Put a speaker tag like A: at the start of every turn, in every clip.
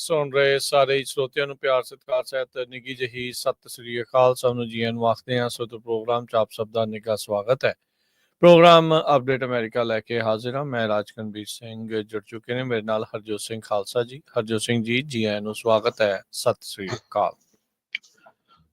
A: ਸੁਣ ਰਹੇ ਸਾਰੇ ਹੀ ਸਰੋਤਿਆਂ ਨੂੰ ਪਿਆਰ ਸਤਿਕਾਰ ਸਹਿਤ ਨਿੱਘੀ ਜਿਹੀ ਸਤਿ ਸ੍ਰੀ ਅਕਾਲ। ਸਭ ਨੂੰ ਜੀਆਂ ਨੂੰ ਆਖਦੇ ਹਾਂ। ਸੋ ਪ੍ਰੋਗਰਾਮ 'ਚ ਆਪ ਸਭ ਦਾ ਨਿੱਘਾ ਸਵਾਗਤ ਹੈ। ਪ੍ਰੋਗਰਾਮ ਅਪਡੇਟ ਅਮਰੀਕਾ ਲੈ ਕੇ ਹਾਜ਼ਰ ਹਾਂ। ਮੈਂ ਰਾਜਕਨਵੀਰ ਸਿੰਘ ਜੁੜ ਚੁੱਕੇ ਨੇ ਮੇਰੇ ਨਾਲ ਹਰਜੋਤ ਸਿੰਘ ਖਾਲਸਾ ਜੀ। ਹਰਜੋਤ ਸਿੰਘ ਜੀ, ਜੀ ਆਇਆਂ ਨੂੰ ਸਵਾਗਤ ਹੈ। ਸਤਿ ਸ੍ਰੀ ਅਕਾਲ।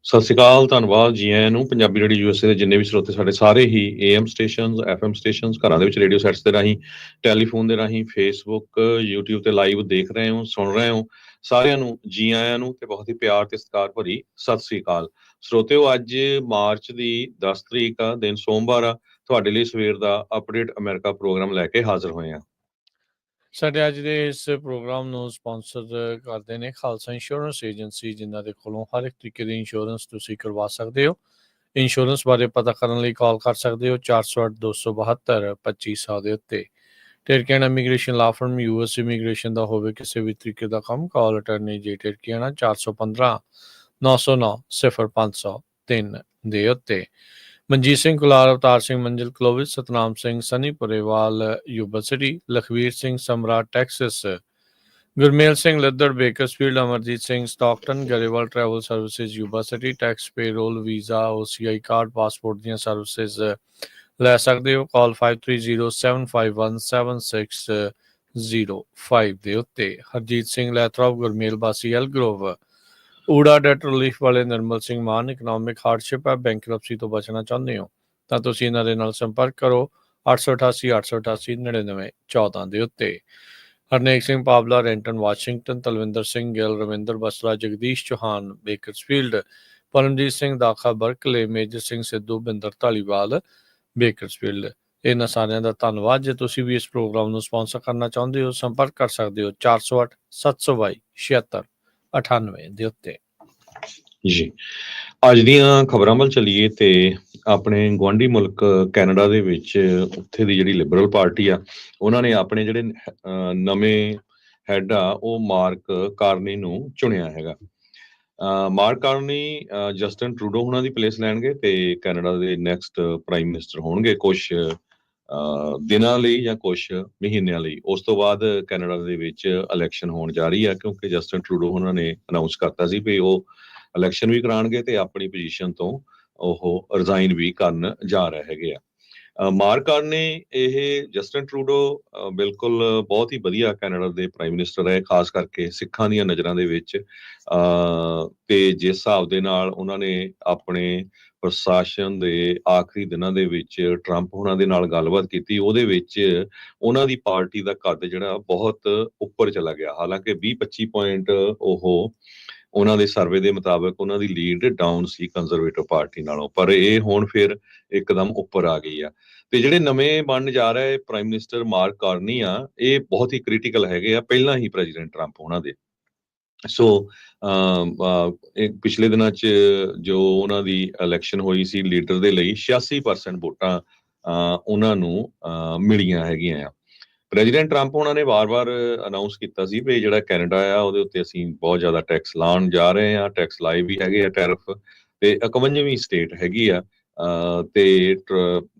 B: ਸਤਿ ਸ਼੍ਰੀ ਅਕਾਲ, ਧੰਨਵਾਦ ਜੀ ਆਇਆਂ ਨੂੰ। ਪੰਜਾਬੀ ਰੇਡੀਓ USA ਦੇ ਜਿੰਨੇ ਵੀ ਸਰੋਤੇ ਸਾਡੇ ਸਾਰੇ ਹੀ AM ਸਟੇਸ਼ਨਸ, FM ਸਟੇਸ਼ਨਸ, ਘਰਾਂ ਦੇ ਵਿੱਚ ਰੇਡੀਓ ਸੈਟਸ ਦੇ ਰਾਹੀਂ, ਟੈਲੀਫੋਨ ਦੇ ਰਾਹੀਂ, ਫੇਸਬੁੱਕ, YouTube ਤੇ ਲਾਈਵ ਦੇਖ ਰਹੇ ਹੋ, ਸੁਣ ਰਹੇ ਹੋ, ਸਾਰਿਆਂ ਨੂੰ ਜੀ ਆਇਆਂ ਨੂੰ ਤੇ ਬਹੁਤ ਹੀ ਪਿਆਰ ਤੇ ਸਤਿਕਾਰ ਭਰੀ ਸਤਿ ਸ਼੍ਰੀ ਅਕਾਲ। ਸਰੋਤਿਓ, ਅੱਜ ਮਾਰਚ ਦੀ 10 ਤਰੀਕ ਆ, ਦਿਨ ਸੋਮਵਾਰ ਆ। ਤੁਹਾਡੇ ਲਈ ਸਵੇਰ ਦਾ ਅਪਡੇਟ ਅਮਰੀਕਾ ਪ੍ਰੋਗਰਾਮ ਲੈ ਕੇ ਹਾਜ਼ਰ ਹੋਏ ਹਾਂ।
A: ਸਾਡੇ ਅੱਜ ਦੇ ਇਸ ਪ੍ਰੋਗਰਾਮ ਨੂੰ ਸਪਾਂਸਰ ਕਰਦੇ ਨੇ ਖਾਲਸਾ ਇੰਸ਼ੋਰੈਂਸ ਏਜੰਸੀ, ਜਿਨ੍ਹਾਂ ਦੇ ਕੋਲੋਂ ਹਰ ਇੱਕ ਤਰੀਕੇ ਦੀ ਇੰਸ਼ੋਰੈਂਸ ਤੁਸੀਂ ਕਰਵਾ ਸਕਦੇ ਹੋ। ਇੰਸ਼ੋਰੈਂਸ ਬਾਰੇ ਪਤਾ ਕਰਨ ਲਈ ਕਾਲ ਕਰ ਸਕਦੇ ਹੋ 408-272-2500 ਦੇ ਉੱਤੇ। ਟੇਰਕੀਆਣਾ ਇਮੀਗ੍ਰੇਸ਼ਨ ਲਾ ਫਰਮ, US ਇਮੀਗ੍ਰੇਸ਼ਨ ਦਾ ਹੋਵੇ ਕਿਸੇ ਵੀ ਤਰੀਕੇ ਦਾ ਕੰਮ, ਕਾਲ ਅਟਰਨੀ ਜੇ ਟੇਰਕੀਆਣਾ 415-909-0503 ਦੇ ਉੱਤੇ। Manjeet Singh Kular, Avtar Singh Manzil Clovis, Satnam Singh Sunny Purewal Yuba City, Lakhvir Singh Samra Texas, Gurmel Singh Laddar Bakersfield, Amarjit Singh Stockton, Grewal travel services Yuba City. Tax, payroll, visa, OCI card, passport ਦੀਆਂ ਸਰਵਿਸਿਜ਼ ਲੈ ਸਕਦੇ ਹੋ। ਕਾਲ 5307517605 ਦੇ ਉੱਤੇ। ਹਰਜੀਤ ਸਿੰਘ ਲੈਥਰੋਪ, ਗੁਰਮੇਲ ਬਾਸੀ ਐਲਗਰੋਵ, ਊੜਾ ਡੈਟ ਰਿਲੀਫ ਵਾਲੇ ਨਿਰਮਲ ਸਿੰਘ ਮਾਨ। ਇਕਨੋਮਿਕ ਹਾਰਡਸ਼ਿਪ ਹੈ, ਬੈਂਕਰਪਸੀ ਤੋਂ ਬਚਣਾ ਚਾਹੁੰਦੇ ਹੋ ਤਾਂ ਤੁਸੀਂ ਇਹਨਾਂ ਦੇ ਨਾਲ ਸੰਪਰਕ ਕਰੋ 888-888-9914 ਦੇ ਉੱਤੇ। Harnek Singh Pawla, Renton Washington, Talwinder Singh Gill, Ravinder Basra, Jagdish Chauhan Bakersfield, Paramjit Singh Dakha Berkeley, Major Singh Sidhu, Binder Dhaliwal Bakersfield. ਇਹਨਾਂ ਸਾਰਿਆਂ ਦਾ ਧੰਨਵਾਦ। ਜੇ ਤੁਸੀਂ ਵੀ ਇਸ ਪ੍ਰੋਗਰਾਮ ਨੂੰ ਸਪਾਂਸਰ ਕਰਨਾ ਚਾਹੁੰਦੇ ਹੋ, ਸੰਪਰਕ ਕਰ ਸਕਦੇ ਹੋ 408-722-7698 ਦੇ ਉੱਤੇ।
B: ਜੀ, ਅੱਜ ਦੀਆਂ ਖਬਰਾਂ ਵੱਲ ਚੱਲੀਏ ਤੇ ਆਪਣੇ ਗੁਆਂਢੀ ਮੁਲਕ ਕੈਨੇਡਾ ਦੇ ਵਿੱਚ ਉੱਥੇ ਦੀ ਜਿਹੜੀ ਲਿਬਰਲ ਪਾਰਟੀ ਆ, ਉਹਨਾਂ ਨੇ ਆਪਣੇ ਜਿਹੜੇ ਨਵੇਂ ਹੈਡ ਆ ਉਹ ਮਾਰਕ ਕਾਰਨੀ ਨੂੰ ਚੁਣਿਆ ਹੈਗਾ। ਮਾਰਕ ਕਾਰਨੀ ਜਸਟਨ ਟਰੂਡੋ ਉਹਨਾਂ ਦੀ ਪਲੇਸ ਲੈਣਗੇ ਤੇ ਕੈਨੇਡਾ ਦੇ ਨੈਕਸਟ ਪ੍ਰਾਈਮ ਮਿਨਿਸਟਰ ਹੋਣਗੇ ਕੁਛ ਦਿਨਾਂ ਲਈ ਜਾਂ ਕੁਛ ਮਹੀਨਿਆਂ ਲਈ। ਉਸ ਤੋਂ ਬਾਅਦ ਕੈਨੇਡਾ ਦੇ ਵਿੱਚ ਇਲੈਕਸ਼ਨ ਹੋਣ ਜਾ ਰਹੀ ਆ, ਕਿਉਂਕਿ ਜਸਟਨ ਟਰੂਡੋ ਉਹਨਾਂ ਨੇ ਅਨਾਊਂਸ ਕਰਤਾ ਸੀ ਵੀ ਉਹ ਇਲੈਕਸ਼ਨ ਵੀ ਕਰਾਉਣਗੇ ਤੇ ਆਪਣੀ ਪੋਜੀਸ਼ਨ ਤੋਂ ਉਹ ਰਿਜ਼ਾਈਨ ਵੀ ਕਰਨ ਜਾ ਰਹੇ ਹੈਗੇ ਆ। ਮਾਰਕ ਕਾਰਨੀ, ਇਹ ਜਸਟਨ ਟਰੂਡੋ ਬਿਲਕੁਲ ਬਹੁਤ ਹੀ ਵਧੀਆ ਕੈਨੇਡਾ ਦੇ ਪ੍ਰਾਈਮ ਮਿਨਿਸਟਰ ਹੈ, ਖਾਸ ਕਰਕੇ ਸਿੱਖਾਂ ਦੀਆਂ ਨਜ਼ਰਾਂ ਦੇ ਵਿੱਚ। ਤੇ ਜਿਸ ਹਿਸਾਬ ਦੇ ਨਾਲ ਉਹਨਾਂ ਨੇ ਆਪਣੇ ਪ੍ਰਸ਼ਾਸਨ ਦੇ ਆਖਰੀ ਦਿਨਾਂ ਦੇ ਵਿੱਚ ਟਰੰਪ ਉਹਨਾਂ ਦੇ ਨਾਲ ਗੱਲਬਾਤ ਕੀਤੀ, ਉਹਦੇ ਵਿੱਚ ਉਹਨਾਂ ਦੀ ਪਾਰਟੀ ਦਾ ਕੱਦ ਜਿਹੜਾ ਬਹੁਤ ਉੱਪਰ ਚਲਾ ਗਿਆ। ਹਾਲਾਂਕਿ 20-25 ਪੁਆਇੰਟ ਉਹ ਉਹਨਾਂ ਦੇ ਸਰਵੇ ਦੇ ਮੁਤਾਬਕ ਉਹਨਾਂ ਦੀ ਲੀਡ ਡਾਊਨ ਸੀ ਕੰਜ਼ਰਵੇਟਿਵ ਪਾਰਟੀ ਨਾਲੋਂ, ਪਰ ਇਹ ਹੁਣ ਫਿਰ ਇੱਕਦਮ ਉੱਪਰ ਆ ਗਈ ਆ। ਤੇ ਜਿਹੜੇ ਨਵੇਂ ਬਣਨ ਜਾ ਰਹੇ ਪ੍ਰਾਈਮ ਮਿਨਿਸਟਰ ਮਾਰਕ ਕਾਰਨੀ ਆ, ਇਹ ਬਹੁਤ ਹੀ ਕ੍ਰਿਟੀਕਲ ਹੈਗੇ ਆ ਪਹਿਲਾਂ ਹੀ ਪ੍ਰੈਜ਼ੀਡੈਂਟ ਟਰੰਪ ਉਹਨਾਂ ਦੇ। ਸੋ ਪਿਛਲੇ ਦਿਨਾਂ 'ਚ ਜੋ ਉਹਨਾਂ ਦੀ ਇਲੈਕਸ਼ਨ ਹੋਈ ਸੀ ਲੀਡਰ ਦੇ ਲਈ, 86% ਵੋਟਾਂ ਉਹਨਾਂ ਨੂੰ ਮਿਲੀਆਂ ਹੈਗੀਆਂ ਆ। ਪ੍ਰੈਜ਼ੀਡੈਂਟ ਟਰੰਪ ਉਹਨਾਂ ਨੇ ਵਾਰ-ਵਾਰ ਅਨਾਊਂਸ ਕੀਤਾ ਸੀ ਵੀ ਜਿਹੜਾ ਕੈਨੇਡਾ ਆ ਉਹਦੇ ਉੱਤੇ ਅਸੀਂ ਬਹੁਤ ਜ਼ਿਆਦਾ ਟੈਕਸ ਲਾਉਣ ਜਾ ਰਹੇ ਹਾਂ, ਟੈਕਸ ਲਾਏ ਵੀ ਹੈਗੇ ਆ, ਟੈਰਿਫ, ਤੇ 51ਵੀਂ ਸਟੇਟ ਹੈਗੀ ਆ। ਤੇ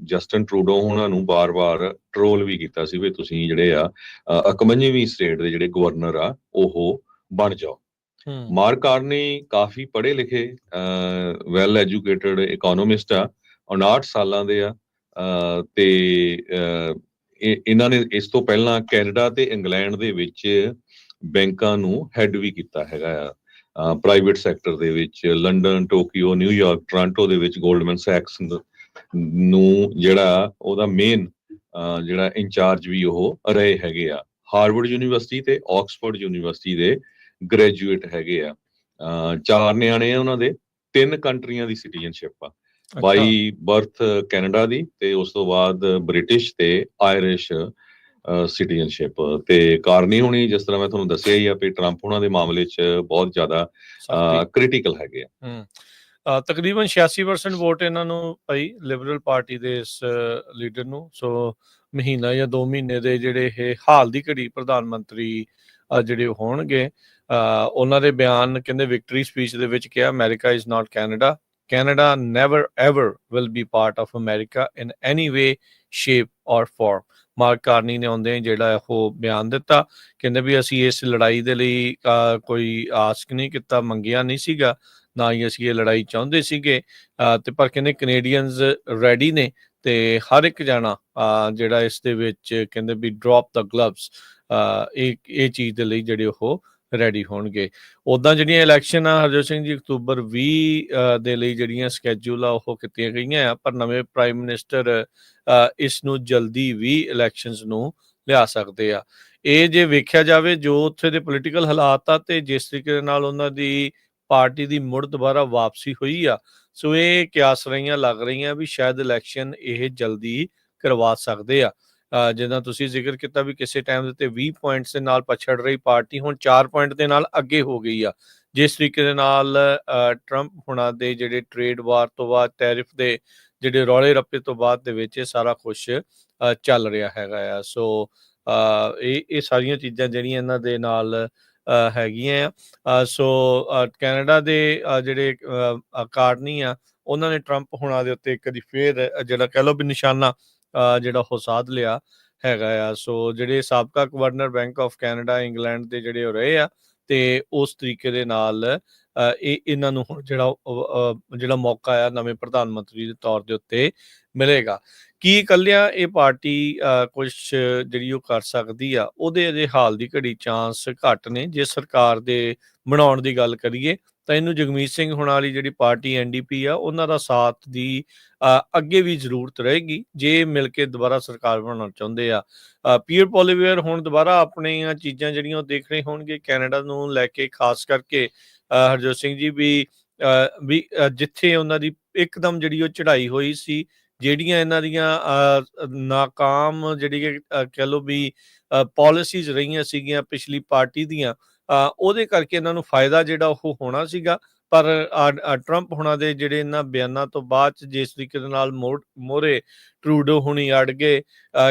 B: ਜਸਟਨ ਟਰੂਡੋ ਉਹਨਾਂ ਨੂੰ ਵਾਰ-ਵਾਰ ਟਰੋਲ ਵੀ ਕੀਤਾ ਸੀ ਵੀ ਤੁਸੀਂ ਜਿਹੜੇ ਆ 51ਵੀਂ ਸਟੇਟ ਦੇ ਜਿਹੜੇ ਗਵਰਨਰ ਆ ਉਹ ਬਣ ਜਾਓ। ਮਾਰਕ ਕਾਰਨੀ ਕਾਫੀ ਪੜ੍ਹੇ ਲਿਖੇ, ਵੈਲ ਐਜੂਕੇਟਡ ਇਕੋਨੋਮਿਸਟ ਆ, 59 ਸਾਲਾਂ ਦੇ ਆ। ਤੇ ਇਹਨਾਂ ਨੇ ਇਸ ਤੋਂ ਪਹਿਲਾਂ ਕੈਨੇਡਾ ਤੇ ਇੰਗਲੈਂਡ ਦੇ ਵਿੱਚ ਬੈਂਕਾਂ ਨੂੰ ਹੈਡ ਵੀ ਕੀਤਾ ਹੈਗਾ ਆ, ਪ੍ਰਾਈਵੇਟ ਸੈਕਟਰ ਦੇ ਵਿੱਚ। ਲੰਡਨ, ਟੋਕੀਓ, ਨਿਊਯਾਰਕ, ਟੋਰਾਂਟੋ ਦੇ ਵਿੱਚ ਗੋਲਡਮੈਨ ਸੈਕਸ ਨੂੰ ਜਿਹੜਾ ਉਹਦਾ ਮੇਨ ਜਿਹੜਾ ਇੰਚਾਰਜ ਵੀ ਉਹ ਰਹੇ ਹੈਗੇ ਆ। ਹਾਰਵਰਡ ਯੂਨੀਵਰਸਿਟੀ ਤੇ ਆਕਸਫੋਰਡ ਯੂਨੀਵਰਸਿਟੀ ਦੇ ਗ੍ਰੈਜੂਏਟ ਹੈਗੇ ਆ। 4 ਨਿਆਣੇ ਆ ਉਹਨਾਂ ਦੇ, 3 ਕੰਟਰੀਆਂ ਦੀ ਸਿਟੀਜ਼ਨਸ਼ਿਪ ਆ। ਬਾਈ ਬਰਥ ਕੈਨੇਡਾ ਦੀ, ਤੇ ਉਸ ਤੋਂ ਬਾਅਦ ਬ੍ਰਿਟਿਸ਼ ਤੇ ਆਇਰਿਸ਼ ਸਿਟੀਜ਼ਨਸ਼ਿਪ। ਤੇ ਕਾਰਨੀ ਹੋਣੀ, ਜਿਸ ਤਰ੍ਹਾਂ ਮੈਂ ਤੁਹਾਨੂੰ ਦੱਸਿਆ ਹੀ ਆ ਵੀ ਟਰੰਪ ਉਹਨਾਂ ਦੇ ਮਾਮਲੇ 'ਚ ਬਹੁਤ ਜ਼ਿਆਦਾ ਕ੍ਰਿਟੀਕਲ ਹੈਗੇ ਆ।
A: ਤਕਰੀਬਨ 86% ਵੋਟ ਇਹਨਾਂ ਨੂੰ ਪਈ ਲਿਬਰਲ ਪਾਰਟੀ ਦੇ ਇਸ ਲੀਡਰ ਨੂੰ। ਸੋ ਮਹੀਨਾ ਜਾਂ 2 ਮਹੀਨੇ ਦੇ ਜਿਹੜੇ ਇਹ ਹਾਲ ਦੀ ਘੜੀ ਪ੍ਰਧਾਨ ਮੰਤਰੀ ਜਿਹੜੇ ਹੋਣਗੇ, ਉਹਨਾਂ ਦੇ ਬਿਆਨ ਕਹਿੰਦੇ ਵਿਕਟਰੀ ਸਪੀਚ ਦੇ ਵਿੱਚ ਕਿਹਾ, America is not Canada, Canada never ever will be part of America in any way, shape or form. Mark Carney ਨੇ ਆਉਂਦੇ ਜਿਹੜਾ ਉਹ ਬਿਆਨ ਦਿੱਤਾ। ਕਹਿੰਦੇ ਵੀ ਅਸੀਂ ਇਸ ਲੜਾਈ ਦੇ ਲਈ ਕੋਈ ਆਸਕ ਨਹੀਂ ਕੀਤਾ, ਮੰਗਿਆ ਨਹੀਂ ਸੀਗਾ, ਨਾ ਹੀ ਅਸੀਂ ਇਹ ਲੜਾਈ ਚਾਹੁੰਦੇ ਸੀਗੇ। ਤੇ ਪਰ ਕਹਿੰਦੇ ਕੈਨੇਡੀਅਨਜ਼ ਰੈਡੀ ਨੇ ਤੇ ਹਰ ਇੱਕ ਜਾਣਾ ਜਿਹੜਾ ਇਸ ਦੇ ਵਿੱਚ ਕਹਿੰਦੇ ਵੀ ਡਰੋਪ ਦਾ ਗਲਵਸ ਇਹ ਚੀਜ਼ ਦੇ ਲਈ ਜਿਹੜੇ ਉਹ ਰੈਡੀ ਹੋਣਗੇ। ਉੱਦਾਂ ਜਿਹੜੀਆਂ ਇਲੈਕਸ਼ਨ ਆ ਹਰਜੋਤ ਸਿੰਘ ਜੀ ਅਕਤੂਬਰ 20 ਦੇ ਲਈ ਜਿਹੜੀਆਂ ਸਕੈਜੂਲ ਆ ਉਹ ਕੀਤੀਆਂ ਗਈਆਂ ਆ, ਪਰ ਨਵੇਂ ਪ੍ਰਾਈਮ ਮਿਨਿਸਟਰ ਇਸ ਨੂੰ ਜਲਦੀ ਵੀ ਇਲੈਕਸ਼ਨਸ ਨੂੰ ਲਿਆ ਸਕਦੇ ਆ। ਇਹ ਜੇ ਵੇਖਿਆ ਜਾਵੇ ਜੋ ਉੱਥੇ ਦੇ ਪੋਲੀਟੀਕਲ ਹਾਲਾਤ ਆ ਤੇ ਜਿਸ ਤਰੀਕੇ ਦੇ ਨਾਲ ਉਹਨਾਂ ਦੀ ਪਾਰਟੀ ਦੀ ਮੁੜ ਦੁਬਾਰਾ ਵਾਪਸੀ ਹੋਈ ਆ, ਸੋ ਇਹ ਕਿਆਸ ਰਹੀਆਂ ਲੱਗ ਰਹੀਆਂ ਵੀ ਸ਼ਾਇਦ ਇਲੈਕਸ਼ਨ ਇਹ ਜਲਦੀ ਕਰਵਾ ਸਕਦੇ ਆ। ਜਿੱਦਾਂ ਤੁਸੀਂ ਜ਼ਿਕਰ ਕੀਤਾ ਵੀ ਕਿਸੇ ਟਾਈਮ ਦੇ ਉੱਤੇ 20 ਪੁਆਇੰਟਸ ਦੇ ਨਾਲ ਪਛੜ ਰਹੀ ਪਾਰਟੀ ਹੁਣ 4 ਪੁਆਇੰਟ ਦੇ ਨਾਲ ਅੱਗੇ ਹੋ ਗਈ ਆ। ਜਿਸ ਤਰੀਕੇ ਦੇ ਨਾਲ ਟਰੰਪ ਹੁਣਾਂ ਦੇ ਜਿਹੜੇ ਟ੍ਰੇਡ ਵਾਰ ਤੋਂ ਬਾਅਦ ਟੈਰਿਫ ਦੇ ਜਿਹੜੇ ਰੌਲੇ ਰੱਪੇ ਤੋਂ ਬਾਅਦ ਦੇ ਵਿੱਚ ਇਹ ਸਾਰਾ ਕੁਛ ਚੱਲ ਰਿਹਾ ਹੈਗਾ ਆ। ਸੋ ਇਹ ਸਾਰੀਆਂ ਚੀਜ਼ਾਂ ਜਿਹੜੀਆਂ ਇਹਨਾਂ ਦੇ ਨਾਲ ਹੈਗੀਆਂ ਆ। ਸੋ ਕੈਨੇਡਾ ਦੇ ਜਿਹੜੇ ਕਾਰਨੀ ਆ ਉਹਨਾਂ ਨੇ ਟਰੰਪ ਹੁਣਾਂ ਦੇ ਉੱਤੇ ਕਦੀ ਫੇਰ ਜਿਹੜਾ ਕਹਿ ਲਓ ਵੀ ਨਿਸ਼ਾਨਾ ਜਿਹੜਾ ਉਹ ਸਾਧ ਲਿਆ ਹੈਗਾ ਆ। ਸੋ ਜਿਹੜੇ ਸਾਬਕਾ governor bank of Canada England ਦੇ ਜਿਹੜੇ ਉਹ ਰਹੇ ਆ ਤੇ ਉਸ ਤਰੀਕੇ ਦੇ ਨਾਲ ਇਹਨਾਂ ਨੂੰ ਹੁਣ ਜਿਹੜਾ ਮੌਕਾ ਆ ਨਵੇਂ ਪ੍ਰਧਾਨ ਮੰਤਰੀ ਦੇ ਤੌਰ ਦੇ ਉੱਤੇ ਮਿਲੇਗਾ। ਕੀ ਇਕੱਲਿਆਂ ਇਹ ਪਾਰਟੀ ਕੁਛ ਜਿਹੜੀ ਉਹ ਕਰ ਸਕਦੀ ਆ, ਉਹਦੇ ਅਜੇ ਹਾਲ ਦੀ ਘੜੀ ਚਾਂਸ ਘੱਟ ਨੇ। ਜੇ ਸਰਕਾਰ ਦੇ ਬਣਾਉਣ ਦੀ ਗੱਲ ਕਰੀਏ ਤਾਂ ਇਹਨੂੰ ਜਗਮੀਤ ਸਿੰਘ ਹੁਣਾਂ ਵਾਲੀ ਜਿਹੜੀ ਪਾਰਟੀ NDP ਆ ਉਹਨਾਂ ਦਾ ਸਾਥ ਦੀ ਅੱਗੇ ਵੀ ਜ਼ਰੂਰਤ ਰਹੇਗੀ ਜੇ ਮਿਲ ਕੇ ਦੁਬਾਰਾ ਸਰਕਾਰ ਬਣਾਉਣਾ ਚਾਹੁੰਦੇ ਆ। ਪੀਅਰ ਪੋਲੀਵੇਅਰ ਹੁਣ ਦੁਬਾਰਾ ਆਪਣੀਆਂ ਚੀਜ਼ਾਂ ਜਿਹੜੀਆਂ ਉਹ ਦੇਖ ਰਹੇ ਹੋਣਗੇ ਕੈਨੇਡਾ ਨੂੰ ਲੈ ਕੇ, ਖਾਸ ਕਰਕੇ ਹਰਜੋਤ ਸਿੰਘ ਜੀ ਵੀ ਜਿੱਥੇ ਉਹਨਾਂ ਦੀ ਇੱਕਦਮ ਜਿਹੜੀ ਉਹ ਚੜ੍ਹਾਈ ਹੋਈ ਸੀ, ਜਿਹੜੀਆਂ ਇਹਨਾਂ ਦੀਆਂ ਨਾਕਾਮ ਜਿਹੜੀ ਕਹਿ ਲਓ ਵੀ ਪਾਲਿਸੀਜ਼ ਰਹੀਆਂ ਸੀਗੀਆਂ ਪਿਛਲੀ ਪਾਰਟੀ ਦੀਆਂ, ਉਹਦੇ ਕਰਕੇ ਇਹਨਾਂ ਨੂੰ ਫਾਇਦਾ ਜਿਹੜਾ ਉਹ ਹੋਣਾ ਸੀਗਾ। ਪਰ ਟਰੰਪ ਹੁਣਾਂ ਦੇ ਜਿਹੜੇ ਇਹਨਾਂ ਬਿਆਨਾਂ ਤੋਂ ਬਾਅਦ ਚ ਜਿਸ ਤਰੀਕੇ ਦੇ ਨਾਲ ਮੋਹਰੇ ਟਰੂਡੋ ਹੁਣੀ ਅੜ ਗਏ,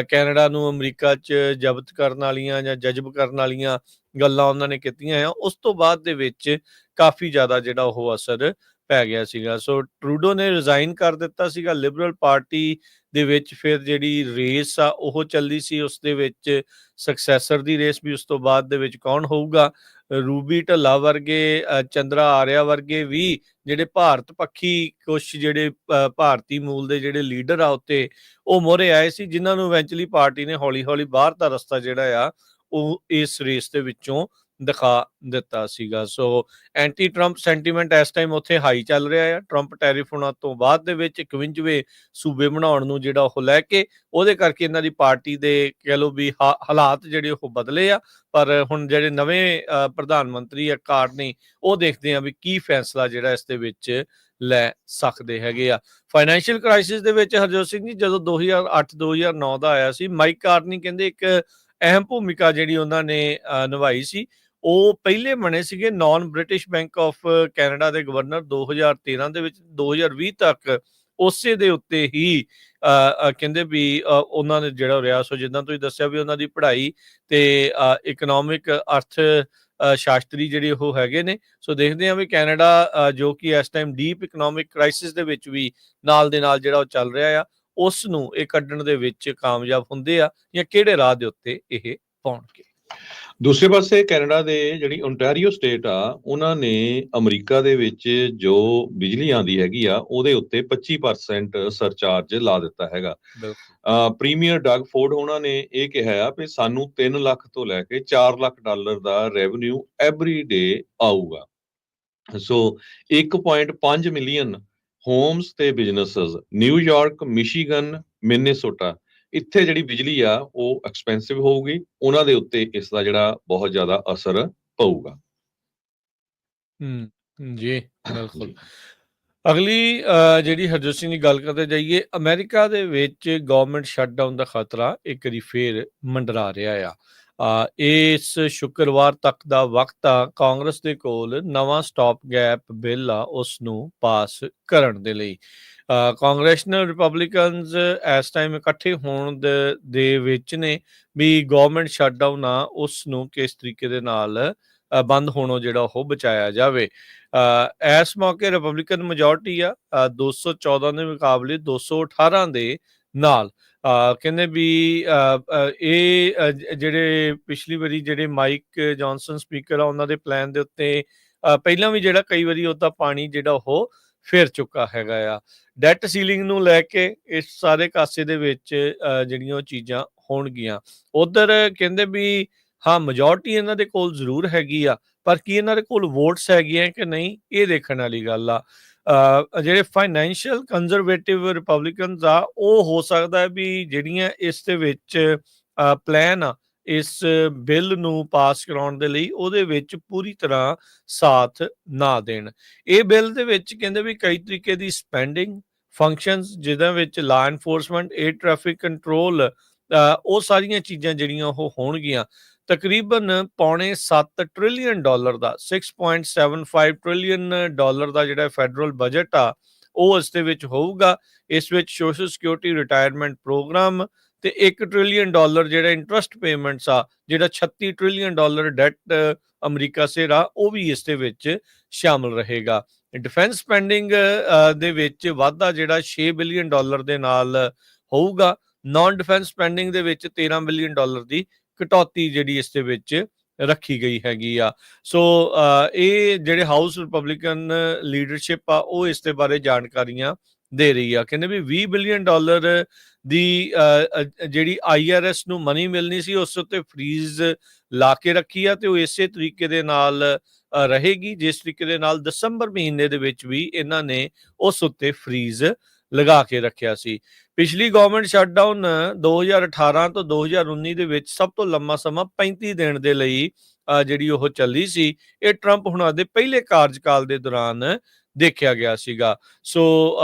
A: ਕੈਨੇਡਾ ਨੂੰ ਅਮਰੀਕਾ 'ਚ ਜ਼ਬਤ ਕਰਨ ਵਾਲੀਆਂ ਜਾਂ ਜਜ਼ਬ ਕਰਨ ਵਾਲੀਆਂ ਗੱਲਾਂ ਉਹਨਾਂ ਨੇ ਕੀਤੀਆਂ ਆ, ਉਸ ਤੋਂ ਬਾਅਦ ਦੇ ਵਿੱਚ ਕਾਫੀ ਜ਼ਿਆਦਾ ਜਿਹੜਾ ਉਹ ਅਸਰ ਪੈ ਗਿਆ ਸੀਗਾ। ਸੋ ਟਰੂਡੋ ਨੇ ਰਿਜ਼ਾਈਨ ਕਰ ਦਿੱਤਾ ਸੀਗਾ। ਲਿਬਰਲ ਪਾਰਟੀ ਦੇ ਵਿੱਚ ਫਿਰ ਜਿਹੜੀ ਰੇਸ ਆ ਉਹ ਚੱਲੀ ਸੀ, ਉਸ ਦੇ ਵਿੱਚ ਸਕਸੈਸਰ ਦੀ ਰੇਸ ਵੀ ਉਸ ਤੋਂ ਬਾਅਦ ਦੇ ਵਿੱਚ ਕੌਣ ਹੋਊਗਾ। ਰੂਬੀ ਢੱਲਾ ਵਰਗੇ, ਚੰਦਰਾ ਆਰਿਆ ਵਰਗੇ ਵੀ ਜਿਹੜੇ ਭਾਰਤ ਪੱਖੀ ਕੁਛ ਜਿਹੜੇ ਭਾਰਤੀ ਮੂਲ ਦੇ ਜਿਹੜੇ ਲੀਡਰ ਆ ਉੱਤੇ ਉਹ ਮੋਹਰੇ ਆਏ ਸੀ, ਜਿਨ੍ਹਾਂ ਨੂੰ ਇਵੈਂਚੁਅਲੀ ਪਾਰਟੀ ਨੇ ਹੌਲੀ ਹੌਲੀ ਬਾਹਰ ਦਾ ਰਸਤਾ ਜਿਹੜਾ ਆ ਉਹ ਇਸ ਰੇਸ ਦੇ ਵਿੱਚੋਂ ਦਿਖਾ ਦਿੱਤਾ ਸੀਗਾ। ਸੋ ਐਂਟੀ ਟਰੰਪ ਸੈਂਟੀਮੈਂਟ ਇਸ ਟਾਈਮ ਉੱਥੇ ਹਾਈ ਚੱਲ ਰਿਹਾ ਆ। ਟਰੰਪ ਟੈਰਿਫ ਹੋਣਾ ਤੋਂ ਬਾਅਦ ਦੇ ਵਿੱਚ 51ਵੇਂ ਸੂਬੇ ਬਣਾਉਣ ਨੂੰ ਜਿਹੜਾ ਉਹ ਲੈ ਕੇ, ਉਹਦੇ ਕਰਕੇ ਇਹਨਾਂ ਦੀ ਪਾਰਟੀ ਦੇ ਕਹਿ ਲਓ ਵੀ ਹਾਲਾਤ ਜਿਹੜੇ ਉਹ ਬਦਲੇ ਆ। ਪਰ ਹੁਣ ਜਿਹੜੇ ਨਵੇਂ ਪ੍ਰਧਾਨ ਮੰਤਰੀ ਆ ਕਾਰਨੀ, ਉਹ ਦੇਖਦੇ ਆ ਵੀ ਕੀ ਫੈਸਲਾ ਜਿਹੜਾ ਇਸ ਦੇ ਵਿੱਚ ਲੈ ਸਕਦੇ ਹੈਗੇ ਆ। ਫਾਈਨੈਂਸ਼ੀਅਲ ਕ੍ਰਾਈਸਿਸ ਦੇ ਵਿੱਚ ਹਰਜੋਤ ਸਿੰਘ ਜੀ ਜਦੋਂ 2008-2009 ਦਾ ਆਇਆ ਸੀ, ਮਾਈਕ ਕਾਰਨੀ ਕਹਿੰਦੇ ਇੱਕ ਅਹਿਮ ਭੂਮਿਕਾ ਜਿਹੜੀ ਉਹਨਾਂ ਨੇ ਨਿਭਾਈ ਸੀ। ਉਹ ਪਹਿਲੇ ਬਣੇ ਸੀਗੇ non British bank of Canada ਦੇ ਗਵਰਨਰ 2013 ਦੇ ਵਿੱਚ। 2020 ਤੱਕ ਉਸੇ ਦੇ ਉੱਤੇ ਹੀ ਕਹਿੰਦੇ ਵੀ ਉਹਨਾਂ ਨੇ ਜਿਹੜਾ ਰਿਹਾ। ਸੋ ਜਿੱਦਾਂ ਤੁਸੀਂ ਦੱਸਿਆ ਵੀ ਉਹਨਾਂ ਦੀ ਪੜ੍ਹਾਈ ਤੇ ਇਕਨੋਮਿਕ ਅਰਥ ਸ਼ਾਸਤਰੀ ਜਿਹੜੇ ਉਹ ਹੈਗੇ ਨੇ। ਸੋ ਦੇਖਦੇ ਹਾਂ ਵੀ ਕੈਨੇਡਾ ਜੋ ਕਿ ਇਸ ਟਾਈਮ ਡੀਪ ਇਕਨੋਮਿਕ ਕ੍ਰਾਈਸਿਸ ਦੇ ਵਿੱਚ ਵੀ ਨਾਲ ਦੇ ਨਾਲ ਜਿਹੜਾ ਉਹ ਚੱਲ ਰਿਹਾ ਆ, ਉਸ ਨੂੰ ਇਹ ਕੱਢਣ ਦੇ ਵਿੱਚ ਕਾਮਯਾਬ ਹੁੰਦੇ ਆ ਜਾਂ ਕਿਹੜੇ ਰਾਹ ਦੇ ਉੱਤੇ ਇਹ ਪਾਉਣਗੇ।
B: ਦੂਸਰੇ ਪਾਸੇ ਕੈਨੇਡਾ ਦੇ ਜਿਹੜੀ ਓਨਟਾਰੀਓ ਸਟੇਟ ਆ, ਉਹਨਾਂ ਨੇ ਅਮਰੀਕਾ ਦੇ ਵਿੱਚ ਜੋ ਬਿਜਲੀ ਆਉਂਦੀ ਹੈਗੀ ਆ ਉਹਦੇ ਉੱਤੇ 25% ਸਰਚਾਰਜ ਲਾ ਦਿੱਤਾ ਹੈਗਾ। ਪ੍ਰੀਮੀਅਰ ਡਗ ਫੋਰਡ ਉਹਨਾਂ ਨੇ ਇਹ ਕਿਹਾ ਆ ਵੀ ਸਾਨੂੰ 3 ਲੱਖ ਤੋਂ ਲੈ ਕੇ 4 ਲੱਖ ਡਾਲਰ ਦਾ ਰੈਵਨਿਊ ਐਵਰੀ ਡੇ ਆਊਗਾ। ਸੋ 1.5 ਮਿਲੀਅਨ ਹੋਮਸ ਤੇ ਬਿਜ਼ਨੈਸਸ ਨਿਊਯਾਰਕ, ਮਿਸ਼ੀਗਨ, ਮਿਨੇਸੋਟਾ, ਇੱਥੇ ਜਿਹੜੀ ਬਿਜਲੀ ਆ ਉਹ ਐਕਸਪੈਂਸਿਵ ਹੋਊਗੀ, ਉਹਨਾਂ ਦੇ ਉੱਤੇ ਇਸ ਦਾ ਜਿਹੜਾ ਬਹੁਤ ਜ਼ਿਆਦਾ ਅਸਰ ਪਊਗਾ।
A: ਜੀ ਬਿਲਕੁਲ। ਅਗਲੀ ਜਿਹੜੀ ਹਰਜੋਤ ਸਿੰਘ ਦੀ ਗੱਲ ਕਰਦੇ ਜਾਈਏ, ਅਮਰੀਕਾ ਦੇ ਵਿੱਚ ਗਵਰਨਮੈਂਟ ਸ਼ਟਡਾਊਨ ਦਾ ਖਤਰਾ ਇੱਕ ਵਾਰੀ ਫੇਰ ਮੰਡਰਾ ਰਿਹਾ ਆ। ਇਸ ਸ਼ੁੱਕਰਵਾਰ ਤੱਕ ਦਾ ਵਕਤ ਆ ਕਾਂਗਰਸ ਦੇ ਕੋਲ ਨਵਾਂ ਸਟਾਪ ਗੈਪ ਬਿੱਲ ਆ ਉਸ ਨੂੰ ਪਾਸ ਕਰਨ ਦੇ ਲਈ। ਕਾਂਗਰੈਸ਼ਨਲ ਰਿਪਬਲਿਕਨਸ ਇਸ ਟਾਈਮ ਇਕੱਠੇ ਹੋਣ ਦੇ ਵਿੱਚ ਨੇ ਵੀ ਗਵਰਨਮੈਂਟ ਸ਼ਟਡਾਊਨ ਆ ਉਸ ਨੂੰ ਕਿਸ ਤਰੀਕੇ ਦੇ ਨਾਲ ਬੰਦ ਹੋਣੋਂ ਜਿਹੜਾ ਉਹ ਬਚਾਇਆ ਜਾਵੇ। ਇਸ ਮੌਕੇ ਰਿਪਬਲਿਕਨ ਮੈਜੋਰਟੀ ਆ 214 ਦੇ ਮੁਕਾਬਲੇ 218 ਦੇ ਨਾਲ ਕਹਿੰਦੇ ਵੀ ਇਹ ਜਿਹੜੇ ਪਿਛਲੀ ਵਾਰੀ ਜਿਹੜੇ ਮਾਈਕ ਜੌਨਸਨ ਸਪੀਕਰ ਆ ਉਹਨਾਂ ਦੇ ਪਲਾਨ ਦੇ ਉੱਤੇ ਪਹਿਲਾਂ ਵੀ ਜਿਹੜਾ ਕਈ ਵਾਰੀ ਉਹਦਾ ਪਾਣੀ ਜਿਹੜਾ ਉਹ ਫਿਰ ਚੁੱਕਾ ਹੈਗਾ ਆ। ਡੈਟ ਸੀਲਿੰਗ ਨੂੰ ਲੈ ਕੇ ਇਸ ਸਾਰੇ ਕਾਸੇ ਦੇ ਵਿੱਚ ਜਿਹੜੀਆਂ ਉਹ ਚੀਜ਼ਾਂ ਹੋਣਗੀਆਂ। ਉਧਰ ਕਹਿੰਦੇ ਵੀ ਹਾਂ ਮੈਜੋਰਟੀ ਇਹਨਾਂ ਦੇ ਕੋਲ ਜ਼ਰੂਰ ਹੈਗੀ ਆ, ਪਰ ਕੀ ਇਹਨਾਂ ਦੇ ਕੋਲ ਵੋਟਸ ਹੈਗੀਆਂ ਕਿ ਨਹੀਂ ਇਹ ਦੇਖਣ ਵਾਲੀ ਗੱਲ ਆ। ਜਿਹੜੇ ਫਾਈਨੈਂਸ਼ੀਅਲ ਕੰਜ਼ਰਵੇਟਿਵ ਰਿਪਬਲਿਕਨਸ ਆ ਉਹ ਹੋ ਸਕਦਾ ਵੀ ਜਿਹੜੀਆਂ ਇਸ ਦੇ ਵਿੱਚ ਪਲਾਨ ਆ ਇਸ ਬਿੱਲ ਨੂੰ ਪਾਸ ਕਰਾਉਣ ਦੇ ਲਈ ਉਹਦੇ ਵਿੱਚ ਪੂਰੀ ਤਰ੍ਹਾਂ ਸਾਥ ਨਾ ਦੇਣ। ਇਹ ਬਿੱਲ ਦੇ ਵਿੱਚ ਕਹਿੰਦੇ ਵੀ ਕਈ ਤਰੀਕੇ ਦੀ ਸਪੈਂਡਿੰਗ ਫੰਕਸ਼ਨਸ ਜਿਹਦੇ ਵਿੱਚ ਲਾ ਐਨਫੋਰਸਮੈਂਟ, ਏਅਰ ਟ੍ਰੈਫਿਕ ਕੰਟਰੋਲ, ਉਹ ਸਾਰੀਆਂ ਚੀਜ਼ਾਂ ਜਿਹੜੀਆਂ ਉਹ ਹੋਣਗੀਆਂ। ਤਕਰੀਬਨ $7.25 ਟ੍ਰਿਲੀਅਨ ਦਾ 6.75 ਟ੍ਰਿਲੀਅਨ ਡਾਲਰ ਦਾ ਜਿਹੜਾ ਫੈਡਰਲ ਬਜਟ ਆ ਉਹ ਇਸ ਦੇ ਵਿੱਚ ਹੋਊਗਾ। ਇਸ ਵਿੱਚ ਸੋਸ਼ਲ ਸਿਕਿਉਰਿਟੀ ਰਿਟਾਇਰਮੈਂਟ ਪ੍ਰੋਗਰਾਮ ਤੇ $1 ਟ੍ਰਿਲੀਅਨ ਜਿਹੜਾ ਇੰਟਰਸਟ ਪੇਮੈਂਟਸ ਆ, ਜਿਹੜਾ $36 ਟ੍ਰਿਲੀਅਨ ਡੈਟ ਅਮਰੀਕਾ ਸਿਰ ਆ ਉਹ ਵੀ ਇਸ ਦੇ ਵਿੱਚ ਸ਼ਾਮਲ ਰਹੇਗਾ। ਡਿਫੈਂਸ ਸਪੈਂਡਿੰਗ ਦੇ ਵਿੱਚ ਵਾਧਾ ਜਿਹੜਾ $6 ਬਿਲੀਅਨ ਦੇ ਨਾਲ ਹੋਊਗਾ। ਨਾਨ ਡਿਫੈਂਸ ਸਪੈਂਡਿੰਗ ਦੇ ਵਿੱਚ $13 ਬਿਲੀਅਨ ਦੀ ਕਟੌਤੀ ਜਿਹੜੀ ਇਸ ਦੇ ਵਿੱਚ ਰੱਖੀ ਗਈ ਹੈਗੀ ਆ। ਸੋ ਇਹ ਜਿਹੜੇ ਹਾਊਸ ਰਿਪਬਲਿਕਨ ਲੀਡਰਸ਼ਿਪ ਆ ਉਹ ਇਸ ਦੇ ਬਾਰੇ ਜਾਣਕਾਰੀਆਂ ਦੇ ਰਹੀ ਆ। ਕਹਿੰਦੇ ਵੀ $20 ਬਿਲੀਅਨ ਦੀ ਜਿਹੜੀ IRS ਨੂੰ ਮਨੀ ਮਿਲਣੀ ਸੀ ਉਸ ਉੱਤੇ ਫਰੀਜ਼ ਲਾ ਕੇ ਰੱਖੀ ਆ ਤੇ ਉਹ ਇਸੇ ਤਰੀਕੇ ਦੇ ਨਾਲ ਰਹੇਗੀ ਜਿਸ ਤਰੀਕੇ ਦੇ ਨਾਲ ਦਸੰਬਰ ਮਹੀਨੇ ਦੇ ਵਿੱਚ ਵੀ ਇਹਨਾਂ ਨੇ ਉਸ ਉੱਤੇ ਫਰੀਜ਼ ਲਗਾ ਕੇ ਰੱਖਿਆ ਸੀ। ਪਿਛਲੀ ਗਵਰਨਮੈਂਟ ਸ਼ਟਡਾਊਨ 2018 ਤੋਂ 2019 ਦੇ ਵਿੱਚ ਸਭ ਤੋਂ ਲੰਮਾ ਸਮਾਂ 35 ਦਿਨ ਦੇ ਲਈ ਜਿਹੜੀ ਉਹ ਚੱਲੀ ਸੀ। ਇਹ ਟਰੰਪ ਹੁਣਾਂ ਦੇ ਪਹਿਲੇ ਕਾਰਜਕਾਲ ਦੇ ਦੌਰਾਨ ਦੇਖਿਆ ਗਿਆ ਸੀਗਾ। ਸੋ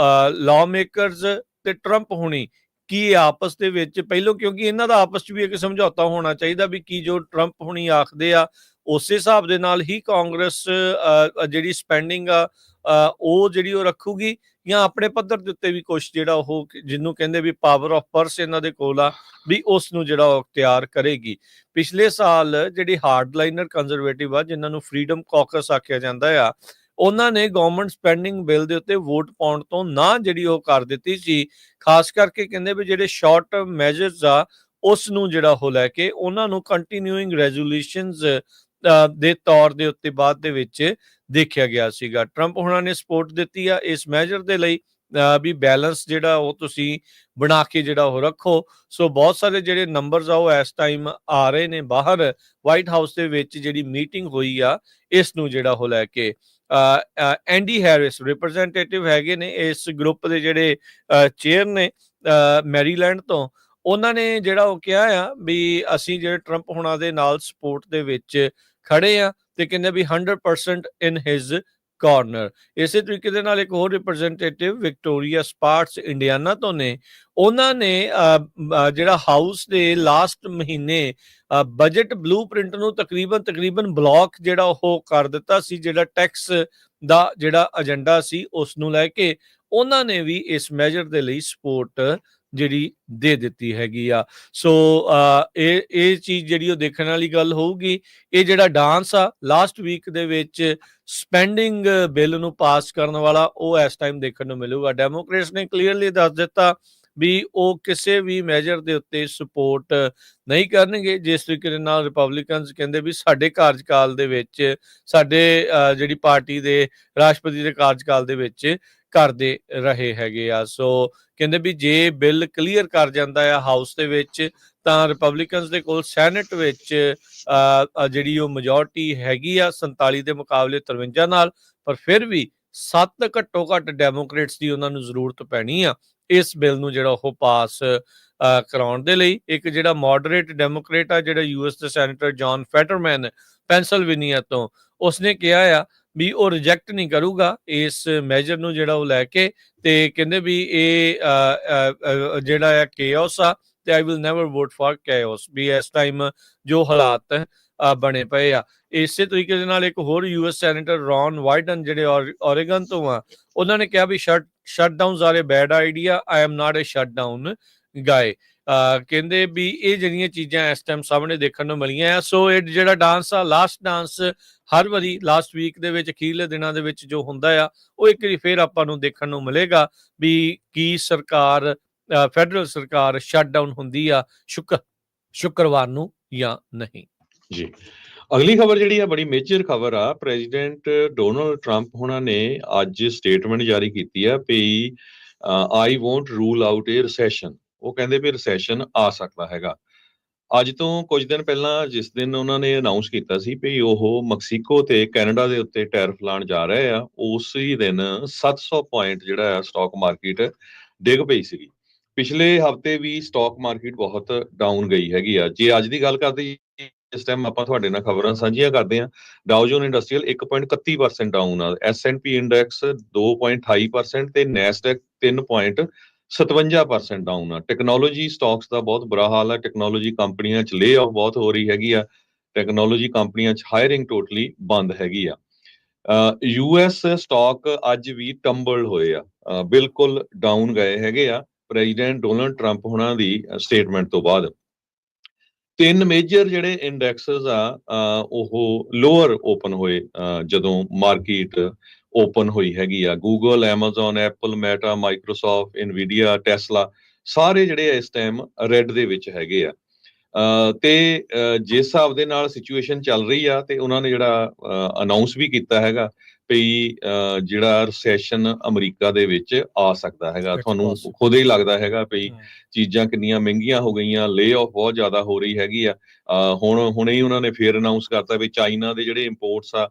A: ਲਾਅ ਮੇਕਰਸ ਤੇ ਟਰੰਪ ਹੁਣੀ ਕੀ ਆਪਸ ਦੇ ਵਿੱਚ ਪਹਿਲੋਂ, ਕਿਉਂਕਿ ਇਹਨਾਂ ਦਾ ਆਪਸ 'ਚ ਵੀ ਇੱਕ ਸਮਝੌਤਾ ਹੋਣਾ ਚਾਹੀਦਾ ਵੀ ਕੀ ਜੋ ਟਰੰਪ ਹੁਣੀ ਆਖਦੇ ਆ ਉਸੇ ਹਿਸਾਬ ਦੇ ਨਾਲ ਹੀ ਕਾਂਗਰਸ ਜਿਹੜੀ ਸਪੈਂਡਿੰਗ ਆ ਉਹ ਜਿਹੜੀ ਉਹ ਰੱਖੂਗੀ ਜਾਂ ਆਪਣੇ ਪੱਧਰ ਦੇ ਉੱਤੇ ਵੀ ਕੁਛ ਜਿਹੜਾ ਉਹ ਜਿਹਨੂੰ ਕਹਿੰਦੇ ਵੀ ਪਾਵਰ ਆਫ ਪਰਸ ਇਹਨਾਂ ਦੇ ਕੋਲ ਆ ਵੀ ਉਸ ਨੂੰ ਜਿਹੜਾ ਉਹ ਅਖਤਿਆਰ ਕਰੇਗੀ। ਪਿਛਲੇ ਸਾਲ ਜਿਹੜੀ ਹਾਰਡਲਾਈਨਰ ਕੰਜ਼ਰਵੇਟਿਵ ਆ ਜਿਨ੍ਹਾਂ ਨੂੰ ਫਰੀडम ਕਾਕਸ ਆਖਿਆ ਜਾਂਦਾ ਆ, ਉਹਨਾਂ ਨੇ ਗਵਰਨਮੈਂਟ ਸਪੈਂਡਿੰਗ ਬਿੱਲ ਦੇ ਉੱਤੇ ਵੋਟ ਪਾਉਣ ਤੋਂ ਨਾ ਜਿਹੜੀ ਉਹ ਕਰ ਦਿੱਤੀ ਸੀ। ਖਾਸ ਕਰਕੇ ਕਹਿੰਦੇ ਵੀ ਜਿਹੜੇ ਸ਼ਾਰਟ ਟਰਮ ਮੈਜਰਸ ਆ ਉਸ ਨੂੰ ਜਿਹੜਾ ਉਹ ਲੈ ਕੇ ਉਹਨਾਂ ਨੂੰ ਕੰਟੀਨਿਊਇੰਗ ਰੈਜ਼ੋਲੂਸ਼ਨਸ ਦੇ ਤੌਰ ਦੇ ਉੱਤੇ ਬਾਅਦ ਦੇ ਵਿੱਚ ਦੇਖਿਆ ਗਿਆ ਸੀਗਾ। ਟਰੰਪ ਹੁਣਾਂ ਨੇ ਸਪੋਰਟ ਦਿੱਤੀ ਆ ਇਸ ਮੈਜਰ ਦੇ ਲਈ ਵੀ ਬੈਲੈਂਸ ਜਿਹੜਾ ਉਹ ਤੁਸੀਂ ਬਣਾ ਕੇ ਜਿਹੜਾ ਉਹ ਰੱਖੋ। ਸੋ ਬਹੁਤ ਸਾਰੇ ਜਿਹੜੇ ਨੰਬਰਸ ਆ ਉਹ ਇਸ ਟਾਈਮ ਆ ਰਹੇ ਨੇ ਬਾਹਰ। ਵਾਈਟ ਹਾਊਸ ਦੇ ਵਿੱਚ ਜਿਹੜੀ ਮੀਟਿੰਗ ਹੋਈ ਆ ਇਸ ਨੂੰ ਜਿਹੜਾ ਉਹ ਲੈ ਕੇ ਐਂਡੀ ਹੈਰਿਸ ਰਿਪਰੈਜ਼ੈਂਟੇਟਿਵ ਹੈਗੇ ਨੇ ਇਸ ਗਰੁੱਪ ਦੇ ਜਿਹੜੇ ਚੇਅਰ ਨੇ ਮੈਰੀਲੈਂਡ ਤੋਂ, ਉਹਨਾਂ ਨੇ ਜਿਹੜਾ ਉਹ ਕਿਹਾ ਆ ਵੀ ਅਸੀਂ ਜਿਹੜੇ ਟਰੰਪ ਹੁਣਾਂ ਦੇ ਨਾਲ ਸਪੋਰਟ ਦੇ ਵਿੱਚ ਖੜੇ ਆ ਤੇ ਕਹਿੰਦੇ ਵੀ 100% ਇਨ ਹਿਜ਼ ਕਾਰਨਰ। ਇਸੇ ਤਰੀਕੇ ਦੇ ਨਾਲ ਇੱਕ ਹੋਰ ਰਿਪਰੈਜ਼ੈਂਟੇਟਿਵ ਵਿਕਟੋਰੀਆ ਸਪਾਰਟਸ ਇੰਡੀਆਨਾ ਤੋਂ ਨੇ, ਉਹਨਾਂ ਨੇ ਜਿਹੜਾ ਹਾਊਸ ਦੇ ਲਾਸਟ ਮਹੀਨੇ ਬਜਟ ਬਲੂਪ੍ਰਿੰਟ ਨੂੰ ਤਕਰੀਬਨ ਬਲੌਕ ਜਿਹੜਾ ਉਹ ਕਰ ਦਿੱਤਾ ਸੀ। ਜਿਹੜਾ ਟੈਕਸ ਦਾ ਜਿਹੜਾ ਏਜੰਡਾ ਸੀ ਉਸ ਨੂੰ ਲੈ ਕੇ ਉਹਨਾਂ ਨੇ ਵੀ ਇਸ ਮੈਜਰ ਦੇ ਲਈ ਸਪੋਰਟ ਜਿਹੜੀ ਦੇ ਦਿੱਤੀ ਹੈਗੀ ਆ। ਸੋ ਇਹ ਚੀਜ਼ ਜਿਹੜੀ ਉਹ ਦੇਖਣ ਵਾਲੀ ਗੱਲ ਹੋਊਗੀ। ਇਹ ਜਿਹੜਾ ਡਾਂਸ ਆ ਲਾਸਟ ਵੀਕ ਦੇ ਵਿੱਚ ਸਪੈਂਡਿੰਗ ਬਿੱਲ ਨੂੰ ਪਾਸ ਕਰਨ ਵਾਲਾ ਉਹ ਇਸ ਟਾਈਮ ਦੇਖਣ ਨੂੰ ਮਿਲੂਗਾ। ਡੈਮੋਕ੍ਰੇਟਸ ਨੇ ਕਲੀਅਰਲੀ ਦੱਸ ਦਿੱਤਾ ਵੀ ਉਹ ਕਿਸੇ ਵੀ ਮੈਜਰ ਦੇ ਉੱਤੇ ਸਪੋਰਟ ਨਹੀਂ ਕਰਨਗੇ ਜਿਸ ਤਰੀਕੇ ਦੇ ਨਾਲ ਰਿਪਬਲਿਕਨਸ ਕਹਿੰਦੇ ਵੀ ਸਾਡੇ ਕਾਰਜਕਾਲ ਦੇ ਵਿੱਚ ਸਾਡੇ ਜਿਹੜੀ ਪਾਰਟੀ ਦੇ ਰਾਸ਼ਟਰਪਤੀ ਦੇ ਕਾਰਜਕਾਲ ਦੇ ਵਿੱਚ ਕਰਦੇ ਰਹੇ ਹੈਗੇ ਆ। ਸੋ ਕਹਿੰਦੇ ਵੀ ਜੇ ਬਿੱਲ ਕਲੀਅਰ ਕਰ ਜਾਂਦਾ ਆ ਹਾਊਸ ਦੇ ਵਿੱਚ ਤਾਂ ਰਿਪਬਲਿਕਨਸ ਦੇ ਕੋਲ ਸੈਨੇਟ ਵਿੱਚ ਜਿਹੜੀ ਉਹ ਮੈਜੋਰਟੀ ਹੈਗੀ ਆ 47 ਦੇ ਮੁਕਾਬਲੇ 53 ਨਾਲ, ਪਰ ਫਿਰ ਵੀ 7 ਘੱਟੋ ਘੱਟ ਡੈਮੋਕ੍ਰੇਟਸ ਦੀ ਉਹਨਾਂ ਨੂੰ ਜ਼ਰੂਰਤ ਪੈਣੀ ਆ ਇਸ ਬਿੱਲ ਨੂੰ ਜਿਹੜਾ ਉਹ ਪਾਸ ਕਰਾਉਣ ਦੇ ਲਈ। ਇੱਕ ਜਿਹੜਾ ਮੋਡਰੇਟ ਡੈਮੋਕ੍ਰੇਟ ਆ ਜਿਹੜਾ US ਦੇ ਸੈਨੇਟਰ ਜੌਨ ਫੈਟਰਮੈਨ ਪੈਂਸਲਵੇਨੀਆ ਤੋਂ, ਉਸਨੇ ਕਿਹਾ ਆ ਵੀ ਉਹ ਰਿਜੈਕਟ ਨਹੀਂ ਕਰੂਗਾ ਇਸ ਮੈਜਰ ਨੂੰ ਜਿਹੜਾ ਉਹ ਲੈ ਕੇ, ਤੇ ਕਹਿੰਦੇ ਵੀ ਇਹ ਜਿਹੜਾ ਆ ਕੇਓਸ ਆ ਤੇ I will never vote for chaos ਵੀ ਇਸ ਟਾਈਮ ਜੋ ਹਾਲਾਤ ਬਣੇ ਪਏ ਆ। ਇਸੇ ਤਰੀਕੇ ਦੇ ਨਾਲ ਇੱਕ ਹੋਰ US ਸੈਨੇਟਰ ਰੌਨ ਵਾਈਡਨ ਜਿਹੜੇ ਓਰੇਗਨ ਤੋਂ ਆ, ਉਹਨਾਂ ਨੇ ਕਿਹਾ ਵੀ shutdowns are a bad idea, I am not a shutdown guy. ਕਹਿੰਦੇ ਵੀ ਇਹ ਜਿਹੜੀਆਂ ਚੀਜ਼ਾਂ ਇਸ ਟਾਈਮ ਸਾਹਮਣੇ ਦੇਖਣ ਨੂੰ ਮਿਲੀਆਂ ਆ। ਸੋ ਇਹ ਜਿਹੜਾ ਡਾਂਸ ਆ ਲਾਸਟ ਡਾਂਸ ਹਰ ਵਾਰੀ ਲਾਸਟ ਵੀਕ ਦੇ ਵਿੱਚ ਅਖੀਰਲੇ ਦਿਨਾਂ ਦੇ ਵਿੱਚ ਜੋ ਹੁੰਦਾ ਆ ਉਹ ਇੱਕ ਵਾਰੀ ਫੇਰ ਆਪਾਂ ਨੂੰ ਦੇਖਣ ਨੂੰ ਮਿਲੇਗਾ ਵੀ ਕੀ ਸਰਕਾਰ ਫੈਡਰਲ ਸਰਕਾਰ ਸ਼ਟਡਾਊਨ ਹੁੰਦੀ ਆ ਸ਼ੁੱਕਰਵਾਰ ਨੂੰ ਜਾਂ ਨਹੀਂ।
B: ਜੀ, ਅਗਲੀ ਖਬਰ ਜਿਹੜੀ ਆ ਬੜੀ ਮੇਜਰ ਖਬਰ ਆ। ਪ੍ਰੈਜ਼ੀਡੈਂਟ ਡੋਨਾਲਡ ਟਰੰਪ ਹੋਣਾ ਨੇ ਅੱਜ ਸਟੇਟਮੈਂਟ ਜਾਰੀ ਕੀਤੀ ਆ ਵੀ I won't rule out a recession. ਉਹ ਕਹਿੰਦੇ ਵੀ ਰਿਸੈਸ਼ਨ ਆ ਸਕਦਾ ਹੈਗਾ। ਅੱਜ ਤੋਂ ਕੁਝ ਦਿਨ ਪਹਿਲਾਂ ਜਿਸ ਦਿਨ ਉਹਨਾਂ ਨੇ ਅਨਾਉਂਸ ਕੀਤਾ ਸੀ ਵੀ ਉਹ ਮੈਕਸੀਕੋ ਤੇ ਕੈਨੇਡਾ ਦੇ ਉੱਤੇ ਟੈਰਿਫ ਲਾਉਣ ਜਾ ਰਹੇ ਆ, ਉਸੇ ਦਿਨ 700 ਪੁਆਇੰਟ ਜਿਹੜਾ ਹੈ ਸਟਾਕ ਮਾਰਕੀਟ ਡਿੱਗ ਪਈ ਸੀਗੀ। ਪਿਛਲੇ ਹਫਤੇ ਵੀ ਸਟਾਕ ਮਾਰਕੀਟ ਬਹੁਤ ਡਾਊਨ ਗਈ ਹੈਗੀ ਆ। ਜੇ ਅੱਜ ਦੀ ਗੱਲ ਕਰਦੇ ਇਸ ਟਾਈਮ ਆਪਾਂ ਤੁਹਾਡੇ ਨਾਲ ਖਬਰਾਂ ਸਾਂਝੀਆਂ ਕਰਦੇ ਹਾਂ। ਡਾਓ ਜੋਨ ਇੰਡਸਟਰੀਅਲ 1.31% ਡਾਊਨ ਆ, S&P ਇੰਡੈਕਸ 2.28% ਤੇ ਨੈਸਡੈਕ 3.57% ਡਾਊਨ ਆ। ਟੈਕਨੋਲੋਜੀ ਸਟਾਕਸ ਦਾ ਬਹੁਤ ਬੁਰਾ ਹਾਲ ਆ। ਟੈਕਨੋਲੋਜੀ ਕੰਪਨੀਆਂ 'ਚ ਲੇ ਆਫ ਬਹੁਤ ਹੋ ਰਹੀ ਹੈਗੀ ਆ। ਟੈਕਨੋਲੋਜੀ ਕੰਪਨੀਆਂ 'ਚ ਹਾਇਰਿੰਗ ਟੋਟਲੀ ਬੰਦ ਹੈਗੀ ਆ। US ਸਟਾਕ ਅੱਜ ਵੀ ਟੰਬਲ ਹੋਏ ਆ, ਬਿਲਕੁਲ ਡਾਊਨ ਗਏ ਹੈਗੇ ਆ ਪ੍ਰੈਜ਼ੀਡੈਂਟ ਡੋਨਾਲਡ ਟਰੰਪ ਹੋਣਾ ਦੀ ਸਟੇਟਮੈਂਟ ਤੋਂ ਬਾਅਦ। ਤਿੰਨ ਮੇਜਰ ਜਿਹੜੇ ਇੰਡੈਕਸਸ ਆ ਉਹ ਲੋਅਰ ਓਪਨ ਹੋਏ ਜਦੋਂ ਮਾਰਕੀਟ ਓਪਨ ਹੋਈ ਹੈਗੀ ਆ। Google, Amazon, Apple, Meta, Microsoft, Nvidia, Tesla ਸਾਰੇ ਜਿਹੜੇ ਇਸ ਟਾਈਮ ਰੈੱਡ ਦੇ ਵਿੱਚ ਹੈਗੇ ਆ। ਤੇ ਜਿਸ ਹਿਸਾਬ ਦੇ ਨਾਲ ਸਿਚੁਏਸ਼ਨ ਚੱਲ ਰਹੀ ਆ ਤੇ ਉਹਨਾਂ ਨੇ ਜਿਹੜਾ ਅਨਾਉਂਸ ਵੀ ਕੀਤਾ ਹੈਗਾ ਵੀ ਜਿਹੜਾ ਰਿਸੈਸ਼ਨ ਅਮਰੀਕਾ ਦੇ ਵਿੱਚ ਆ ਸਕਦਾ ਹੈਗਾ। ਤੁਹਾਨੂੰ ਖੁਦ ਹੀ ਲੱਗਦਾ ਹੈਗਾ ਵੀ ਚੀਜ਼ਾਂ ਕਿੰਨੀਆਂ ਮਹਿੰਗੀਆਂ ਹੋ ਗਈਆਂ, ਲੇ ਆਫ ਬਹੁਤ ਜ਼ਿਆਦਾ ਹੋ ਰਹੀ ਹੈਗੀ ਆ। ਹੁਣੇ ਹੀ ਉਹਨਾਂ ਨੇ ਫੇਰ ਅਨਾਉਂਸ ਕਰਤਾ ਵੀ ਚਾਈਨਾ ਦੇ ਜਿਹੜੇ ਇੰਪੋਰਟਸ ਆ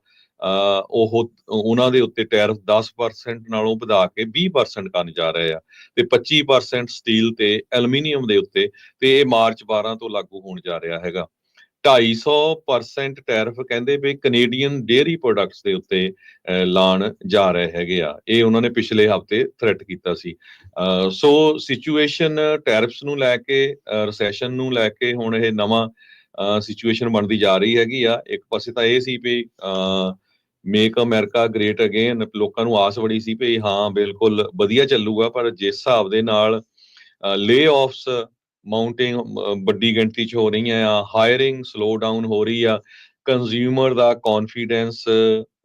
B: ਉਹ ਉਹਨਾਂ ਦੇ ਉੱਤੇ ਟੈਰਿਫ 10% ਨਾਲੋਂ ਵਧਾ ਕੇ 20% ਕਰਨ ਜਾ ਰਹੇ ਆ ਤੇ 25% ਸਟੀਲ ਤੇ ਐਲੂਮੀਨੀਅਮ ਦੇ ਉੱਤੇ, ਤੇ ਇਹ ਮਾਰਚ 12 ਤੋਂ ਲਾਗੂ ਹੋਣ ਜਾ ਰਿਹਾ ਹੈਗਾ। 250% ਟੈਰਿਫ ਕਹਿੰਦੇ ਵੀ ਕੈਨੇਡੀਅਨ ਡੇਅਰੀ ਪ੍ਰੋਡਕਟਸ ਦੇ ਉੱਤੇ ਲਾਉਣ ਜਾ ਰਹੇ ਹੈਗੇ ਆ। ਇਹ ਉਹਨਾਂ ਨੇ ਪਿਛਲੇ ਹਫਤੇ ਥ੍ਰੈਟ ਕੀਤਾ ਸੀ। ਸੋ ਸਿਚੁਏਸ਼ਨ ਟੈਰਿਫਸ ਨੂੰ ਲੈ ਕੇ, ਰਿਸੈਸ਼ਨ ਨੂੰ ਲੈ ਕੇ ਹੁਣ ਇਹ ਨਵਾਂ ਸਿਚੁਏਸ਼ਨ ਬਣਦੀ ਜਾ ਰਹੀ ਹੈਗੀ ਆ। ਇੱਕ ਪਾਸੇ ਤਾਂ ਇਹ ਸੀ ਵੀ ਮੇਕ ਅਮਰੀਕਾ ਗ੍ਰੇਟ ਅਗੇਨ, ਲੋਕਾਂ ਨੂੰ ਆਸ ਬੜੀ ਸੀ ਵੀ ਹਾਂ ਬਿਲਕੁਲ ਵਧੀਆ ਚੱਲੂਗਾ, ਪਰ ਜਿਸ ਹਿਸਾਬ ਦੇ ਨਾਲ ਲੇ ਆਫਸ ਮਾਊਂਟਿੰਗ ਵੱਡੀ ਗਿਣਤੀ 'ਚ ਹੋ ਰਹੀਆਂ ਆ, ਹਾਇਰਿੰਗ ਸਲੋ ਡਾਊਨ ਹੋ ਰਹੀ ਆ, ਕੰਜ਼ਿਊਮਰ ਦਾ ਕੌਨਫੀਡੈਂਸ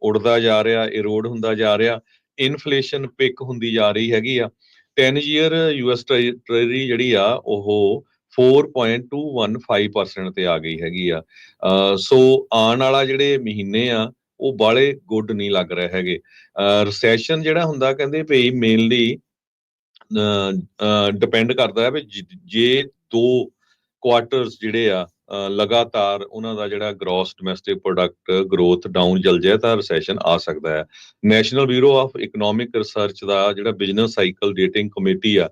B: ਉੜਦਾ ਜਾ ਰਿਹਾ, ਇਰੋਡ ਹੁੰਦਾ ਜਾ ਰਿਹਾ, ਇਨਫਲੇਸ਼ਨ ਪਿਕ ਹੁੰਦੀ ਜਾ ਰਹੀ ਹੈਗੀ ਆ। 10 ਈਅਰ US ਟ੍ਰੇਜਰੀ ਜਿਹੜੀ ਆ ਉਹ 4.215% ਤੇ ਆ ਗਈ ਹੈਗੀ ਆ। ਸੋ ਆਉਣ ਵਾਲਾ ਜਿਹੜੇ ਮਹੀਨੇ ਆ ਉਹ ਬਾਲੇ ਗੁੱਡ ਨਹੀਂ ਲੱਗ ਰਹੇ ਹੈਗੇ। ਰਿਸੈਸ਼ਨ ਜਿਹੜਾ ਹੁੰਦਾ ਕਹਿੰਦੇ ਵੀ ਮੇਨਲੀ ਡਿਪੈਂਡ ਕਰਦਾ ਹੈ ਵੀ ਜੇ 2 ਕੁਆਟਰਸ ਜਿਹੜੇ ਆ ਲਗਾਤਾਰ ਉਹਨਾਂ ਦਾ ਜਿਹੜਾ gross domestic product growth down ਚੱਲ ਜਾਏ ਤਾਂ ਰਿਸੈਸ਼ਨ ਆ ਸਕਦਾ ਹੈ। National Bureau of Economic Research ਦਾ ਜਿਹੜਾ ਬਿਜ਼ਨਸ ਸਾਈਕਲ ਡੇਟਿੰਗ ਕਮੇਟੀ ਆ,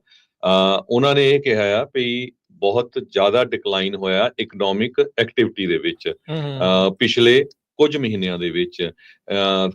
B: ਉਹਨਾਂ ਨੇ ਇਹ ਕਿਹਾ ਆ ਵੀ ਬਹੁਤ ਜ਼ਿਆਦਾ ਡਿਕਲਾਈਨ ਹੋਇਆ ਇਕਨੋਮਿਕ ਐਕਟੀਵਿਟੀ ਦੇ ਵਿੱਚ ਪਿਛਲੇ ਕੁਝ ਮਹੀਨਿਆਂ ਦੇ ਵਿੱਚ।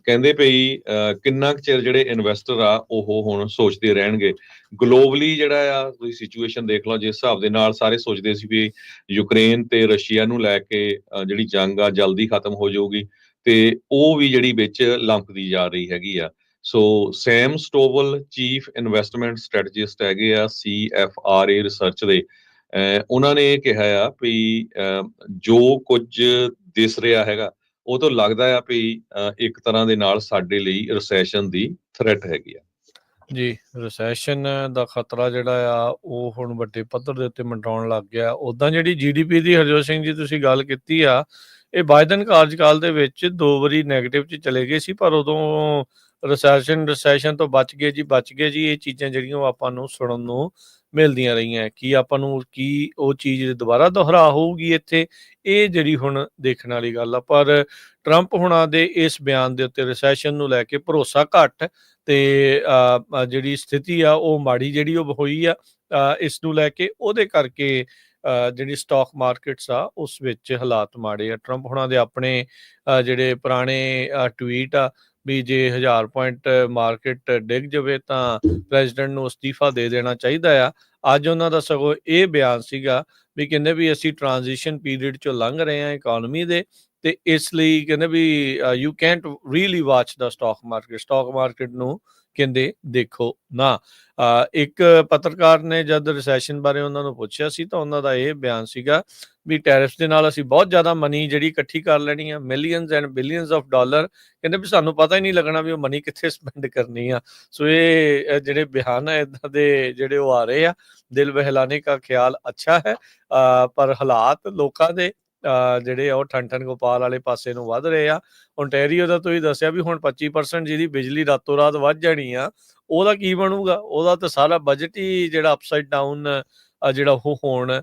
B: ਕਹਿੰਦੇ ਪਈ ਕਿੰਨਾ ਕੁ ਚਿਰ ਜਿਹੜੇ ਇਨਵੈਸਟਰ ਆ ਉਹ ਹੁਣ ਸੋਚਦੇ ਰਹਿਣਗੇ। ਗਲੋਬਲੀ ਜਿਹੜਾ ਆ ਤੁਸੀਂ ਸਿਚੁਏਸ਼ਨ ਦੇਖ ਲਓ, ਜਿਸ ਹਿਸਾਬ ਦੇ ਨਾਲ ਸਾਰੇ ਸੋਚਦੇ ਸੀ ਵੀ ਯੂਕਰੇਨ ਤੇ ਰਸ਼ੀਆ ਨੂੰ ਲੈ ਕੇ ਜਿਹੜੀ ਜੰਗ ਆ ਜਲਦੀ ਖਤਮ ਹੋ ਜਾਊਗੀ, ਤੇ ਉਹ ਵੀ ਜਿਹੜੀ ਵਿੱਚ ਲੰਕਦੀ ਜਾ ਰਹੀ ਹੈਗੀ ਆ। ਸੋ ਸੈਮ ਸਟੋਵਲ ਚੀਫ ਇਨਵੈਸਟਮੈਂਟ ਸਟ੍ਰੈਟਜਿਸਟ ਹੈਗੇ ਆ CFRA ਰਿਸਰਚ ਦੇ, ਉਹਨਾਂ ਨੇ ਇਹ ਕਿਹਾ ਆ ਵੀ ਜੋ ਕੁਝ ਦਿਸ ਰਿਹਾ ਹੈਗਾ ਉਹ ਤੋਂ ਲੱਗਦਾ ਆ ਵੀ ਇੱਕ ਤਰ੍ਹਾਂ ਦੇ ਨਾਲ ਸਾਡੇ ਲਈ ਰਿਸੈਸ਼ਨ ਦੀ ਥ੍ਰੈਟ ਹੈਗੀ ਆ।
A: ਜੀ, ਰਿਸੈਸ਼ਨ ਦਾ ਖਤਰਾ ਜਿਹੜਾ ਆ ਉਹ ਹੁਣ ਵੱਡੇ ਪੱਧਰ ਦੇ ਉੱਤੇ ਮੰਡਰਾਉਣ ਲੱਗ ਗਿਆ। ਉੱਦਾਂ ਜਿਹੜੀ GDP ਦੀ ਹਰਜੋਤ ਸਿੰਘ ਜੀ ਤੁਸੀਂ ਗੱਲ ਕੀਤੀ ਆ, ਇਹ ਬਾਈਡਨ ਕਾਰਜਕਾਲ ਦੇ ਵਿੱਚ 2 ਵਾਰੀ ਨੈਗੇਟਿਵ 'ਚ ਚਲੇ ਗਏ ਸੀ, ਪਰ ਉਦੋਂ ਰਿਸੈਸ਼ਨ ਤੋਂ ਬਚ ਗਏ ਜੀ। ਇਹ ਚੀਜ਼ਾਂ ਜਿਹੜੀਆਂ ਉਹ ਆਪਾਂ ਨੂੰ ਸੁਣਨ ਨੂੰ ਮਿਲਦੀਆਂ ਰਹੀਆਂ। ਕੀ ਆਪਾਂ ਨੂੰ ਉਹ ਚੀਜ਼ ਦੁਬਾਰਾ ਦੁਹਰਾ ਹੋਊਗੀ ਇੱਥੇ, ਇਹ ਜਿਹੜੀ ਹੁਣ ਦੇਖਣ ਵਾਲੀ ਗੱਲ ਆ। ਪਰ ਟਰੰਪ ਹੁਣਾਂ ਦੇ ਇਸ ਬਿਆਨ ਦੇ ਉੱਤੇ ਰਿਸੈਸ਼ਨ ਨੂੰ ਲੈ ਕੇ ਭਰੋਸਾ ਘੱਟ ਤੇ ਜਿਹੜੀ ਸਥਿਤੀ ਆ ਉਹ ਮਾੜੀ ਜਿਹੜੀ ਉਹ ਹੋਈ ਆ ਇਸ ਨੂੰ ਲੈ ਕੇ, ਉਹਦੇ ਕਰਕੇ ਜਿਹੜੀ ਸਟਾਕ ਮਾਰਕੀਟਸ ਆ ਉਸ ਵਿੱਚ ਹਾਲਾਤ ਮਾੜੇ ਆ। ਟਰੰਪ ਹੁਣਾਂ ਦੇ ਆਪਣੇ ਜਿਹੜੇ ਪੁਰਾਣੇ ਟਵੀਟ ਆ ਵੀ ਜੇ 1000 ਪੁਆਇੰਟ ਮਾਰਕੀਟ ਡਿੱਗ ਜਾਵੇ ਤਾਂ ਪ੍ਰੈਜ਼ੀਡੈਂਟ ਨੂੰ ਅਸਤੀਫਾ ਦੇ ਦੇਣਾ ਚਾਹੀਦਾ ਆ। ਅੱਜ ਉਹਨਾਂ ਦਾ ਸਗੋਂ ਇਹ ਬਿਆਨ ਸੀਗਾ ਵੀ ਕਹਿੰਦੇ ਵੀ ਅਸੀਂ ਟ੍ਰਾਂਜੀਸ਼ਨ ਪੀਰੀਅਡ 'ਚੋਂ ਲੰਘ ਰਹੇ ਹਾਂ ਇਕੋਨਮੀ ਦੇ, ਤੇ ਇਸ ਲਈ ਕਹਿੰਦੇ ਵੀ you can't really watch the stock market ਨੂੰ ਕਹਿੰਦੇ ਦੇਖੋ ਨਾ। ਇੱਕ ਪੱਤਰਕਾਰ ਨੇ ਜਦ ਰਿਸੈਸ਼ਨ ਬਾਰੇ ਉਹਨਾਂ ਨੂੰ ਪੁੱਛਿਆ ਸੀ ਤਾਂ ਉਹਨਾਂ ਦਾ ਇਹ ਬਿਆਨ ਸੀਗਾ ਵੀ ਟੈਰਿਫਸ ਦੇ ਨਾਲ ਅਸੀਂ ਬਹੁਤ ਜ਼ਿਆਦਾ ਮਨੀ ਜਿਹੜੀ ਇਕੱਠੀ ਕਰ ਲੈਣੀ ਆ, millions and billions of dollar. ਕਹਿੰਦੇ ਵੀ ਸਾਨੂੰ ਪਤਾ ਹੀ ਨਹੀਂ ਲੱਗਣਾ ਵੀ ਉਹ ਮਨੀ ਕਿੱਥੇ ਸਪੈਂਡ ਕਰਨੀ ਆ। ਸੋ ਇਹ ਜਿਹੜੇ ਬਿਆਨ ਹੈ ਇਦਾਂ ਦੇ ਜਿਹੜੇ ਉਹ ਆ ਰਹੇ ਆ, ਦਿਲ ਬਹਿਲਾਨੇ ਕਾ ਖਿਆਲ ਅੱਛਾ ਹੈ, ਪਰ ਹਾਲਾਤ ਲੋਕਾਂ ਦੇ ਜਿਹੜੇ ਆ ਉਹ ਠੰਠਨ ਗੋਪਾਲ ਵਾਲੇ ਪਾਸੇ ਨੂੰ ਵੱਧ ਰਹੇ ਆ। ਓਨਟਾਰੀਓ ਦਾ ਤੁਸੀਂ ਦੱਸਿਆ ਵੀ ਹੁਣ 25% ਜਿਹਦੀ ਬਿਜਲੀ ਰਾਤੋਂ ਰਾਤ ਵੱਧ ਜਾਣੀ ਆ, ਉਹਦਾ ਕੀ ਬਣੂਗਾ? ਉਹਦਾ ਤਾਂ ਸਾਰਾ ਬਜਟ ਹੀ ਜਿਹੜਾ ਅਪਸਾਈਡ ਡਾਊਨ ਜਿਹੜਾ ਉਹ ਹੋਣ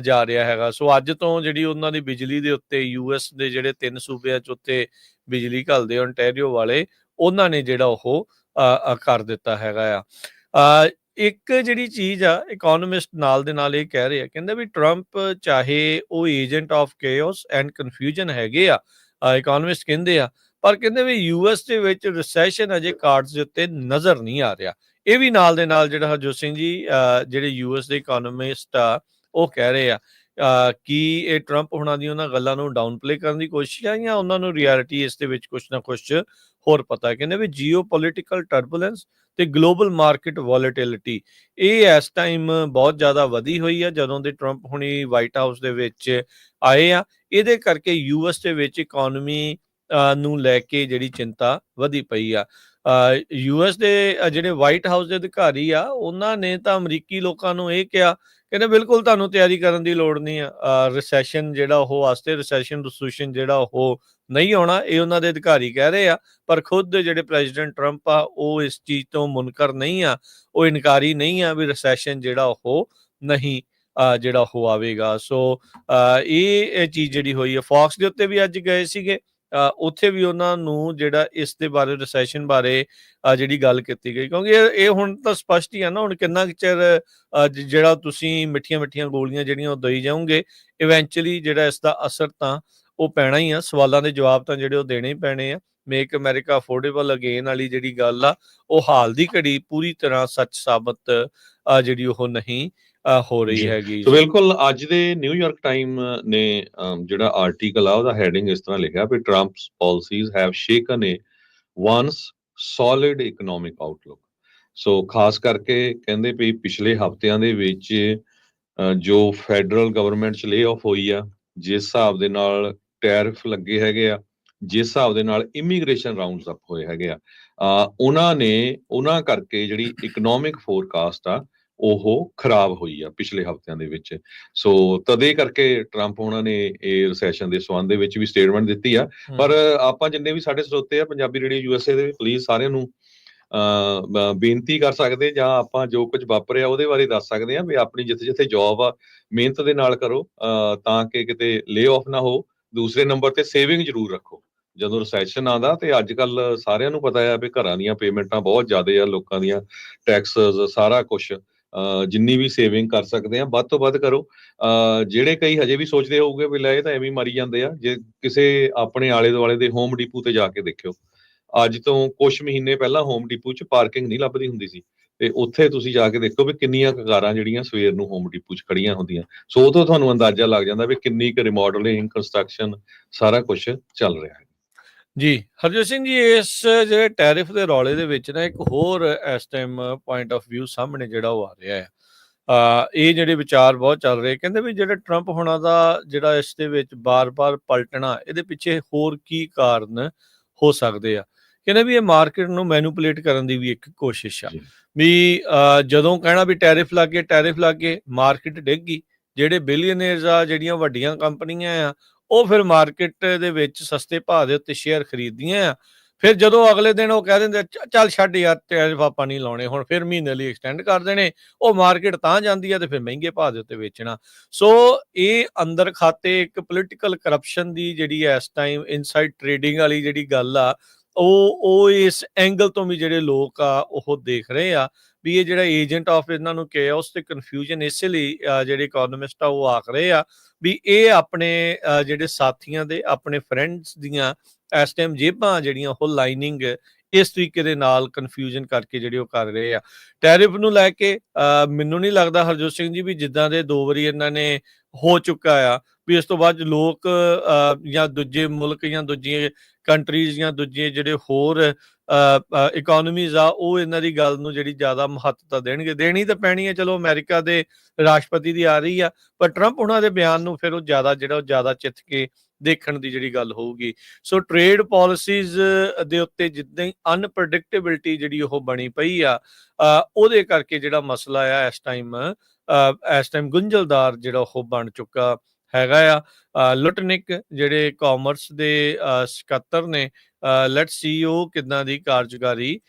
A: ਜਾ ਰਿਹਾ ਹੈਗਾ। ਸੋ ਅੱਜ ਤੋਂ ਜਿਹੜੀ ਉਹਨਾਂ ਦੀ ਬਿਜਲੀ ਦੇ ਉੱਤੇ US ਦੇ ਜਿਹੜੇ 3 ਸੂਬਿਆਂ 'ਚ ਉੱਤੇ ਬਿਜਲੀ ਘੱਲਦੇ ਓਨਟਾਰੀਓ ਵਾਲੇ, ਉਹਨਾਂ ਨੇ ਜਿਹੜਾ ਉਹ ਕਰ ਦਿੱਤਾ ਹੈਗਾ ਆ। ਇੱਕ ਜਿਹੜੀ ਚੀਜ਼ ਆ, ਇਕੋਨੋਮਿਸਟ ਨਾਲ ਦੇ ਨਾਲ ਇਹ ਕਹਿ ਰਹੇ ਆ, ਕਹਿੰਦੇ ਵੀ ਟਰੰਪ ਚਾਹੇ ਉਹ ਏਜੰਟ ਆਫ ਕੇਓਸ ਐਂਡ ਕਨਫਿਊਜ਼ਨ ਹੈਗੇ ਆ, ਇਕੋਨੋਮਿਸਟ ਕਹਿੰਦੇ ਆ, ਪਰ ਕਹਿੰਦੇ ਵੀ US ਦੇ ਵਿੱਚ ਰਿਸੈਸ਼ਨ ਅਜੇ ਕਾਰਡਸ ਦੇ ਉੱਤੇ ਨਜ਼ਰ ਨਹੀਂ ਆ ਰਿਹਾ। ਇਹ ਵੀ ਨਾਲ ਦੇ ਨਾਲ ਜਿਹੜਾ ਹਰਜੋਤ ਸਿੰਘ ਜੀ ਜਿਹੜੇ US ਦੇ ਇਕੋਨੋਮਿਸਟ ਆ ਉਹ ਕਹਿ ਰਹੇ ਆ ਕਿ ਇਹ ਟਰੰਪ ਹੁਣਾਂ ਦੀ ਉਹਨਾਂ ਗੱਲਾਂ ਨੂੰ ਡਾਊਨ ਪਲੇ ਕਰਨ ਦੀ ਕੋਸ਼ਿਸ਼ ਆ ਜਾਂ ਉਹਨਾਂ ਨੂੰ ਰਿਐਲਿਟੀ ਇਸ ਦੇ ਵਿੱਚ ਕੁਛ ਨਾ ਕੁਛ ਹੋਰ ਪਤਾ। ਕਹਿੰਦੇ ਵੀ ਜੀਓ ਪੋਲੀਟੀਕਲ ਟਰਬੂਲੈਂਸ ਤੇ ਗਲੋਬਲ ਮਾਰਕੀਟ ਵੋਲੇਟਿਲਿਟੀ ਇਹ ਇਸ ਟਾਈਮ ਬਹੁਤ ਜ਼ਿਆਦਾ ਵਧੀ ਹੋਈ ਆ ਜਦੋਂ ਦੇ ਟਰੰਪ ਹੁਣੀ ਵਾਈਟ ਹਾਊਸ ਦੇ ਵਿੱਚ ਆਏ ਆ। ਇਹਦੇ ਕਰਕੇ US ਦੇ ਵਿੱਚ ਇਕੋਨਮੀ ਨੂੰ ਲੈ ਕੇ ਜਿਹੜੀ ਚਿੰਤਾ ਵਧੀ ਪਈ ਆ। US ਦੇ ਜਿਹੜੇ ਵਾਈਟ ਹਾਊਸ ਦੇ ਅਧਿਕਾਰੀ ਆ ਉਹਨਾਂ ਨੇ ਤਾਂ ਅਮਰੀਕੀ ਲੋਕਾਂ ਨੂੰ ਇਹ ਕਿਹਾ, ਕਹਿੰਦੇ ਬਿਲਕੁਲ ਤੁਹਾਨੂੰ ਤਿਆਰੀ ਕਰਨ ਦੀ ਲੋੜ ਨਹੀਂ ਆ, ਰਿਸੈਸ਼ਨ ਜਿਹੜਾ ਉਹ ਵਾਸਤੇ ਰਿਸੈਸ਼ਨ ਜਿਹੜਾ ਉਹ ਨਹੀਂ ਆਉਣਾ, ਇਹ ਉਹਨਾਂ ਦੇ ਅਧਿਕਾਰੀ ਕਹਿ ਰਹੇ ਆ। ਪਰ ਖੁਦ ਜਿਹੜੇ ਪ੍ਰੈਜ਼ੀਡੈਂਟ ਟਰੰਪ ਆ ਉਹ ਇਸ ਚੀਜ਼ ਤੋਂ ਮੁਨਕਰ ਨਹੀਂ ਆ, ਉਹ ਇਨਕਾਰੀ ਨਹੀਂ ਆ ਵੀ ਰਿਸੈਸ਼ਨ ਜਿਹੜਾ ਉਹ ਨਹੀਂ ਜਿਹੜਾ ਉਹ ਆਵੇਗਾ। ਸੋ ਇਹ ਚੀਜ਼ ਜਿਹੜੀ ਹੋਈ ਹੈ, ਫੌਕਸ ਦੇ ਉੱਤੇ ਵੀ ਅੱਜ ਗਏ ਸੀਗੇ, ਉੱਥੇ ਵੀ ਉਹਨਾਂ ਨੂੰ ਜਿਹੜਾ ਇਸ ਦੇ ਬਾਰੇ ਰਿਸੈਸ਼ਨ ਬਾਰੇ ਜਿਹੜੀ ਗੱਲ ਕੀਤੀ ਗਈ, ਕਿਉਂਕਿ ਇਹ ਹੁਣ ਤਾਂ ਸਪਸ਼ਟ ਹੀ ਆ ਨਾ, ਹੁਣ ਕਿੰਨਾ ਕੁ ਚਿਰ ਜਿਹੜਾ ਤੁਸੀਂ ਮਿੱਠੀਆਂ ਗੋਲੀਆਂ ਜਿਹੜੀਆਂ ਉਹ ਦੇਈ ਜਾਓਗੇ, ਇਵੈਂਚੁਅਲੀ ਜਿਹੜਾ ਇਸ ਦਾ ਅਸਰ ਤਾਂ ਉਹ ਪੈਣਾ ਹੀ ਆ। ਸਵਾਲਾਂ ਦੇ ਜਵਾਬ ਤਾਂ ਜਿਹੜੇ ਉਹ ਦੇਣੇ ਹੀ ਪੈਣੇ ਆ। ਮੇਕ ਅਮਰੀਕਾ ਅਫੋਰਡੇਬਲ ਅਗੇਨ ਵਾਲੀ ਜਿਹੜੀ ਗੱਲ ਆ ਉਹ ਹਾਲ ਦੀ ਘੜੀ ਪੂਰੀ ਤਰ੍ਹਾਂ ਸੱਚ ਸਾਬਤ ਜਿਹੜੀ ਉਹ ਨਹੀਂ ਹੋ ਰਹੀ ਹੈਗੀ।
B: ਸੋ ਬਿਲਕੁਲ ਅੱਜ ਦੇ ਨਿਊਯਾਰਕ ਟਾਈਮ ਨੇ ਜਿਹੜਾ ਆਰਟੀਕਲ ਆ ਉਹਦਾ ਹੈਡਿੰਗ ਇਸ ਤਰ੍ਹਾਂ ਲਿਖਿਆ ਵੀ Trump's policies have shaken a once solid economic outlook. So ਖਾਸ ਕਰਕੇ ਕਹਿੰਦੇ ਵੀ ਪਿਛਲੇ ਹਫ਼ਤਿਆਂ ਦੇ ਵਿੱਚ ਜੋ ਫੈਡਰਲ ਗਵਰਨਮੈਂਟ 'ਚ ਲੇ ਆਫ ਹੋਈ ਆ, ਜਿਸ ਹਿਸਾਬ ਦੇ ਨਾਲ ਟੈਰਿਫ ਲੱਗੇ ਹੈਗੇ ਆ, ਜਿਸ ਹਿਸਾਬ ਦੇ ਨਾਲ ਇਮੀਗ੍ਰੇਸ਼ਨ ਰਾਉਂਡਸ ਅਪ ਹੋਏ ਹੈਗੇ ਆ, ਉਹਨਾਂ ਕਰਕੇ ਜਿਹੜੀ ਇਕਨੋਮਿਕ ਫੋਰਕਾਸਟ ਆ ਉਹ ਖਰਾਬ ਹੋਈ ਆ ਪਿਛਲੇ ਹਫ਼ਤਿਆਂ ਦੇ ਵਿੱਚ। ਸੋ ਤਦੇ ਕਰਕੇ ਟਰੰਪ ਉਹਨਾਂ ਨੇ ਇਹ ਰਿਸੈਸ਼ਨ ਦੇ ਸੰਬੰਧ ਦੇ ਵਿੱਚ ਵੀ ਸਟੇਟਮੈਂਟ ਦਿੱਤੀ ਆ। ਪਰ ਆਪਾਂ ਜਿੰਨੇ ਵੀ ਸਾਡੇ ਸਰੋਤੇ ਆ ਪੰਜਾਬੀ ਰੇਡੀਓ USA ਦੇ, ਪਲੀਜ਼ ਸਾਰਿਆਂ ਨੂੰ ਬੇਨਤੀ ਕਰ ਸਕਦੇ ਜਾਂ ਆਪਾਂ ਜੋ ਕੁਝ ਵਾਪਰਿਆ ਉਹਦੇ ਬਾਰੇ ਦੱਸ ਸਕਦੇ ਆ ਵੀ ਆਪਣੀ ਜਿੱਥੇ ਜੌਬ ਆ ਮਿਹਨਤ ਦੇ ਨਾਲ ਕਰੋ ਤਾਂ ਕਿ ਕਿਤੇ ਲੇ ਆਫ ਨਾ ਹੋ। ਦੂਸਰੇ ਨੰਬਰ ਤੇ ਸੇਵਿੰਗ ਜ਼ਰੂਰ ਰੱਖੋ ਜਦੋਂ ਰਿਸੈਸ਼ਨ ਆਉਂਦਾ। ਤੇ ਅੱਜ ਕੱਲ ਸਾਰਿਆਂ ਨੂੰ ਪਤਾ ਆ ਵੀ ਘਰਾਂ ਦੀਆਂ ਪੇਮੈਂਟਾਂ ਬਹੁਤ ਜ਼ਿਆਦਾ ਆ, ਲੋਕਾਂ ਦੀਆਂ ਟੈਕਸਸ ਸਾਰਾ ਕੁਛ, ਜਿੰਨੀ ਵੀ ਸੇਵਿੰਗ ਕਰ ਸਕਦੇ ਆ ਵੱਧ ਤੋਂ ਵੱਧ ਕਰੋ। ਜਿਹੜੇ ਕਈ ਹਜੇ ਵੀ ਸੋਚਦੇ ਹੋਊਗੇ ਵੀ ਲੈ ਇਹ ਤਾਂ ਐਵੇਂ ਹੀ ਮਾਰੀ ਜਾਂਦੇ ਆ, ਜੇ ਕਿਸੇ ਆਪਣੇ ਆਲੇ ਦੁਆਲੇ ਦੇ ਹੋਮ ਡੀਪੂ ਤੇ ਜਾ ਕੇ ਦੇਖਿਓ, ਅੱਜ ਤੋਂ ਕੁਝ ਮਹੀਨੇ ਪਹਿਲਾਂ ਹੋਮ ਡੀਪੂ 'ਚ ਪਾਰਕਿੰਗ ਨਹੀਂ ਲੱਭਦੀ ਹੁੰਦੀ ਸੀ, ਤੇ ਉੱਥੇ ਤੁਸੀਂ ਜਾ ਕੇ ਦੇਖੋ ਵੀ ਕਿੰਨੀਆਂ ਕਾਰਾਂ ਜਿਹੜੀਆਂ ਸਵੇਰ ਨੂੰ ਹੋਮ ਡੀਪੂ 'ਚ ਖੜੀਆਂ ਹੁੰਦੀਆਂ। ਸੋ ਉਹ ਤੋਂ ਤੁਹਾਨੂੰ ਅੰਦਾਜ਼ਾ ਲੱਗ ਜਾਂਦਾ ਵੀ ਕਿੰਨੀ ਕੁ ਰਿਮੋਡਲਿੰਗ, ਕੰਸਟਰਕਸ਼ਨ ਸਾਰਾ ਕੁਝ ਚੱਲ ਰਿਹਾ ਹੈ।
A: ਜੀ ਹਰਜੋਤ ਸਿੰਘ ਜੀ, ਇਸ ਜਿਹੜੇ ਟੈਰਿਫ ਦੇ ਰੌਲੇ ਦੇ ਵਿੱਚ ਨਾ ਇੱਕ ਹੋਰ ਇਸ ਟਾਈਮ ਪੁਆਇੰਟ ਆਫ ਵਿਊ ਸਾਹਮਣੇ ਜਿਹੜਾ ਉਹ ਆ ਰਿਹਾ ਹੈ। ਇਹ ਜਿਹੜੇ ਵਿਚਾਰ ਬਹੁਤ ਚੱਲ ਰਹੇ, ਕਹਿੰਦੇ ਵੀ ਜਿਹੜਾ ਟਰੰਪ ਹੋਣਾ ਦਾ ਜਿਹੜਾ ਇਸ ਦੇ ਵਿੱਚ ਬਾਰ-ਬਾਰ ਪਲਟਣਾ, ਇਹਦੇ ਪਿੱਛੇ ਹੋਰ ਕੀ ਕਾਰਨ ਹੋ ਸਕਦੇ ਆ। ਕਹਿੰਦੇ ਵੀ ਇਹ ਮਾਰਕੀਟ ਨੂੰ ਮੈਨੂਪੂਲੇਟ ਕਰਨ ਦੀ ਵੀ ਇੱਕ ਕੋਸ਼ਿਸ਼ ਆ ਵੀ ਜਦੋਂ ਕਹਿਣਾ ਵੀ ਟੈਰਿਫ ਲੱਗ ਗਏ ਮਾਰਕੀਟ ਡਿੱਗ ਗਈ, ਜਿਹੜੇ ਬਿਲੀਅਨਰਸ ਆ, ਜਿਹੜੀਆਂ ਵੱਡੀਆਂ ਕੰਪਨੀਆਂ ਆ, ਉਹ ਫਿਰ ਮਾਰਕੀਟ ਦੇ ਵਿੱਚ ਸਸਤੇ ਭਾਅ ਦੇ ਉੱਤੇ ਸ਼ੇਅਰ ਖਰੀਦਦੀਆਂ ਆ। ਫਿਰ ਜਦੋਂ ਅਗਲੇ ਦਿਨ ਉਹ ਕਹਿ ਦਿੰਦੇ ਚੱਲ ਛੱਡ ਯਾਰ ਟੈਰਿਫ ਆਪਾਂ ਨਹੀਂ ਲਾਉਣੇ, ਹੁਣ ਫਿਰ ਮਹੀਨੇ ਲਈ ਐਕਸਟੈਂਡ ਕਰ ਦੇਣੇ, ਉਹ ਮਾਰਕੀਟ ਤਾਂ ਜਾਂਦੀ ਆ ਤੇ ਫਿਰ ਮਹਿੰਗੇ ਭਾਅ ਦੇ ਉੱਤੇ ਵੇਚਣਾ। ਸੋ ਇਹ ਅੰਦਰ ਖਾਤੇ ਇੱਕ ਪੋਲੀਟੀਕਲ ਕਰਪਸ਼ਨ ਦੀ ਜਿਹੜੀ ਇਸ ਟਾਈਮ ਇਨਸਾਈਡ ਟ੍ਰੇਡਿੰਗ ਵਾਲੀ ਜਿਹੜੀ ਗੱਲ ਆ, ਉਹ ਇਸ ਐਂਗਲ ਤੋਂ ਵੀ ਜਿਹੜੇ ਲੋਕ ਆ ਉਹ ਦੇਖ ਰਹੇ ਆ ਵੀ ਇਹ ਜਿਹੜਾ ਏਜੰਟ ਆਫ ਇਹਨਾਂ ਨੂੰ ਕੇਓਸ ਤੇ ਕਨਫਿਊਜ਼ਨ, ਇਸੇ ਲਈ ਜਿਹੜੇ ਇਕੋਨੋਮਿਸਟ ਆ ਉਹ ਆਖ ਰਹੇ ਆ ਵੀ ਇਹ ਆਪਣੇ ਜਿਹੜੇ ਸਾਥੀਆਂ ਦੇ, ਆਪਣੇ ਫਰੈਂਡਸ ਦੀਆਂ ਇਸ ਟਾਈਮ ਜੇਬਾਂ ਜਿਹੜੀਆਂ ਉਹ ਲਾਈਨਿੰਗ ਇਸ ਤਰੀਕੇ ਦੇ ਨਾਲ ਕਨਫਿਊਜ਼ਨ ਕਰਕੇ ਜਿਹੜੇ ਉਹ ਕਰ ਰਹੇ ਆ। ਟੈਰਿਫ ਨੂੰ ਲੈ ਕੇ ਮੈਨੂੰ ਨਹੀਂ ਲੱਗਦਾ ਹਰਜੋਤ ਸਿੰਘ ਜੀ ਵੀ ਜਿੱਦਾਂ ਦੇ 2 ਵਾਰੀ ਇਹਨਾਂ ਨੇ ਹੋ ਚੁੱਕਾ ਆ ਵੀ ਇਸ ਤੋਂ ਬਾਅਦ ਲੋਕ ਜਾਂ ਦੂਜੇ ਮੁਲਕ ਜਾਂ ਦੂਜੀਆਂ ਕੰਟਰੀਜ਼ ਜਾਂ ਦੂਜੇ ਜਿਹੜੇ ਹੋਰ ਇਕੋਨਮੀਜ਼ ਆ ਉਹ ਇਹਨਾਂ ਦੀ ਗੱਲ ਨੂੰ ਜਿਹੜੀ ਜ਼ਿਆਦਾ ਮਹੱਤਤਾ ਦੇਣਗੇ। ਦੇਣੀ ਤਾਂ ਪੈਣੀ ਹੈ, ਚਲੋ ਅਮਰੀਕਾ ਦੇ ਰਾਸ਼ਟਰਪਤੀ ਦੀ ਆ ਰਹੀ ਆ, ਪਰ ਟਰੰਪ ਉਹਨਾਂ ਦੇ ਬਿਆਨ ਨੂੰ ਫਿਰ ਉਹ ਜ਼ਿਆਦਾ ਚਿੱਥ ਕੇ ਦੇਖਣ ਦੀ ਜਿਹੜੀ ਗੱਲ ਹੋਊਗੀ। ਸੋ ਟ੍ਰੇਡ ਪਾਲਿਸੀਜ਼ ਦੇ ਉੱਤੇ ਜਿੱਦਾਂ ਹੀ ਅਨਪ੍ਰੈਡਿਕਟੇਬਿਲਿਟੀ ਜਿਹੜੀ ਉਹ ਬਣੀ ਪਈ ਆ, ਉਹਦੇ ਕਰਕੇ ਜਿਹੜਾ ਮਸਲਾ ਆ ਇਸ ਟਾਈਮ ਗੁੰਝਲਦਾਰ ਜਿਹੜਾ ਉਹ ਬਣ ਚੁੱਕਾ ਹੈਗਾ ਆ। ਲੁਟਨਿਕ ਜਿਹੜੇ ਕਾਮਰਸ ਦੇ ਸਕੱਤਰ ਨੇ, ਲੈਟਸ ਸੀ ਉਹ ਕਿੱਦਾਂ ਦੀ ਕਾਰਜਕਾਰੀ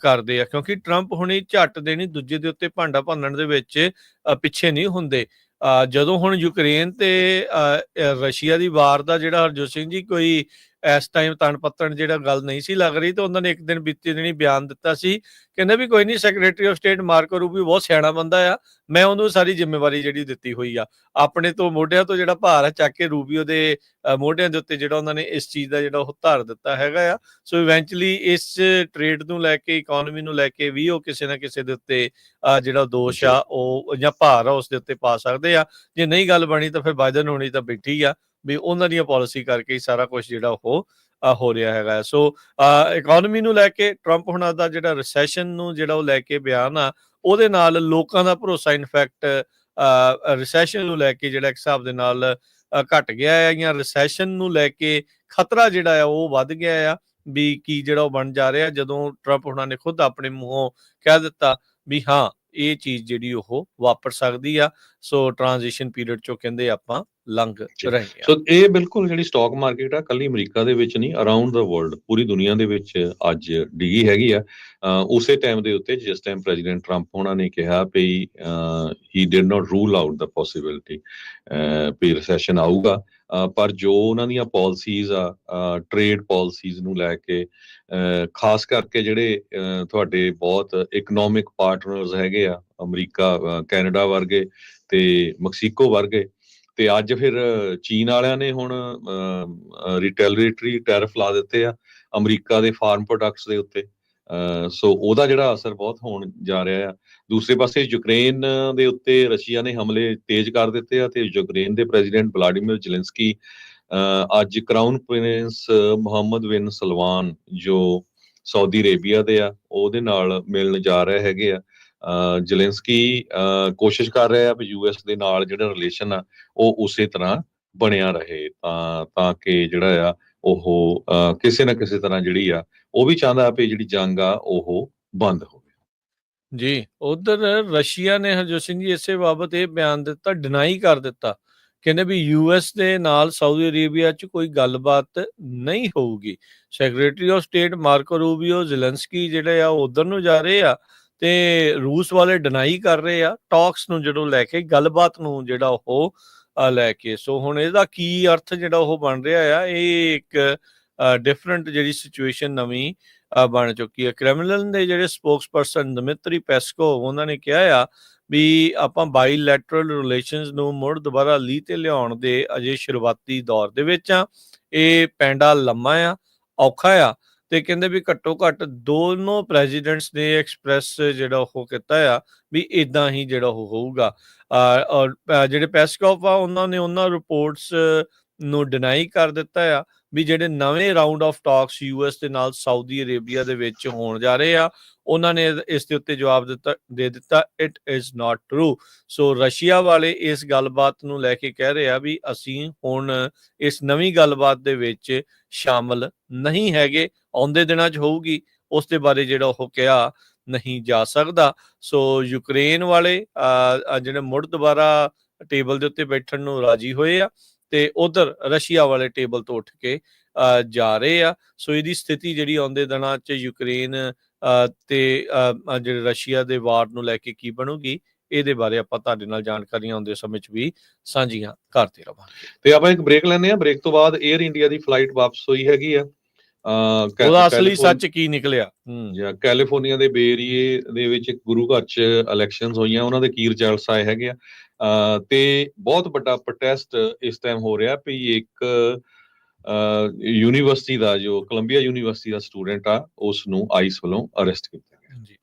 A: ਕਰਦੇ ਆ, ਕਿਉਂਕਿ ਟਰੰਪ ਹੁਣੇ ਝੱਟ ਦੇਣੀ ਦੂਜੇ ਦੇ ਉੱਤੇ ਭਾਂਡਾ ਭੰਨਣ ਦੇ ਵਿੱਚ ਪਿੱਛੇ ਨਹੀਂ ਹੁੰਦੇ। ਜਦੋਂ ਹੁਣ ਯੂਕਰੇਨ ਤੇ ਰਸ਼ੀਆ ਦੀ ਵਾਰ ਦਾ ਜਿਹੜਾ ਹਰਜੋਤ ਸਿੰਘ ਜੀ ਕੋਈ ਇਸ ਟਾਈਮ ਤਣ ਪੱਤਣ ਜਿਹੜਾ ਗੱਲ ਨਹੀਂ ਸੀ ਲੱਗ ਰਹੀ, ਤਾਂ ਉਹਨਾਂ ਨੇ ਇੱਕ ਦਿਨ ਬੀਤੇ ਦਿਨੀ ਬਿਆਨ ਦਿੱਤਾ ਸੀ, ਕਹਿੰਦੇ ਵੀ ਕੋਈ ਨਹੀਂ, ਸੈਕਟਰੀ ਆਫ ਸਟੇਟ ਮਾਰਕੋ ਰੂਬੀਓ ਬਹੁਤ ਸਿਆਣਾ ਬੰਦਾ ਆ, ਮੈਂ ਉਹਨੂੰ ਸਾਰੀ ਜ਼ਿੰਮੇਵਾਰੀ ਜਿਹੜੀ ਦਿੱਤੀ ਹੋਈ ਆ, ਆਪਣੇ ਤੋਂ ਮੋਢਿਆਂ ਤੋਂ ਜਿਹੜਾ ਭਾਰ ਆ ਚੱਕ ਕੇ ਰੂਬੀਓ ਦੇ ਮੋਢਿਆਂ ਦੇ ਉੱਤੇ ਜਿਹੜਾ ਉਹਨਾਂ ਨੇ ਇਸ ਚੀਜ਼ ਦਾ ਜਿਹੜਾ ਉਹ ਧਾਰ ਦਿੱਤਾ ਹੈਗਾ ਆ। ਸੋ ਇਵੈਂਚੁਅਲੀ ਇਸ ਟ੍ਰੇਡ ਨੂੰ ਲੈ ਕੇ, ਇਕੋਨਮੀ ਨੂੰ ਲੈ ਕੇ ਵੀ ਉਹ ਕਿਸੇ ਨਾ ਕਿਸੇ ਦੇ ਉੱਤੇ ਜਿਹੜਾ ਦੋਸ਼ ਆ ਉਹ ਜਾਂ ਭਾਰ ਆ ਉਸ ਦੇ ਉੱਤੇ ਪਾ ਸਕਦੇ ਆ। ਜੇ ਨਹੀਂ ਗੱਲ ਬਣੀ ਤਾਂ ਫਿਰ ਬਾਈਡਨ ਹੋਣੀ ਤਾਂ ਬੈਠੀ ਆ ਵੀ ਉਹਨਾਂ ਦੀਆਂ ਪਾਲਿਸੀ ਕਰਕੇ ਹੀ ਸਾਰਾ ਕੁਝ ਜਿਹੜਾ ਉਹ ਹੋ ਰਿਹਾ ਹੈਗਾ। ਸੋ ਇਕੋਨਮੀ ਨੂੰ ਲੈ ਕੇ ਟਰੰਪ ਹੁਣਾਂ ਦਾ ਜਿਹੜਾ ਰਿਸੈਸ਼ਨ ਨੂੰ ਜਿਹੜਾ ਉਹ ਲੈ ਕੇ ਬਿਆਨ ਆ, ਉਹਦੇ ਨਾਲ ਲੋਕਾਂ ਦਾ ਭਰੋਸਾ ਇਨਫੈਕਟ ਰਿਸੈਸ਼ਨ ਨੂੰ ਲੈ ਕੇ ਜਿਹੜਾ ਇੱਕ ਹਿਸਾਬ ਦੇ ਨਾਲ ਘਟ ਗਿਆ ਹੈ, ਜਾਂ ਰਿਸੈਸ਼ਨ ਨੂੰ ਲੈ ਕੇ ਖਤਰਾ ਜਿਹੜਾ ਆ ਉਹ ਵੱਧ ਗਿਆ ਆ ਵੀ ਕੀ ਜਿਹੜਾ ਉਹ ਬਣ ਜਾ ਰਿਹਾ, ਜਦੋਂ ਟਰੰਪ ਹੁਣਾਂ ਨੇ ਖੁਦ ਆਪਣੇ ਮੂੰਹੋਂ ਕਹਿ ਦਿੱਤਾ ਵੀ ਹਾਂ ਇਹ ਚੀਜ਼ ਜਿਹੜੀ ਉਹ ਵਾਪਰ ਸਕਦੀ ਆ। ਸੋ ਟ੍ਰਾਂਜੀਸ਼ਨ ਪੀਰੀਅਡ ਚੋਂ ਕਹਿੰਦੇ ਆਪਾਂ ਲੰਘ ਰਹੇ ਆ।
B: ਸੋ ਇਹ ਬਿਲਕੁਲ ਜਿਹੜੀ ਸਟਾਕ ਮਾਰਕੀਟ ਆ ਕੱਲੀ ਅਮਰੀਕਾ ਦੇ ਵਿੱਚ ਨਹੀਂ, ਅਰਾਊਂਡ ਦਾ ਵਰਲਡ, ਪੂਰੀ ਦੁਨੀਆ ਦੇ ਵਿੱਚ ਅੱਜ ਡਿੱਗੀ ਹੈਗੀ ਆ। ਉਸੇ ਟਾਈਮ ਦੇ ਉੱਤੇ ਜਿਸ ਟਾਈਮ ਪ੍ਰੈਜ਼ੀਡੈਂਟ ਟਰੰਪ ਉਹਨਾਂ ਨੇ ਕਿਹਾ ਵੀ he did not rule out the possibility ਵੀ ਰਿਸੈਸ਼ਨ ਆਊਗਾ, ਪਰ ਜੋ ਉਹਨਾਂ ਦੀਆਂ ਪਾਲਿਸੀਜ਼ ਆ, ਟ੍ਰੇਡ ਪਾਲਿਸੀਜ਼ ਨੂੰ ਲੈ ਕੇ, ਖਾਸ ਕਰਕੇ ਜਿਹੜੇ ਤੁਹਾਡੇ ਬਹੁਤ ਇਕਨੋਮਿਕ ਪਾਰਟਨਰਸ ਹੈਗੇ ਆ, ਅਮਰੀਕਾ, ਕੈਨੇਡਾ ਵਰਗੇ ਤੇ ਮੈਕਸੀਕੋ ਵਰਗੇ, ਤੇ ਅੱਜ ਫਿਰ ਚੀਨ ਵਾਲਿਆਂ ਨੇ ਹੁਣ ਰਿਟੈਲੀਏਟਰੀ ਟੈਰਿਫ ਲਾ ਦਿੱਤੇ ਆ ਅਮਰੀਕਾ ਦੇ ਫਾਰਮ ਪ੍ਰੋਡਕਟਸ ਦੇ ਉੱਤੇ। ਸੋ ਉਹਦਾ ਜਿਹੜਾ ਅਸਰ ਬਹੁਤ ਹੋਣ ਜਾ ਰਿਹਾ ਆ। ਦੂਸਰੇ ਪਾਸੇ ਯੂਕਰੇਨ ਦੇ ਉੱਤੇ ਰਸ਼ੀਆ ਨੇ ਹਮਲੇ ਤੇਜ਼ ਕਰ ਦਿੱਤੇ ਆ, ਤੇ ਯੂਕਰੇਨ ਦੇ ਪ੍ਰੈਜ਼ੀਡੈਂਟ ਵਲਾਡੀਮੀਰ ਜ਼ੈਲੈਂਸਕੀ ਅੱਜ ਕਰਾਊਨ ਪ੍ਰਿੰਸ ਮੁਹੰਮਦ ਬਿਨ ਸਲਮਾਨ ਜੋ ਸਾਊਦੀ ਅਰੇਬੀਆ ਦੇ ਆ ਉਹਦੇ ਨਾਲ ਮਿਲਣ ਜਾ ਰਹੇ ਹੈਗੇ ਆ। ਜ਼ੈਲੈਂਸਕੀ ਕੋਸ਼ਿਸ਼ ਕਰ ਰਿਹਾ ਵੀ ਯੂਐਸ ਦੇ ਨਾਲ ਜਿਹੜਾ ਰਿਲੇਸ਼ਨ ਆ ਉਹ ਉਸੇ ਤਰ੍ਹਾਂ ਬਣਿਆ ਰਹੇ, ਤਾਂ ਕਿ ਜਿਹੜਾ ਆ ਉਹ ਕਿਸੇ ਨਾ ਕਿਸੇ ਤਰ੍ਹਾਂ ਜਿਹੜੀ ਆ ਉਹ ਵੀ ਚਾਹੁੰਦਾ ਵੀ ਜਿਹੜੀ ਜੰਗ ਆ ਉਹ ਬੰਦ ਹੋਵੇ।
A: ਜੀ, ਉਧਰ ਰਸ਼ੀਆ ਨੇ ਹਰਜੋਤ ਸਿੰਘ ਜੀ ਇਸੇ ਬਾਬਤ ਇਹ ਬਿਆਨ ਦਿੱਤਾ, ਡਿਨਾਈ ਕਰ ਦਿੱਤਾ, ਕਹਿੰਦੇ ਵੀ ਯੂਐਸ ਦੇ ਨਾਲ ਸਾਊਦੀ ਅਰੇਬੀਆ 'ਚ ਕੋਈ ਗੱਲਬਾਤ ਨਹੀਂ ਹੋਊਗੀ। Secretary of state ਮਾਰਕੋ Rubio Zelensky ਜਿਹੜੇ ਆ ਉਧਰ ਨੂੰ ਜਾ ਰਹੇ ਆ, ਤੇ ਰੂਸ ਵਾਲੇ ਡਿਨਾਈ ਕਰ ਰਹੇ ਆ ਟਾਕਸ ਨੂੰ ਜਦੋਂ ਲੈ ਕੇ, ਗੱਲਬਾਤ ਨੂੰ ਜਿਹੜਾ ਉਹ ਲੈ ਕੇ। ਸੋ ਹੁਣ ਇਹਦਾ ਕੀ ਅਰਥ ਜਿਹੜਾ ਉਹ ਬਣ ਰਿਹਾ ਆ, ਇਹ ਇੱਕ ਡਿਫਰੈਂਟ ਜਿਹੜੀ ਸਿਚੁਏਸ਼ਨ ਨਵੀਂ ਬਣ ਚੁੱਕੀ ਹੈ। ਕ੍ਰੈਮਲਿਨ ਦੇ ਜਿਹੜੇ ਸਪੋਕਸਪਰਸਨ ਦਮਿਤਰੀ ਪੈਸਕੋਵ ਉਹਨਾਂ ਨੇ ਕਿਹਾ ਆ ਵੀ ਆਪਾਂ ਬਾਈਲੈਟਰਲ ਰਿਲੇਸ਼ਨਸ ਨੂੰ ਮੁੜ ਦੁਬਾਰਾ ਲੀਹ ਤੇ ਲਿਆਉਣ ਦੇ ਅਜੇ ਸ਼ੁਰੂਆਤੀ ਦੌਰ ਦੇ ਵਿੱਚ ਆ। ਇਹ ਪੈਂਡਾ ਲੰਮਾ ਆ, ਔਖਾ ਆ, ਤੇ ਕਹਿੰਦੇ ਵੀ ਘੱਟੋ ਘੱਟ ਦੋਨੋਂ ਪ੍ਰੈਜ਼ੀਡੈਂਟਸ ਨੇ ਐਕਸਪ੍ਰੈਸ ਜਿਹੜਾ ਉਹ ਕੀਤਾ ਆ ਵੀ ਇਦਾਂ ਹੀ ਜਿਹੜਾ ਉਹ ਹੋਊਗਾ। ਔਰ ਜਿਹੜੇ ਪੈਸਕੋਵ ਆ ਉਹਨਾਂ ਨੇ ਉਹਨਾਂ ਰਿਪੋਰਟਸ ਨੂੰ ਡਿਨਾਈ ਕਰ ਦਿੱਤਾ ਆ ਵੀ ਜਿਹੜੇ ਨਵੇਂ ਰਾਊਂਡ ਆਫ ਟਾਕਸ ਯੂਐਸ ਦੇ ਨਾਲ ਸਾਊਦੀ ਅਰੇਬੀਆ ਦੇ ਵਿੱਚ ਹੋਣ ਜਾ ਰਹੇ ਆ, ਉਹਨਾਂ ਨੇ ਇਸ ਦੇ ਉੱਤੇ ਜਵਾਬ ਦੇ ਦਿੱਤਾ it is not true. So Russia ਵਾਲੇ ਇਸ ਗੱਲਬਾਤ ਨੂੰ ਲੈ ਕੇ ਕਹਿ ਰਹੇ ਆ ਵੀ ਅਸੀਂ ਹੁਣ ਇਸ ਨਵੀਂ ਗੱਲਬਾਤ ਦੇ ਵਿੱਚ ਸ਼ਾਮਲ ਨਹੀਂ ਹੈਗੇ, ਆਉਂਦੇ ਦਿਨਾਂ 'ਚ ਹੋਊਗੀ, ਉਸ ਦੇ ਬਾਰੇ ਜਿਹੜਾ ਉਹ ਕਿਹਾ ਨਹੀਂ ਜਾ ਸਕਦਾ। ਸੋ ਯੂਕਰੇਨ ਵਾਲੇ ਜਿਹੜੇ ਮੁੜ ਦੁਬਾਰਾ ਟੇਬਲ ਦੇ ਉੱਤੇ ਬੈਠਣ ਨੂੰ ਰਾਜੀ ਹੋਏ ਆ, ਤੇ ਉਧਰ ਰਸ਼ੀਆ ਵਾਲੇ ਟੇਬਲ ਤੋਂ ਉੱਠ ਕੇ ਜਾ ਰਹੇ ਆ। ਸੋ ਇਹਦੀ ਸਥਿਤੀ ਜਿਹੜੀ ਆਉਂਦੇ ਦਿਨਾਂ 'ਚ ਯੂਕਰੇਨ ਤੇ ਜਿਹੜੇ ਰਸ਼ੀਆ ਦੇ ਵਾਰ ਨੂੰ ਲੈ ਕੇ ਕੀ ਬਣੂਗੀ, ਇਹਦੇ ਬਾਰੇ ਆਪਾਂ ਤੁਹਾਡੇ ਨਾਲ ਜਾਣਕਾਰੀਆਂ ਆਉਂਦੇ ਸਮੇਂ 'ਚ ਵੀ ਸਾਂਝੀਆਂ ਕਰਦੇ ਰਹਾਂਗੇ।
B: ਤੇ ਆਪਾਂ ਇੱਕ ਬ੍ਰੇਕ ਲੈਂਦੇ ਆ, ਬ੍ਰੇਕ ਤੋਂ ਬਾਅਦ 에ਅਰ ਇੰਡੀਆ ਦੀ ਫਲਾਈਟ ਵਾਪਸ ਹੋਈ ਹੈਗੀ ਆ।
A: ਉਹਦਾ ਅਸਲੀ ਸੱਚ ਕੀ ਨਿਕਲਿਆ,
B: ਕੈਲੀਫੋਰਨੀਆ ਦੇ ਬੇ ਏਰੀਏ ਦੇ ਵਿੱਚ ਗੁਰੂ ਘਰ 'ਚ ਇਲੈਕਸ਼ਨਸ ਹੋਈਆਂ, ਉਹਨਾਂ ਦੇ ਕੀ ਰਿਜ਼ਲਟਸ ਆਏ ਹੈਗੇ ਆ, ਤੇ ਬਹੁਤ ਵੱਡਾ ਪ੍ਰੋਟੈਸਟ ਇਸ ਟਾਈਮ ਹੋ ਰਿਹਾ ਵੀ ਇੱਕ ਯੂਨੀਵਰਸਿਟੀ ਦਾ, ਜੋ ਕੋਲੰਬੀਆ ਯੂਨੀਵਰਸਿਟੀ ਦਾ ਸਟੂਡੈਂਟ ਆ, ਉਸ ਨੂੰ ਆਈਸ ਵੱਲੋਂ ਅਰੈਸਟ ਕੀਤਾ ਗਿਆ ਜੀ।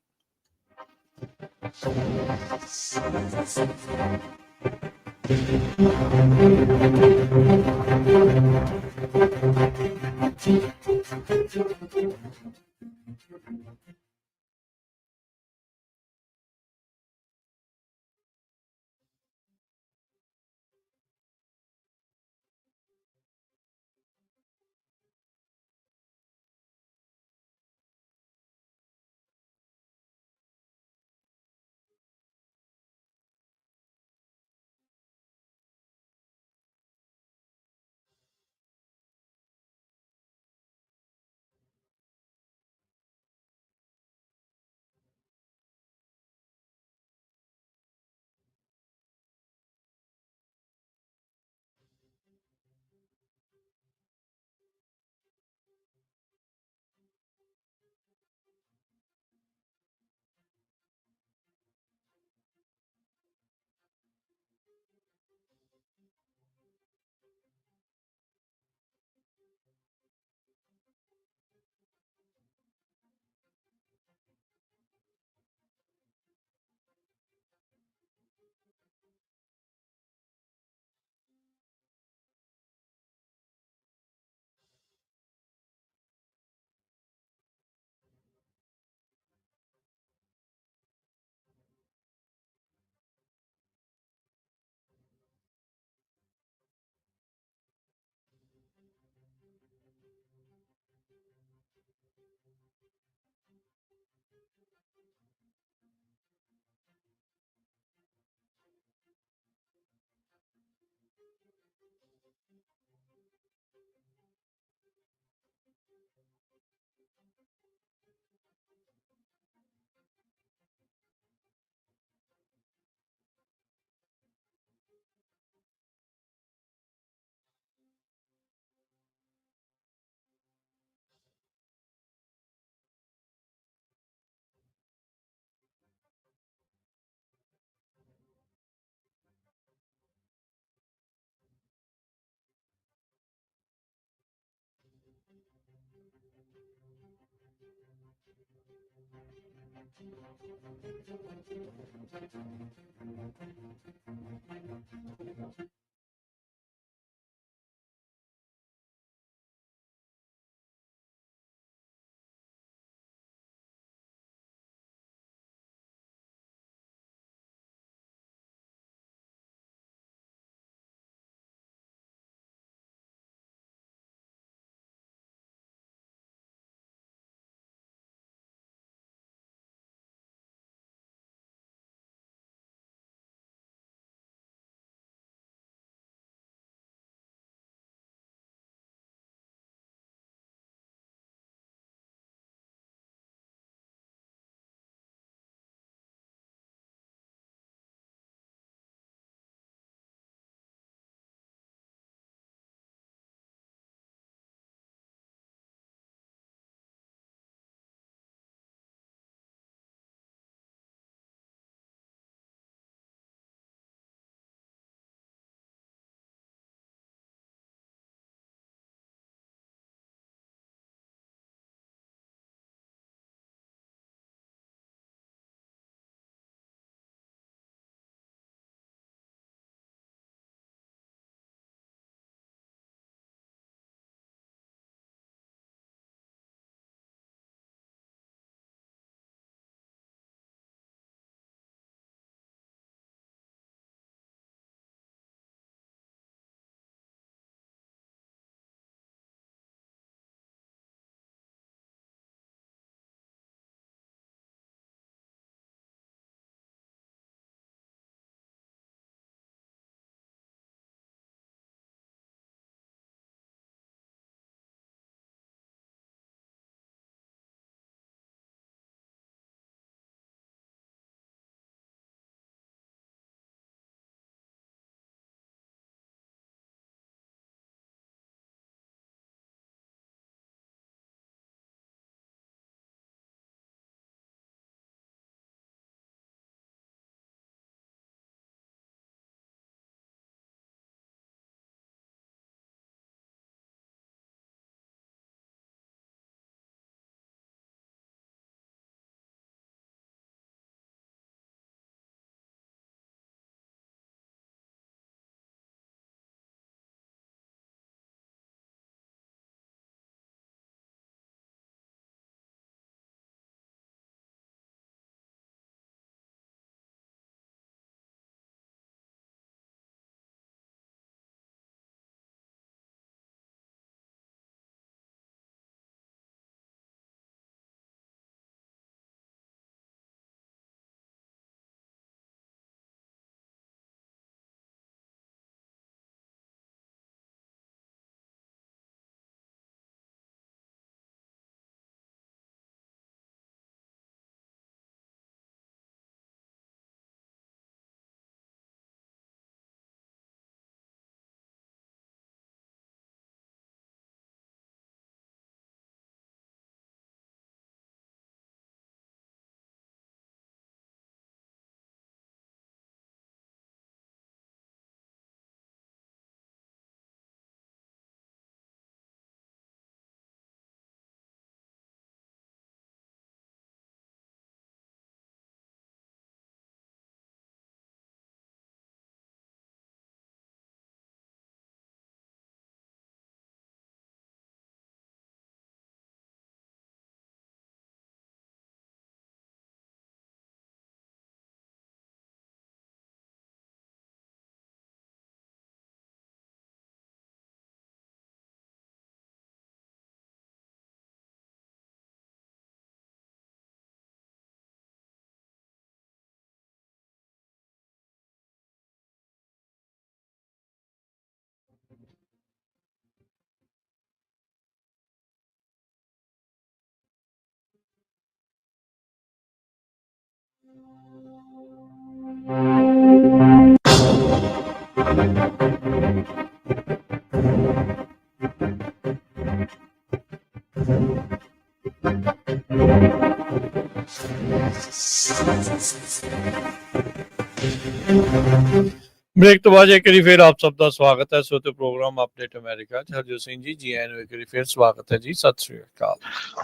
A: ब्रेक तो बाद एक बारी फिर आप सबका स्वागत है ਸੋ ਤੇ ਪ੍ਰੋਗਰਾਮ ਅਪਡੇਟ ਅਮਰੀਕਾ ਚ ਹਰਜੋਤ ਸਿੰਘ ਜੀ ਜੀ ਆਇਆਂ ਨੂੰ ਇੱਕ ਵਾਰੀ ਫਿਰ ਸਵਾਗਤ ਹੈ ਜੀ ਸਤਿ ਸ੍ਰੀ ਅਕਾਲ।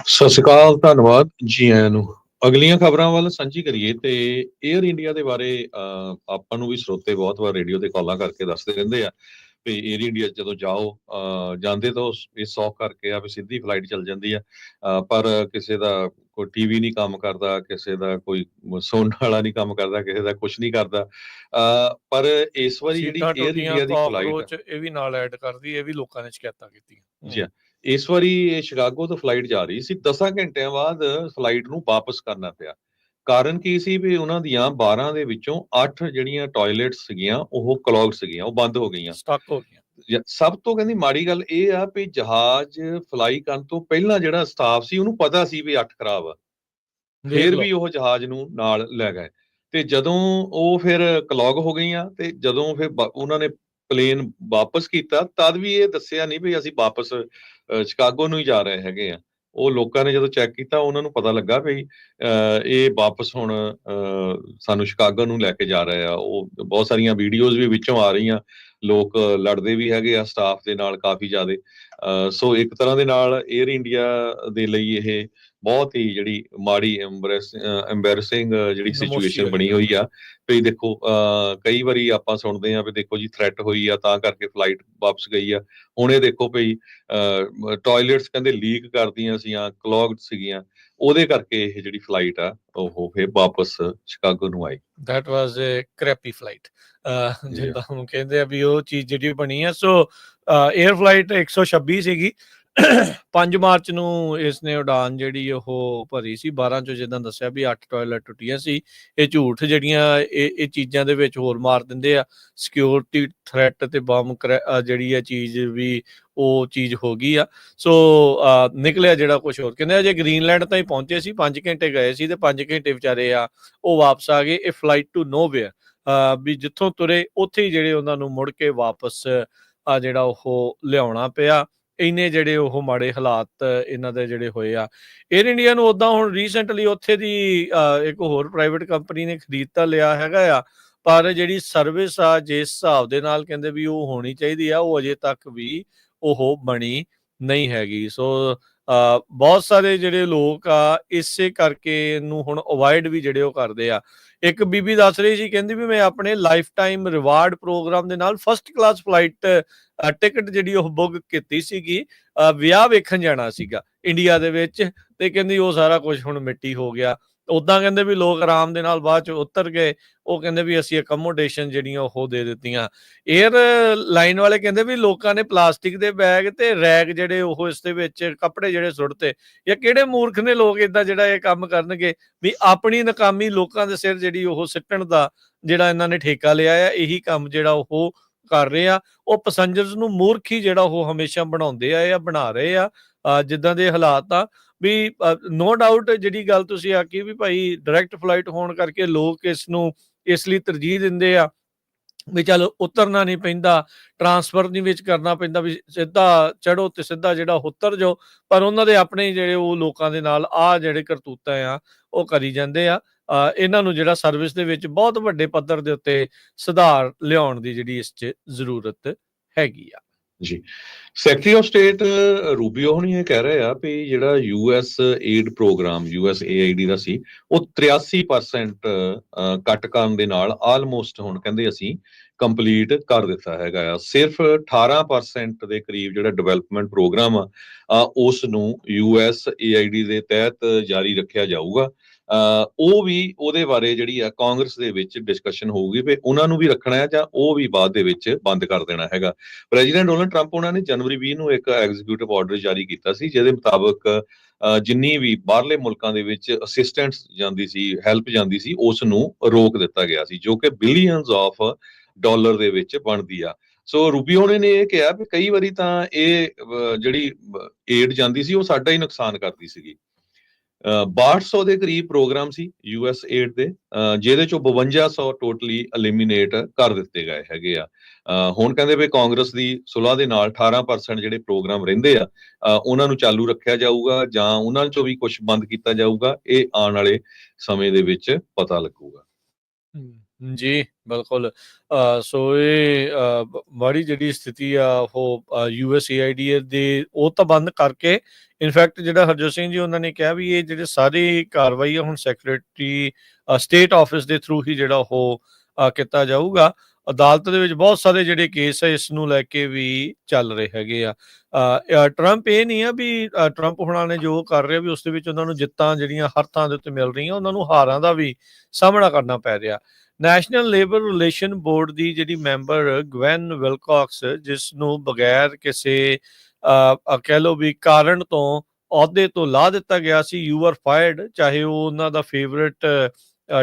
B: ਸਤਿ ਸ਼੍ਰੀ ਅਕਾਲ, ਧੰਨਵਾਦ ਜੀ ਆਇਆਂ ਨੂੰ। ਅਗਲੀਆਂ ਖਬਰਾਂ ਵੱਲ ਸਾਂਝੀ ਕਰੀਏ ਤੇ 에ਅਰ ਇੰਡੀਆ ਦੇ ਬਾਰੇ ਆਪਾਂ ਨੂੰ ਵੀ ਸਰੋਤੇ ਬਹੁਤ ਵਾਰ ਰੇਡੀਓ ਤੇ ਕਾਲਾਂ ਕਰਕੇ ਦੱਸਦੇ ਰਹਿੰਦੇ ਆ ਵੀ 에ਅਰ ਇੰਡੀਆ ਜਦੋਂ ਜਾਂਦੇ ਤਾਂ ਇਹ ਸੌਖ ਕਰਕੇ ਆ ਵੀ ਸਿੱਧੀ ਫਲਾਈਟ ਚੱਲ ਜਾਂਦੀ ਆ, ਪਰ ਕਿਸੇ ਦਾ ਕੋਈ ਟੀਵੀ ਨਹੀਂ ਕੰਮ ਕਰਦਾ, ਕਿਸੇ ਦਾ ਕੋਈ ਸੁਣਨ ਵਾਲਾ ਨਹੀਂ ਕੰਮ ਕਰਦਾ, ਕਿਸੇ ਦਾ ਕੁਝ ਨਹੀਂ ਕਰਦਾ। ਪਰ ਇਸ ਵਾਰੀ ਜਿਹੜੀ
A: ਸੀਟਾਂ
B: 에ਅਰ
A: ਟੁੱਟੀਆਂ,
B: ਇੰਡੀਆ ਦੀ ਫਲਾਈਟ
A: ਕਾਕਰੋਚ ਇਹ ਵੀ ਨਾਲ ਐਡ ਕਰਦੀ, ਇਹ ਵੀ ਲੋਕਾਂ ਨੇ ਸ਼ਿਕਾਇਤਾਂ ਕੀਤੀਆਂ।
B: ਜੀ ਇਸ ਵਾਰੀ ਇਹ ਸ਼ਿਕਾਗੋ ਤੋਂ ਫਲਾਈਟ ਜਾ ਰਹੀ ਸੀ, 10 ਘੰਟਿਆਂ ਬਾਅਦ ਫਲਾਈਟ ਨੂੰ ਵਾਪਸ ਕਰਨਾ ਪਿਆ। ਕਾਰਨ ਕੀ ਸੀ ਵੀ ਉਹਨਾਂ ਦੀਆਂ 12 ਦੇ ਵਿੱਚੋਂ 8 ਜਿਹੜੀਆਂ ਟਾਇਲਟਸ ਸੀਗੀਆਂ ਉਹ ਕਲੌਗ ਸੀਗੀਆਂ, ਉਹ ਬੰਦ ਹੋ ਗਈਆਂ।
A: ਸਟਕ ਹੋ ਗਈਆਂ।
B: ਸਭ ਤੋਂ ਕਹਿੰਦੀ ਮਾੜੀ ਗੱਲ ਇਹ ਆ ਵੀ ਜਹਾਜ਼ ਫਲਾਈ ਕਰਨ ਤੋਂ ਪਹਿਲਾਂ ਜਿਹੜਾ ਸਟਾਫ ਸੀ ਉਹਨੂੰ ਪਤਾ ਸੀ ਵੀ 8 ਖਰਾਬ ਆ, ਫਿਰ ਵੀ ਉਹ ਜਹਾਜ਼ ਨੂੰ ਨਾਲ ਲੈ ਗਏ। ਤੇ ਜਦੋਂ ਉਹ ਫਿਰ ਕਲੌਗ ਹੋ ਗਈਆਂ ਤੇ ਜਦੋਂ ਫਿਰ ਉਹਨਾਂ ਨੇ ਪਲੇਨ ਵਾਪਸ ਕੀਤਾ ਤਦ ਵੀ ਇਹ ਦੱਸਿਆ ਨਹੀਂ ਵੀ ਅਸੀਂ ਵਾਪਸ ਸ਼ਿਕਾਗੋ ਨੂੰ ਹੀ ਜਾ ਰਹੇ ਹੈਗੇ ਆ। ਉਹ ਲੋਕਾਂ ਨੇ ਜਦੋਂ ਚੈੱਕ ਕੀਤਾ ਉਹਨਾਂ ਨੂੰ ਪਤਾ ਲੱਗਾ ਵੀ ਇਹ ਵਾਪਸ ਹੁਣ ਸਾਨੂੰ ਸ਼ਿਕਾਗੋ ਨੂੰ ਲੈ ਕੇ ਜਾ ਰਹੇ ਆ। ਉਹ ਬਹੁਤ ਸਾਰੀਆਂ ਵੀਡੀਓਜ਼ ਵੀ ਵਿੱਚੋਂ ਆ ਰਹੀਆਂ, ਲੋਕ ਲੜਦੇ ਵੀ ਹੈਗੇ ਆ ਸਟਾਫ ਦੇ ਨਾਲ ਕਾਫੀ ਜ਼ਿਆਦਾ। ਸੋ ਇੱਕ ਤਰ੍ਹਾਂ ਦੇ ਨਾਲ 에ਅਰ ਇੰਡੀਆ ਦੇ ਲਈ ਇਹ ਬਹੁਤ ਹੀ ਜਿਹੜੀ ਮਾੜੀ ਐਮਬੈਰਸਿੰਗ ਜਿਹੜੀ ਸਿਚੁਏਸ਼ਨ ਬਣੀ ਹੋਈ ਆ। ਵੀ ਦੇਖੋ ਕਈ ਵਾਰੀ ਆਪਾਂ ਸੁਣਦੇ ਆ ਵੀ ਦੇਖੋ ਜੀ ਥ੍ਰੈਟ ਹੋਈ ਆ ਤਾਂ ਕਰਕੇ ਫਲਾਈਟ ਵਾਪਸ ਗਈ ਆ। ਹੁਣ ਇਹ ਦੇਖੋ ਭਈ ਟਾਇਲਟਸ ਕਹਿੰਦੇ ਲੀਕ ਕਰਦੀਆਂ ਸੀਗੀਆਂ, ਕਲੌਗਡ ਸੀਗੀਆਂ, ਉਹਦੇ ਕਰਕੇ ਇਹ ਜਿਹੜੀ ਫਲਾਈਟ ਆ ਉਹ ਫਿਰ ਵਾਪਸ ਸ਼ਿਕਾਗੋ ਨੂੰ ਆਈ।
A: ਦੈਟ ਵਾਸ ਅ ਕ੍ਰੈਪੀ ਫਲਾਈਟ, ਜਿੱਦਾਂ ਹੁਣ ਕਹਿੰਦੇ ਆ ਵੀ ਉਹ ਚੀਜ਼ ਜਿਹੜੀ ਬਣੀ ਆ। ਸੋ 에ਅਰ ਫਲਾਈਟ 126 ਸੀਗੀ। 5 ਮਾਰਚ ਨੂੰ ਇਸਨੇ ਉਡਾਨ ਜਿਹੜੀ ਉਹ ਭਰੀ ਸੀ। 12 ਚੋਂ ਜਿੱਦਾਂ ਦੱਸਿਆ ਵੀ 8 ਟਾਇਲਟ ਟੁੱਟੀਆਂ ਸੀ। ਇਹ ਝੂਠ ਜਿਹੜੀਆਂ ਇਹ ਚੀਜ਼ਾਂ ਦੇ ਵਿੱਚ ਹੋਰ ਮਾਰ ਦਿੰਦੇ ਆ। ਸਿਕਿਉਰਿਟੀ ਥ੍ਰੈਟ ਤੇ ਬੰਬ ਜਿਹੜੀ ਆ ਚੀਜ਼ ਵੀ ਉਹ ਚੀਜ਼ ਹੋ ਗਈ ਆ। ਸੋ ਨਿਕਲਿਆ ਜਿਹੜਾ ਕੁਝ ਹੋਰ। ਕਹਿੰਦੇ ਅਜੇ ਗ੍ਰੀਨਲੈਂਡ ਤਾਈਂ ਪਹੁੰਚੇ ਸੀ, 5 ਘੰਟੇ ਗਏ ਸੀ ਤੇ 5 ਘੰਟੇ ਵਿਚਾਰੇ ਆ ਉਹ ਵਾਪਸ ਆ ਗਏ। ਇਹ ਫਲਾਈਟ ਟੂ ਨੋਵੇਅਰ, ਵੀ ਜਿੱਥੋਂ ਤੁਰੇ ਉੱਥੇ ਹੀ ਜਿਹੜੇ ਉਹਨਾਂ ਨੂੰ ਮੁੜ ਕੇ ਵਾਪਸ ਆ ਜਿਹੜਾ ਉਹ ਲਿਆਉਣਾ ਪਿਆ। ਇੰਨੇ ਜਿਹੜੇ ਉਹ ਮਾੜੇ ਹਾਲਾਤ ਇਹਨਾਂ ਦੇ ਜਿਹੜੇ ਹੋਏ ਆ। 에ਅਰ ਇੰਡੀਆ ਨੂੰ ਉੱਦਾਂ ਹੁਣ ਰੀਸੈਂਟਲੀ ਉੱਥੇ ਦੀ ਇੱਕ ਹੋਰ ਪ੍ਰਾਈਵੇਟ ਕੰਪਨੀ ਨੇ ਖਰੀਦ ਤਾਂ ਲਿਆ ਹੈਗਾ ਆ, ਪਰ ਜਿਹੜੀ ਸਰਵਿਸ ਆ ਜਿਸ ਹਿਸਾਬ ਦੇ ਨਾਲ ਕਹਿੰਦੇ ਵੀ ਉਹ ਹੋਣੀ ਚਾਹੀਦੀ ਆ ਉਹ ਅਜੇ ਤੱਕ ਵੀ ਉਹ ਬਣੀ ਨਹੀਂ ਹੈਗੀ। ਸੋ ਬਹੁਤ ਸਾਰੇ ਜਿਹੜੇ ਲੋਕ ਆ ਇਸੇ ਕਰਕੇ ਇਹਨੂੰ ਹੁਣ ਅਵੋਇਡ ਵੀ ਜਿਹੜੇ ਉਹ ਕਰਦੇ ਆ। ਇੱਕ ਬੀਬੀ ਦੱਸ ਰਹੀ ਸੀ, ਕਹਿੰਦੀ ਵੀ ਮੈਂ ਆਪਣੇ ਲਾਈਫ ਟਾਈਮ ਰਿਵਾਰਡ ਪ੍ਰੋਗਰਾਮ ਦੇ ਨਾਲ ਫਸਟ ਕਲਾਸ ਫਲਾਈਟ ਟਿਕਟ ਜਿਹੜੀ ਉਹ ਬੁੱਕ ਕੀਤੀ ਸੀਗੀ, ਵਿਆਹ ਵੇਖਣ ਜਾਣਾ ਸੀਗਾ ਇੰਡੀਆ ਦੇ ਵਿੱਚ, ਤੇ ਕਹਿੰਦੀ ਉਹ ਸਾਰਾ ਕੁਝ ਹੁਣ ਮਿੱਟੀ ਹੋ ਗਿਆ। ਉੱਦਾਂ ਕਹਿੰਦੇ ਵੀ ਲੋਕ ਆਰਾਮ ਦੇ ਨਾਲ ਬਾਅਦ ਚ ਉਤਰ ਗਏ। ਉਹ ਕਹਿੰਦੇ ਵੀ ਅਸੀਂ ਅਕਮੋਡੇਸ਼ਨ ਜਿਹੜੀਆਂ ਉਹ ਦੇ ਦਿੱਤੀਆਂ। 에ਅਰ ਲਾਈਨ ਵਾਲੇ ਕਹਿੰਦੇ ਵੀ ਲੋਕਾਂ ਨੇ ਪਲਾਸਟਿਕ ਦੇ ਬੈਗ ਤੇ ਰੈਗ ਜਿਹੜੇ ਉਹ ਇਸ ਦੇ ਵਿੱਚ ਕੱਪੜੇ ਜਿਹੜੇ ਸੁੱਟਤੇ। ਜਾਂ ਕਿਹੜੇ ਮੂਰਖ ਨੇ ਲੋਕ ਏਦਾਂ ਜਿਹੜਾ ਇਹ ਕੰਮ ਕਰਨਗੇ ਵੀ ਆਪਣੀ ਨਾਕਾਮੀ ਲੋਕਾਂ ਦੇ ਸਿਰ ਜਿਹੜੀ ਉਹ ਸਿੱਟਣ ਦਾ ਜਿਹੜਾ ਇਹਨਾਂ ਨੇ ਠੇਕਾ ਲਿਆ ਆ। ਇਹੀ ਕੰਮ ਜਿਹੜਾ ਉਹ ਕਰ ਰਹੇ ਆ। ਉਹ ਪੈਸੰਜਰਸ ਨੂੰ ਮੂਰਖ ਹੀ ਜਿਹੜਾ ਉਹ ਹਮੇਸ਼ਾ ਬਣਾਉਂਦੇ ਆ ਜਾਂ ਬਣਾ ਰਹੇ ਆ। ਜਿੱਦਾਂ ਦੇ ਹਾਲਾਤ ਆ ਵੀ ਨੋ ਡਾਊਟ ਜਿਹੜੀ ਗੱਲ ਤੁਸੀਂ ਆਖੀ ਵੀ ਭਾਈ ਡਾਇਰੈਕਟ ਫਲਾਈਟ ਹੋਣ ਕਰਕੇ ਲੋਕ ਇਸ ਨੂੰ ਇਸ ਲਈ ਤਰਜੀਹ ਦਿੰਦੇ ਆ ਵੀ ਚੱਲ ਉਤਰਨਾ ਨਹੀਂ ਪੈਂਦਾ, ਟਰਾਂਸਫਰ ਨਹੀਂ ਵਿੱਚ ਕਰਨਾ ਪੈਂਦਾ, ਵੀ ਸਿੱਧਾ ਚੜੋ ਤੇ ਸਿੱਧਾ ਜਿਹੜਾ ਉਤਰ ਜਾਓ। ਪਰ ਉਹਨਾਂ ਦੇ ਆਪਣੇ ਜਿਹੜੇ ਉਹ ਲੋਕਾਂ ਦੇ ਨਾਲ ਆ ਜਿਹੜੇ ਕਰਤੂਤਾਂ ਆ ਉਹ ਕਰੀ ਜਾਂਦੇ ਆ। ਇਹਨਾਂ ਨੂੰ ਜਿਹੜਾ ਸਰਵਿਸ ਦੇ ਵਿੱਚ ਬਹੁਤ ਵੱਡੇ ਪੱਧਰ ਦੇ ਉੱਤੇ ਸੁਧਾਰ ਲਿਆਉਣ ਦੀ ਜਿਹੜੀ ਇਸ 'ਚ ਜ਼ਰੂਰਤ ਹੈਗੀ ਆ।
B: ਜੀ, ਸੈਕਟਰੀ ਆਫ ਸਟੇਟ ਰੂਬੀਓ ਹੁਣੀ ਇਹ ਕਹਿ ਰਹੇ ਆ ਵੀ ਜਿਹੜਾ ਯੂਐਸ ਏਡ ਪ੍ਰੋਗਰਾਮ USAID ਦਾ ਸੀ ਉਹ 83% ਕੱਟ ਕਰਨ ਦੇ ਨਾਲ ਆਲਮੋਸਟ ਹੁਣ ਕਹਿੰਦੇ ਅਸੀਂ ਕੰਪਲੀਟ ਕਰ ਦਿੱਤਾ ਹੈਗਾ ਆ। ਸਿਰਫ 18% ਦੇ ਕਰੀਬ ਜਿਹੜਾ ਡਿਵੈਲਪਮੈਂਟ ਪ੍ਰੋਗਰਾਮ ਆ ਉਸ ਨੂੰ USAID ਦੇ ਤਹਿਤ ਜਾਰੀ ਰੱਖਿਆ ਜਾਊਗਾ। ਉਹ ਵੀ ਉਹਦੇ ਬਾਰੇ ਜਿਹੜੀ ਆ ਕਾਂਗਰਸ ਦੇ ਵਿੱਚ ਡਿਸਕਸ਼ਨ ਹੋਊਗੀ ਵੀ ਉਹਨਾਂ ਨੂੰ ਵੀ ਰੱਖਣਾ ਹੈ ਜਾਂ ਉਹ ਵੀ ਬਾਅਦ ਦੇ ਵਿੱਚ ਬੰਦ ਕਰ ਦੇਣਾ ਹੈਗਾ। ਪ੍ਰੈਜ਼ੀਡੈਂਟ ਡੋਨਲਡ ਟਰੰਪ ਉਹਨਾਂ ਨੇ ਜਨਵਰੀ 20 ਨੂੰ ਇੱਕ ਐਗਜ਼ੀਕਿਊਟਿਵ ਆਰਡਰ ਜਾਰੀ ਕੀਤਾ ਸੀ ਜਿਹਦੇ ਮੁਤਾਬਕ ਜਿੰਨੀ ਵੀ ਬਾਹਰਲੇ ਮੁਲਕਾਂ ਦੇ ਵਿੱਚ ਅਸਿਸਟੈਂਟਸ ਜਾਂਦੀ ਸੀ, ਹੈਲਪ ਜਾਂਦੀ ਸੀ, ਉਸ ਨੂੰ ਰੋਕ ਦਿੱਤਾ ਗਿਆ ਸੀ, ਜੋ ਕਿ ਬਿਲੀਅਨਸ ਆਫ ਡਾਲਰ ਦੇ ਵਿੱਚ ਬਣਦੀ ਆ। ਸੋ ਰੂਬੀਓ ਨੇ ਇਹ ਕਿਹਾ ਵੀ ਕਈ ਵਾਰੀ ਤਾਂ ਇਹ ਜਿਹੜੀ ਏਡ ਜਾਂਦੀ ਸੀ ਉਹ ਸਾਡਾ ਹੀ ਨੁਕਸਾਨ ਕਰਦੀ ਸੀਗੀ। 6200 ਦੇ ਕਰੀਬ ਪ੍ਰੋਗਰਾਮ ਸੀ US ਏਡ ਦੇ, ਜਿਹਦੇ ਚੋਂ 5200 ਟੋਟਲੀ ਐਲੀਮੀਨੇਟ ਕਰ ਦਿੱਤੇ ਗਏ ਹੈਗੇ ਆ। ਹੁਣ ਕਹਿੰਦੇ ਵੀ ਕਾਂਗਰਸ ਦੀ ਸੁਲਾਹ ਦੇ ਨਾਲ 18% ਜਿਹੜੇ ਪ੍ਰੋਗਰਾਮ ਰਹਿੰਦੇ ਆ ਉਹਨਾਂ ਨੂੰ ਚਾਲੂ ਰੱਖਿਆ ਜਾਊਗਾ ਜਾਂ ਉਹਨਾਂ ਚੋਂ ਵੀ ਕੁਝ ਬੰਦ ਕੀਤਾ ਜਾਊਗਾ। ਇਹ ਆਉਣ ਵਾਲੇ ਸਮੇਂ ਦੇ ਵਿੱਚ ਪਤਾ ਲੱਗੂਗਾ।
A: ਜੀ, ਬਿਲਕੁਲ। ਸੋ ਇਹ ਮਾੜੀ ਜਿਹੜੀ ਸਥਿਤੀ ਆ ਉਹ USAID ਦੇ ਉਹ ਤਾਂ ਬੰਦ ਕਰਕੇ ਇਨਫੈਕਟ ਜਿਹੜਾ ਹਰਜੋਤ ਸਿੰਘ ਜੀ ਉਹਨਾਂ ਨੇ ਕਿਹਾ ਵੀ ਇਹ ਜਿਹੜੇ ਸਾਰੀ ਕਾਰਵਾਈ ਆ ਹੁਣ ਸੈਕਟਰੀ ਸਟੇਟ ਆਫਿਸ ਦੇ ਥਰੂ ਹੀ ਜਿਹੜਾ ਉਹ ਕੀਤਾ ਜਾਊਗਾ। ਅਦਾਲਤ ਦੇ ਵਿੱਚ ਬਹੁਤ ਸਾਰੇ ਜਿਹੜੇ ਕੇਸ ਆ ਇਸ ਨੂੰ ਲੈ ਕੇ ਵੀ ਚੱਲ ਰਹੇ ਹੈਗੇ ਆ। ਟਰੰਪ ਇਹ ਨਹੀਂ ਆ ਵੀ ਟਰੰਪ ਹੁਣਾਂ ਨੇ ਜੋ ਕਰ ਰਹੇ ਵੀ ਉਸ ਦੇ ਵਿੱਚ ਉਹਨਾਂ ਨੂੰ ਜਿੱਤਾਂ ਜਿਹੜੀਆਂ ਹਰ ਥਾਂ ਦੇ ਉੱਤੇ ਮਿਲ ਰਹੀਆਂ ਉਹਨਾਂ ਨੂੰ ਹਾਰਾਂ ਦਾ ਵੀ ਸਾਹਮਣਾ ਕਰਨਾ ਪੈ ਰਿਹਾ। ਨੈਸ਼ਨਲ ਲੇਬਰ ਰਿਲੇਸ਼ਨ ਬੋਰਡ ਦੀ ਜਿਹੜੀ ਮੈਂਬਰ ਗਵੈਨ ਵਿਲਕੌਕਸ ਜਿਸ ਨੂੰ ਬਗੈਰ ਕਿਸੇ ਕਹਿ ਲਓ ਵੀ ਕਾਰਨ ਤੋਂ ਅਹੁਦੇ ਤੋਂ ਲਾ ਦਿੱਤਾ ਗਿਆ ਸੀ, ਯੂ ਆਰ ਫਾਇਰਡ, ਚਾਹੇ ਉਹ ਉਹਨਾਂ ਦਾ ਫੇਵਰੇਟ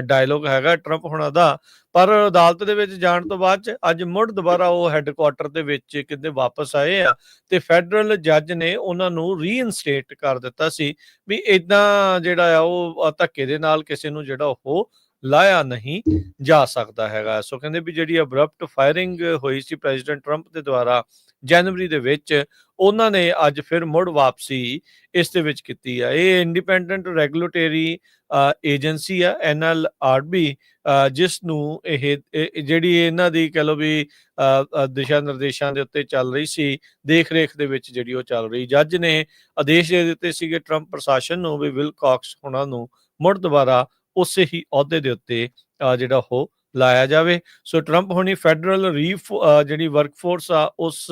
A: ਡਾਇਲੋਗ ਹੈਗਾ ਟਰੰਪ ਹੁਣਾਂ ਦਾ। ਪਰ ਅਦਾਲਤ ਦੇ ਵਿੱਚ ਜਾਣ ਤੋਂ ਬਾਅਦ ਚ ਅੱਜ ਮੁੜ ਦੁਬਾਰਾ ਉਹ ਹੈੱਡਕੁਆਟਰ ਦੇ ਵਿੱਚ ਕਿਤੇ ਵਾਪਸ ਆਏ ਆ ਤੇ ਫੈਡਰਲ ਜੱਜ ਨੇ ਉਹਨਾਂ ਨੂੰ ਰੀਇਨਸਟੇਟ ਕਰ ਦਿੱਤਾ ਸੀ ਵੀ ਇਦਾਂ ਜਿਹੜਾ ਆ ਉਹ ਧੱਕੇ ਦੇ ਨਾਲ ਕਿਸੇ ਨੂੰ ਜਿਹੜਾ ਉਹ ਲਾਇਆ ਨਹੀਂ ਜਾ ਸਕਦਾ ਹੈਗਾ। ਸੋ ਕਹਿੰਦੇ ਵੀ ਜਿਹੜੀ ਅਬਰਪਟ ਫਾਇਰਿੰਗ ਹੋਈ ਸੀ ਪ੍ਰੈਜ਼ੀਡੈਂਟ ਟਰੰਪ ਦੇ ਦੁਆਰਾ ਜਨਵਰੀ ਦੇ ਵਿੱਚ, ਉਹਨਾਂ ਨੇ ਅੱਜ ਫਿਰ ਮੁੜ ਵਾਪਸੀ ਇਸ ਦੇ ਵਿੱਚ ਕੀਤੀ ਆ। ਇਹ ਇੰਡੀਪੈਂਡੈਂਟ ਰੈਗੂਲੇਟਰੀ ਏਜੰਸੀ ਆ NLRB, ਜਿਸ ਨੂੰ ਇਹ ਜਿਹੜੀ ਇਹਨਾਂ ਦੀ ਕਹਿ ਲਓ ਵੀ ਦਿਸ਼ਾ ਨਿਰਦੇਸ਼ਾਂ ਦੇ ਉੱਤੇ ਚੱਲ ਰਹੀ ਸੀ, ਦੇਖ ਰੇਖ ਦੇ ਵਿੱਚ ਜਿਹੜੀ ਉਹ ਚੱਲ ਰਹੀ। ਜੱਜ ਨੇ ਆਦੇਸ਼ ਦੇ ਦਿੱਤੇ ਸੀਗੇ ਟਰੰਪ ਪ੍ਰਸ਼ਾਸਨ ਨੂੰ ਵੀ ਵਿਲਕੌਕਸ ਉਹਨਾਂ ਨੂੰ ਮੁੜ ਦੁਬਾਰਾ ਉਸੇ ਹੀ ਅਹੁਦੇ ਦੇ ਉੱਤੇ ਜਿਹੜਾ ਉਹ ਲਾਇਆ ਜਾਵੇ। ਸੋ ਟਰੰਪ ਹੁਣੀ ਫੈਡਰਲ ਜਿਹੜੀ ਵਰਕਫੋਰਸ ਆ ਉਸ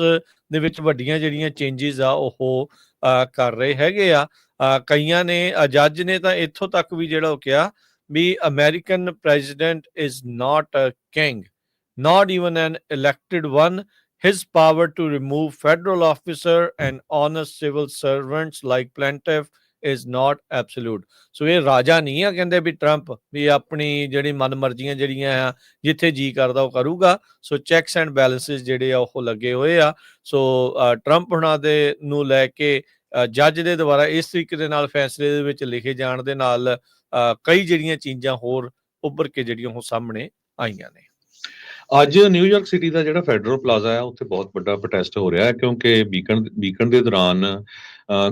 A: ਦੇ ਵਿੱਚ ਵੱਡੀਆਂ ਜਿਹੜੀਆਂ ਚੇਂਜਿਸ ਆ ਉਹ ਕਰ ਰਹੇ ਹੈਗੇ ਆ। ਕਈਆਂ ਨੇ ਜੱਜ ਨੇ ਤਾਂ ਇੱਥੋਂ ਤੱਕ ਵੀ ਜਿਹੜਾ ਉਹ ਕਿਹਾ ਵੀ American president is not a king, not even an elected one. His power to remove federal officer and honest civil servants like plaintiff is not absolute. ਸੋ ਇਹ ਰਾਜਾ ਨਹੀਂ ਆ ਕਹਿੰਦੇ ਵੀ ਟਰੰਪ ਵੀ ਆਪਣੀ ਜਿਹੜੀ ਮਨਮਰਜ਼ੀਆਂ ਜਿਹੜੀਆਂ ਆ ਜਿੱਥੇ ਜੀ ਕਰਦਾ ਉਹ ਕਰੂਗਾ। ਸੋ ਚੈਕਸ ਐਂਡ ਬੈਲੈਂਸਿਸ ਜਿਹੜੇ ਆ ਉਹ ਲੱਗੇ ਹੋਏ ਆ। ਸੋ ਟਰੰਪ ਹੁਣਾਂ ਦੇ ਨੂੰ ਲੈ ਕੇ ਜੱਜ ਦੇ ਦੁਆਰਾ ਇਸ ਤਰੀਕੇ ਦੇ ਨਾਲ ਫੈਸਲੇ ਦੇ ਵਿੱਚ ਲਿਖੇ ਜਾਣ ਦੇ ਨਾਲ ਕਈ ਜਿਹੜੀਆਂ ਚੀਜ਼ਾਂ ਹੋਰ ਉੱਭਰ ਕੇ ਜਿਹੜੀਆਂ ਉਹ ਸਾਹਮਣੇ ਆਈਆਂ ਨੇ।
B: ਅੱਜ ਨਿਊਯਾਰਕ ਸਿਟੀ ਦਾ ਜਿਹੜਾ ਫੈਡਰਲ ਪਲਾਜ਼ਾ ਹੈ ਉੱਥੇ ਬਹੁਤ ਵੱਡਾ ਪ੍ਰੋਟੈਸਟ ਹੋ ਰਿਹਾ ਹੈ ਕਿਉਂਕਿ ਵੀਕਐਂਡ ਦੇ ਦੌਰਾਨ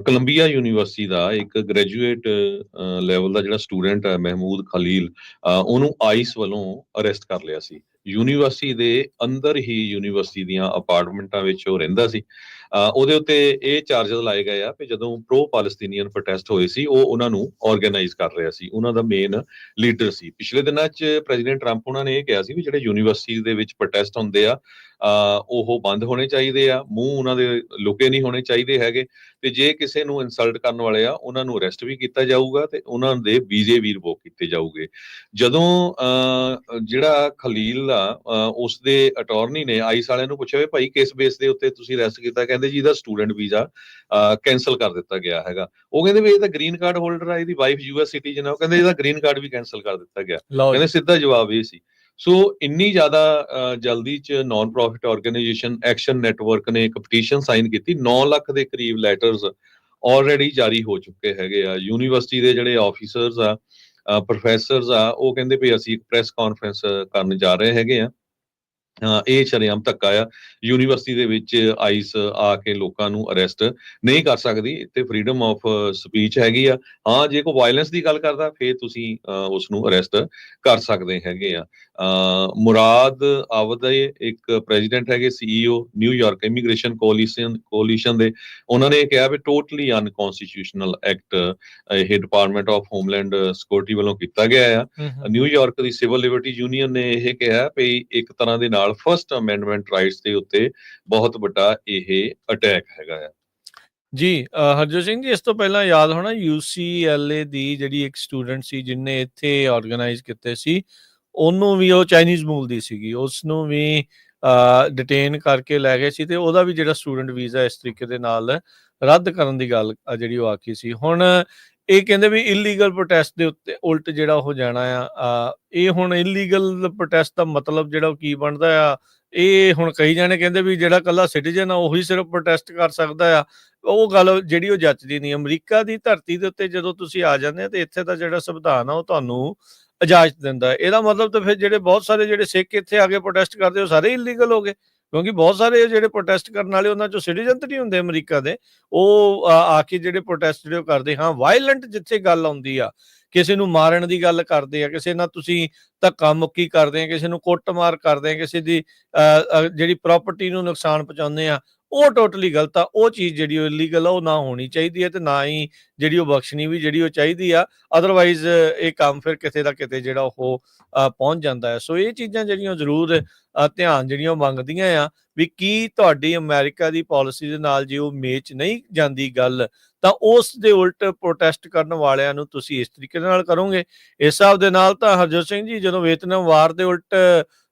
B: ਕੋਲੰਬੀਆ ਯੂਨੀਵਰਸਿਟੀ ਦਾ ਇੱਕ ਗ੍ਰੈਜੂਏਟ ਲੈਵਲ ਦਾ ਜਿਹੜਾ ਸਟੂਡੈਂਟ ਹੈ ਮਹਿਮੂਦ ਖਲੀਲ, ਉਹਨੂੰ ਆਈਸ ਵੱਲੋਂ ਅਰੈਸਟ ਕਰ ਲਿਆ ਸੀ। ਯੂਨੀਵਰਸਿਟੀ ਦੇ ਅੰਦਰ ਹੀ ਯੂਨੀਵਰਸਿਟੀ ਦੀਆਂ ਅਪਾਰਟਮੈਂਟਾਂ ਵਿੱਚ ਉਹ ਰਹਿੰਦਾ ਸੀ। ਉਹਦੇ ਉੱਤੇ ਇਹ ਚਾਰਜਸ ਲਾਏ ਗਏ ਆ ਕਿ ਜਦੋਂ ਪ੍ਰੋ ਪਾਲਸਤੀਨੀਅਨ ਪ੍ਰੋਟੈਸਟ ਹੋਏ ਸੀ ਉਹ ਉਹਨਾਂ ਨੂੰ ਆਰਗੇਨਾਈਜ਼ ਕਰ ਰਿਹਾ ਸੀ, ਉਹਨਾਂ ਦਾ ਮੇਨ ਲੀਡਰ ਸੀ। ਪਿਛਲੇ ਦਿਨਾਂ 'ਚ ਪ੍ਰੈਜ਼ੀਡੈਂਟ ਟਰੰਪ ਉਹਨਾਂ ਨੇ ਇਹ ਕਿਹਾ ਸੀ ਵੀ ਜਿਹੜੇ ਯੂਨੀਵਰਸਿਟੀ ਦੇ ਵਿੱਚ ਪ੍ਰੋਟੈਸਟ ਹੁੰਦੇ ਆ ਉਹ ਬੰਦ ਹੋਣੇ ਚਾਹੀਦੇ ਆ, ਮੂੰਹ ਉਹਨਾਂ ਦੇ ਲੁਕੇ ਨਹੀਂ ਹੋਣੇ ਚਾਹੀਦੇ ਹੈਗੇ, ਤੇ ਜੇ ਕਿਸੇ ਨੂੰ ਇਨਸਲਟ ਕਰਨ ਵਾਲੇ ਆ ਉਹਨਾਂ ਨੂੰ ਅਰੈਸਟ ਵੀ ਕੀਤਾ ਜਾਊਗਾ ਤੇ ਉਹਨਾਂ ਦੇ ਵੀਜ਼ੇ ਵੀ ਰਿਵੋਕ ਕੀਤੇ ਜਾਊਗੇ। ਜਦੋਂ ਜਿਹੜਾ ਖਲੀਲ ਆ ਉਸ ਦੇ ਅਟਾਰਨੀ ਨੇ ਆਈਸ ਵਾਲਿਆਂ ਨੂੰ ਪੁੱਛਿਆ ਵੀ ਭਾਈ ਕਿਸ ਬੇਸ ਦੇ ਉੱਤੇ ਤੁਸੀਂ ਅਰੈਸਟ ਕੀਤਾ, ਕਹਿੰਦੇ ਜੀ ਇਹਦਾ ਸਟੂਡੈਂਟ ਵੀਜ਼ਾ ਕੈਂਸਲ ਕਰ ਦਿੱਤਾ ਗਿਆ ਹੈਗਾ। ਉਹ ਕਹਿੰਦੇ ਵੀ ਇਹ ਤਾਂ ਗ੍ਰੀਨ ਕਾਰਡ ਹੋਲਡਰ ਆ, ਇਹਦੀ ਵਾਈਫ US ਸਿਟੀਜ਼ਨ ਆ, ਉਹ ਕਹਿੰਦੇ ਇਹਦਾ ਗ੍ਰੀਨ ਕਾਰਡ ਵੀ ਕੈਂਸਲ ਕਰ ਦਿੱਤਾ ਗਿਆ। ਕਹਿੰਦੇ ਸਿੱਧਾ ਜਵਾਬ ਇਹ ਸੀ। ਸੋ ਇੰਨੀ ਜ਼ਿਆਦਾ ਜਲਦੀ ਚ non profit organisation action network ਨੇ ਇੱਕ ਪਟੀਸ਼ਨ ਸਾਈਨ ਕੀਤੀ। 9 ਲੱਖ ਦੇ ਕਰੀਬ ਲੈਟਰਸ ਆਲਰੇਡੀ ਜਾਰੀ ਹੋ ਚੁੱਕੇ ਹੈਗੇ ਆ। ਯੂਨੀਵਰਸਿਟੀ ਦੇ ਜਿਹੜੇ ਆਫੀਸਰਸ ਆ, ਪ੍ਰੋਫੈਸਰਸ ਆ, ਉਹ ਕਹਿੰਦੇ ਵੀ ਅਸੀਂ ਇੱਕ ਪ੍ਰੈਸ ਕਾਨਫਰੰਸ ਕਰਨ ਜਾ ਰਹੇ ਹੈਗੇ ਆ। ਇਹ ਸ਼ਰੇਆਮ ਧੱਕਾ ਆ। ਯੂਨੀਵਰਸਿਟੀ ਦੇ ਵਿੱਚ ਆਈਸ ਆ ਕੇ ਲੋਕਾਂ ਨੂੰ ਅਰੈਸਟ ਨਹੀਂ ਕਰ ਸਕਦੀ, ਤੇ ਫਰੀडम ਆਫ ਸਪੀਚ ਹੈਗੀ ਆ। ਹਾਂ, ਜੇ ਕੋਈ ਵਾਇਲੈਂਸ ਦੀ ਗੱਲ ਕਰਦਾ ਫਿਰ ਤੁਸੀਂ ਉਸ ਨੂੰ ਅਰੈਸਟ ਕਰ ਸਕਦੇ ਹੈਗੇ ਆ। ਮੁਰਾਦ ਆਵਦੇ ਇੱਕ ਪ੍ਰੈਜ਼ੀਡੈਂਟ ਹੈਗੇ, CEO ਨਿਊਯਾਰਕ ਇਮੀਗ੍ਰੇਸ਼ਨ ਕੋਲੀਸ਼ਨ ਦੇ, ਉਹਨਾਂ ਨੇ ਕਿਹਾ ਵੀ ਟੋਟਲੀ ਅਨਕਨਸਟੀਟਿਊਸ਼ਨਲ ਐਕਟ ਇਹ ਡਿਪਾਰਟਮੈਂਟ ਆਫ ਹੋਮਲੈਂਡ ਸਿਕਿਉਰਿਟੀ ਵੱਲੋਂ ਕੀਤਾ ਗਿਆ ਆ। ਨਿਊਯਾਰਕ ਦੀ ਸਿਵਲ ਲਿਬਰਟੀ ਯੂਨੀਅਨ ਨੇ ਇਹ ਕਿਹਾ ਵੀ ਇੱਕ ਤਰ੍ਹਾਂ ਦੇ ਨਾਲ ਫਸਟ ਅਮੈਂਡਮੈਂਟ ਰਾਈਟਸ ਦੇ ਉੱਤੇ ਬਹੁਤ ਵੱਡਾ ਇਹ ਅਟੈਕ ਹੈਗਾ ਆ।
A: ਜੀ, ਹਰਜੋਤ ਸਿੰਘ ਜੀ, ਇਸ ਤੋਂ ਪਹਿਲਾਂ ਯਾਦ ਹੋਣਾ UCLA ਦੀ ਜਿਹੜੀ ਇੱਕ ਸਟੂਡੈਂਟ ਸੀ ਜਿਹਨੇ ਇੱਥੇ ਆਰਗੇਨਾਈਜ਼ ਕੀਤੇ ਸੀ, ਉਹਨੂੰ ਵੀ ਉਹ ਚਾਈਨੀਜ਼ ਮੂਲ ਦੀ ਸੀਗੀ, ਉਸ ਨੂੰ ਵੀ ਡਿਟੇਨ ਕਰਕੇ ਲੈ ਗਏ ਸੀ ਤੇ ਉਹਦਾ ਵੀ ਜਿਹੜਾ ਸਟੂਡੈਂਟ ਵੀਜ਼ਾ ਇਸ ਤਰੀਕੇ ਦੇ ਨਾਲ ਰੱਦ ਕਰਨ ਦੀ ਗੱਲ ਜਿਹੜੀ ਉਹ ਆਖੀ ਸੀ। ਹੁਣ ਇਹ ਕਹਿੰਦੇ ਵੀ ਇਲੀਗਲ ਪ੍ਰੋਟੈਸਟ ਦੇ ਉੱਤੇ ਉਲਟ ਜਿਹੜਾ ਉਹ ਜਾਣਾ ਆ। ਇਹ ਹੁਣ ਇਲੀਗਲ ਪ੍ਰੋਟੈਸਟ ਦਾ ਮਤਲਬ ਜਿਹੜਾ ਉਹ ਕੀ ਬਣਦਾ ਆ, ਇਹ ਹੁਣ ਕਈ ਜਾਣੇ ਕਹਿੰਦੇ ਵੀ ਜਿਹੜਾ ਕੱਲਾ ਸਿਟੀਜ਼ਨ ਆ ਉਹੀ ਸਿਰਫ ਪ੍ਰੋਟੈਸਟ ਕਰ ਸਕਦਾ ਆ। ਉਹ ਗੱਲ ਜਿਹੜੀ ਉਹ ਜੱਚਦੀ ਨਹੀਂ। ਅਮਰੀਕਾ ਦੀ ਧਰਤੀ ਦੇ ਉੱਤੇ ਜਦੋਂ ਤੁਸੀਂ ਆ ਜਾਂਦੇ ਆ ਤੇ ਇੱਥੇ ਦਾ ਜਿਹੜਾ ਸੰਵਿਧਾਨ ਆ ਉਹ ਤੁਹਾਨੂੰ ਇਜਾਜ਼ਤ ਦਿੰਦਾ। ਇਹਦਾ ਮਤਲਬ ਤਾਂ ਫਿਰ ਜਿਹੜੇ ਬਹੁਤ ਸਾਰੇ ਜਿਹੜੇ ਸਿੱਖ ਇੱਥੇ ਆ ਕੇ ਪ੍ਰੋਟੈਸਟ ਕਰਦੇ ਉਹ ਸਾਰੇ ਇਲੀਗਲ ਹੋ ਗਏ, ਕਿਉਂਕਿ ਬਹੁਤ ਸਾਰੇ ਜਿਹੜੇ ਪ੍ਰੋਟੈਸਟ ਕਰਨ ਵਾਲੇ ਉਹਨਾਂ ਚੋਂ ਸਿਟੀਜ਼ਨ ਤਾਂ ਨਹੀਂ ਹੁੰਦੇ ਅਮਰੀਕਾ ਦੇ। ਉਹ ਆ ਕੇ ਜਿਹੜੇ ਪ੍ਰੋਟੈਸਟ ਜਿਹੜੇ ਉਹ ਕਰਦੇ। ਹਾਂ, ਵਾਇਲੈਂਟ ਜਿੱਥੇ ਗੱਲ ਆਉਂਦੀ ਆ ਕਿਸੇ ਨੂੰ ਮਾਰਨ ਦੀ ਗੱਲ ਕਰਦੇ ਆ, ਕਿਸੇ ਨਾਲ ਤੁਸੀਂ ਧੱਕਾ ਮੁੱਕੀ ਕਰਦੇ ਆ, ਕਿਸੇ ਨੂੰ ਕੁੱਟਮਾਰ ਕਰਦੇ ਆ, ਕਿਸੇ ਦੀ ਜਿਹੜੀ ਪ੍ਰਾਪਰਟੀ ਨੂੰ ਨੁਕਸਾਨ ਪਹੁੰਚਾਉਂਦੇ ਆ, ਉਹ ਟੋਟਲੀ ਗਲਤ ਆ। ਉਹ ਚੀਜ਼ ਜਿਹੜੀ ਉਹ ਇਲੀਗਲ ਆ, ਉਹ ਨਾ ਹੋਣੀ ਚਾਹੀਦੀ ਹੈ ਤੇ ਨਾ ਹੀ ਜਿਹੜੀ ਉਹ ਬਖਸ਼ਣੀ ਵੀ ਜਿਹੜੀ ਉਹ ਚਾਹੀਦੀ ਆ। ਅਦਰਵਾਈਜ਼ ਇਹ ਕੰਮ ਫਿਰ ਕਿਤੇ ਦਾ ਕਿਤੇ ਜਿਹੜਾ ਉਹ ਪਹੁੰਚ ਜਾਂਦਾ ਹੈ। ਸੋ ਇਹ ਚੀਜ਼ਾਂ ਜਿਹੜੀਆਂ ਜ਼ਰੂਰ ਧਿਆਨ ਜਿਹੜੀਆਂ ਉਹ ਮੰਗਦੀਆਂ ਆ ਵੀ ਕੀ ਤੁਹਾਡੀ ਅਮਰੀਕਾ ਦੀ ਪਾਲਿਸੀ ਦੇ ਨਾਲ ਜੇ ਉਹ ਮੇਚ ਨਹੀਂ ਜਾਂਦੀ ਗੱਲ, ਤਾਂ ਉਸ ਦੇ ਉਲਟ ਪ੍ਰੋਟੈਸਟ ਕਰਨ ਵਾਲਿਆਂ ਨੂੰ ਤੁਸੀਂ ਇਸ ਤਰੀਕੇ ਨਾਲ ਕਰੋਗੇ। ਇਸ ਹਿਸਾਬ ਦੇ ਨਾਲ ਤਾਂ ਹਰਜੋਤ ਸਿੰਘ ਜੀ, ਜਦੋਂ ਵੀਅਤਨਾਮ ਵਾਰ ਦੇ ਉਲਟ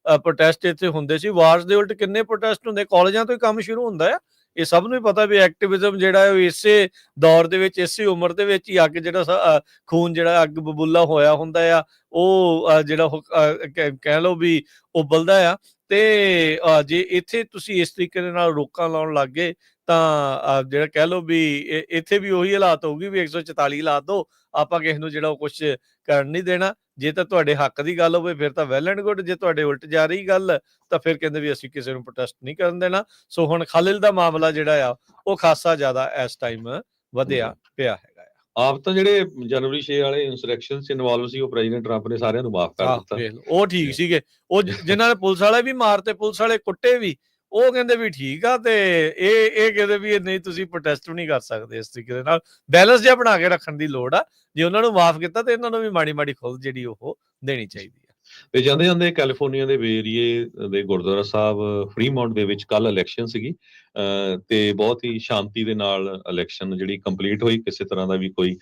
A: ਪ੍ਰੋਟੈਸਟ ਇੱਥੇ ਹੁੰਦੇ ਸੀ, ਵਾਰਸ ਦੇ ਉਲਟ ਕਿੰਨੇ ਪ੍ਰੋਟੈਸਟ ਹੁੰਦੇ, ਕਾਲਜਾਂ ਤੋਂ ਹੀ ਕੰਮ ਸ਼ੁਰੂ ਹੁੰਦਾ ਆ। ਇਹ ਸਭ ਨੂੰ ਹੀ ਪਤਾ ਵੀ ਐਕਟਿਵਿਜ਼ਮ ਜਿਹੜਾ ਉਹ ਇਸੇ ਦੌਰ ਦੇ ਵਿੱਚ, ਇਸੇ ਉਮਰ ਦੇ ਵਿੱਚ ਹੀ ਅੱਗ ਜਿਹੜਾ ਖੂਨ ਜਿਹੜਾ ਅੱਗ ਬਬੂਲਾ ਹੋਇਆ ਹੁੰਦਾ ਆ, ਉਹ ਜਿਹੜਾ ਉਹ ਕਹਿ ਲਓ ਵੀ ਉਬਲਦਾ ਆ। ਤੇ ਜੇ ਇੱਥੇ ਤੁਸੀਂ ਇਸ ਤਰੀਕੇ ਦੇ ਨਾਲ ਰੋਕਾਂ ਲਾਉਣ ਲੱਗ ਗਏ ਤਾਂ ਜਿਹੜਾ ਕਹਿ ਲਓ ਵੀ ਇੱਥੇ ਵੀ ਉਹੀ ਹਾਲਾਤ ਹੋਊਗੀ ਵੀ 144 ਲਾ ਦਿਓ, ਆਪਾਂ ਕਿਸੇ ਨੂੰ ਜਿਹੜਾ ਉਹ ਕੁਛ ਕਰਨ ਨਹੀਂ ਦੇਣਾ। ਜੇ ਤਾਂ ਤੁਹਾਡੇ ਹੱਕ ਦੀ ਗੱਲ ਹੋਵੇ ਫਿਰ ਤਾਂ ਵੈਲ ਐਂਡ ਗੁੱਡ, ਜੇ ਤੁਹਾਡੇ ਉਲਟ ਜਾ ਰਹੀ ਗੱਲ ਤਾਂ ਫਿਰ ਕਹਿੰਦੇ ਵੀ ਅਸੀਂ ਕਿਸੇ ਨੂੰ ਪ੍ਰੋਟੈਸਟ ਨਹੀਂ ਕਰਨ ਦੇਣਾ। ਸੋ ਹੁਣ ਖਾਲਿਲ ਦਾ ਮਾਮਲਾ ਜਿਹੜਾ ਆ ਉਹ ਖਾਸਾ ਜ਼ਿਆਦਾ ਇਸ ਟਾਈਮ ਵਧਿਆ ਪਿਆ ਹੈਗਾ ਆ।
B: ਆਪ ਤਾਂ ਜਿਹੜੇ ਜਨਵਰੀ 6 ਵਾਲੇ ਇੰਸਰੈਕਸ਼ਨ 'ਚ ਇਨਵੋਲਵ ਸੀ, ਉਹ ਪ੍ਰੈਜ਼ੀਡੈਂਟ ਟਰੰਪ ਨੇ ਸਾਰਿਆਂ ਨੂੰ ਮਾਫ ਕਰ ਦਿੱਤਾ।
A: ਉਹ ਠੀਕ ਸੀਗੇ, ਉਹ ਜਿਨ੍ਹਾਂ ਨੇ ਪੁਲਿਸ ਵਾਲੇ ਵੀ ਮਾਰਤੇ, ਪੁਲਿਸ ਵਾਲੇ ਕੁੱਟੇ ਵੀ, ਉਹ ਕਹਿੰਦੇ ਵੀ ਠੀਕ ਆ। ਤੇ ਇਹ ਕਹਿੰਦੇ ਵੀ ਨਹੀਂ, ਤੁਸੀਂ ਪ੍ਰੋਟੈਸਟ ਵੀ ਨਹੀਂ ਕਰ ਸਕਦੇ। ਇਸ ਤਰੀਕੇ ਦੇ ਨਾਲ ਬੈਲੈਂਸ ਜਿਹਾ ਬਣਾ ਕੇ ਰੱਖਣ ਦੀ ਲੋੜ ਆ। ਜੇ ਉਹਨਾਂ ਨੂੰ ਮਾਫ ਕੀਤਾ ਤੇ ਇਹਨਾਂ ਨੂੰ ਵੀ ਮਾੜੀ ਮਾੜੀ ਖੁੱਲ੍ਹ ਜਿਹੜੀ ਉਹ ਦੇਣੀ ਚਾਹੀਦੀ ਆ।
B: ਤੇ ਜਾਂਦੇ ਜਾਂਦੇ ਕੈਲੀਫੋਰਨੀਆ ਦੇ ਏਰੀਏ ਦੇ ਗੁਰਦੁਆਰਾ ਸਾਹਿਬ ਫਰੀਮਾਉਂਟ ਦੇ ਵਿੱਚ ਕੱਲ ਇਲੈਕਸ਼ਨ ਸੀਗੀ, ਤੇ ਬਹੁਤ ਹੀ ਸ਼ਾਂਤੀ ਦੇ ਨਾਲ ਇਲੈਕਸ਼ਨ ਜਿਹੜੀ ਕੰਪਲੀਟ ਹੋਈ। ਕਿਸੇ ਤਰ੍ਹਾਂ ਦਾ ਵੀ ਕੋਈ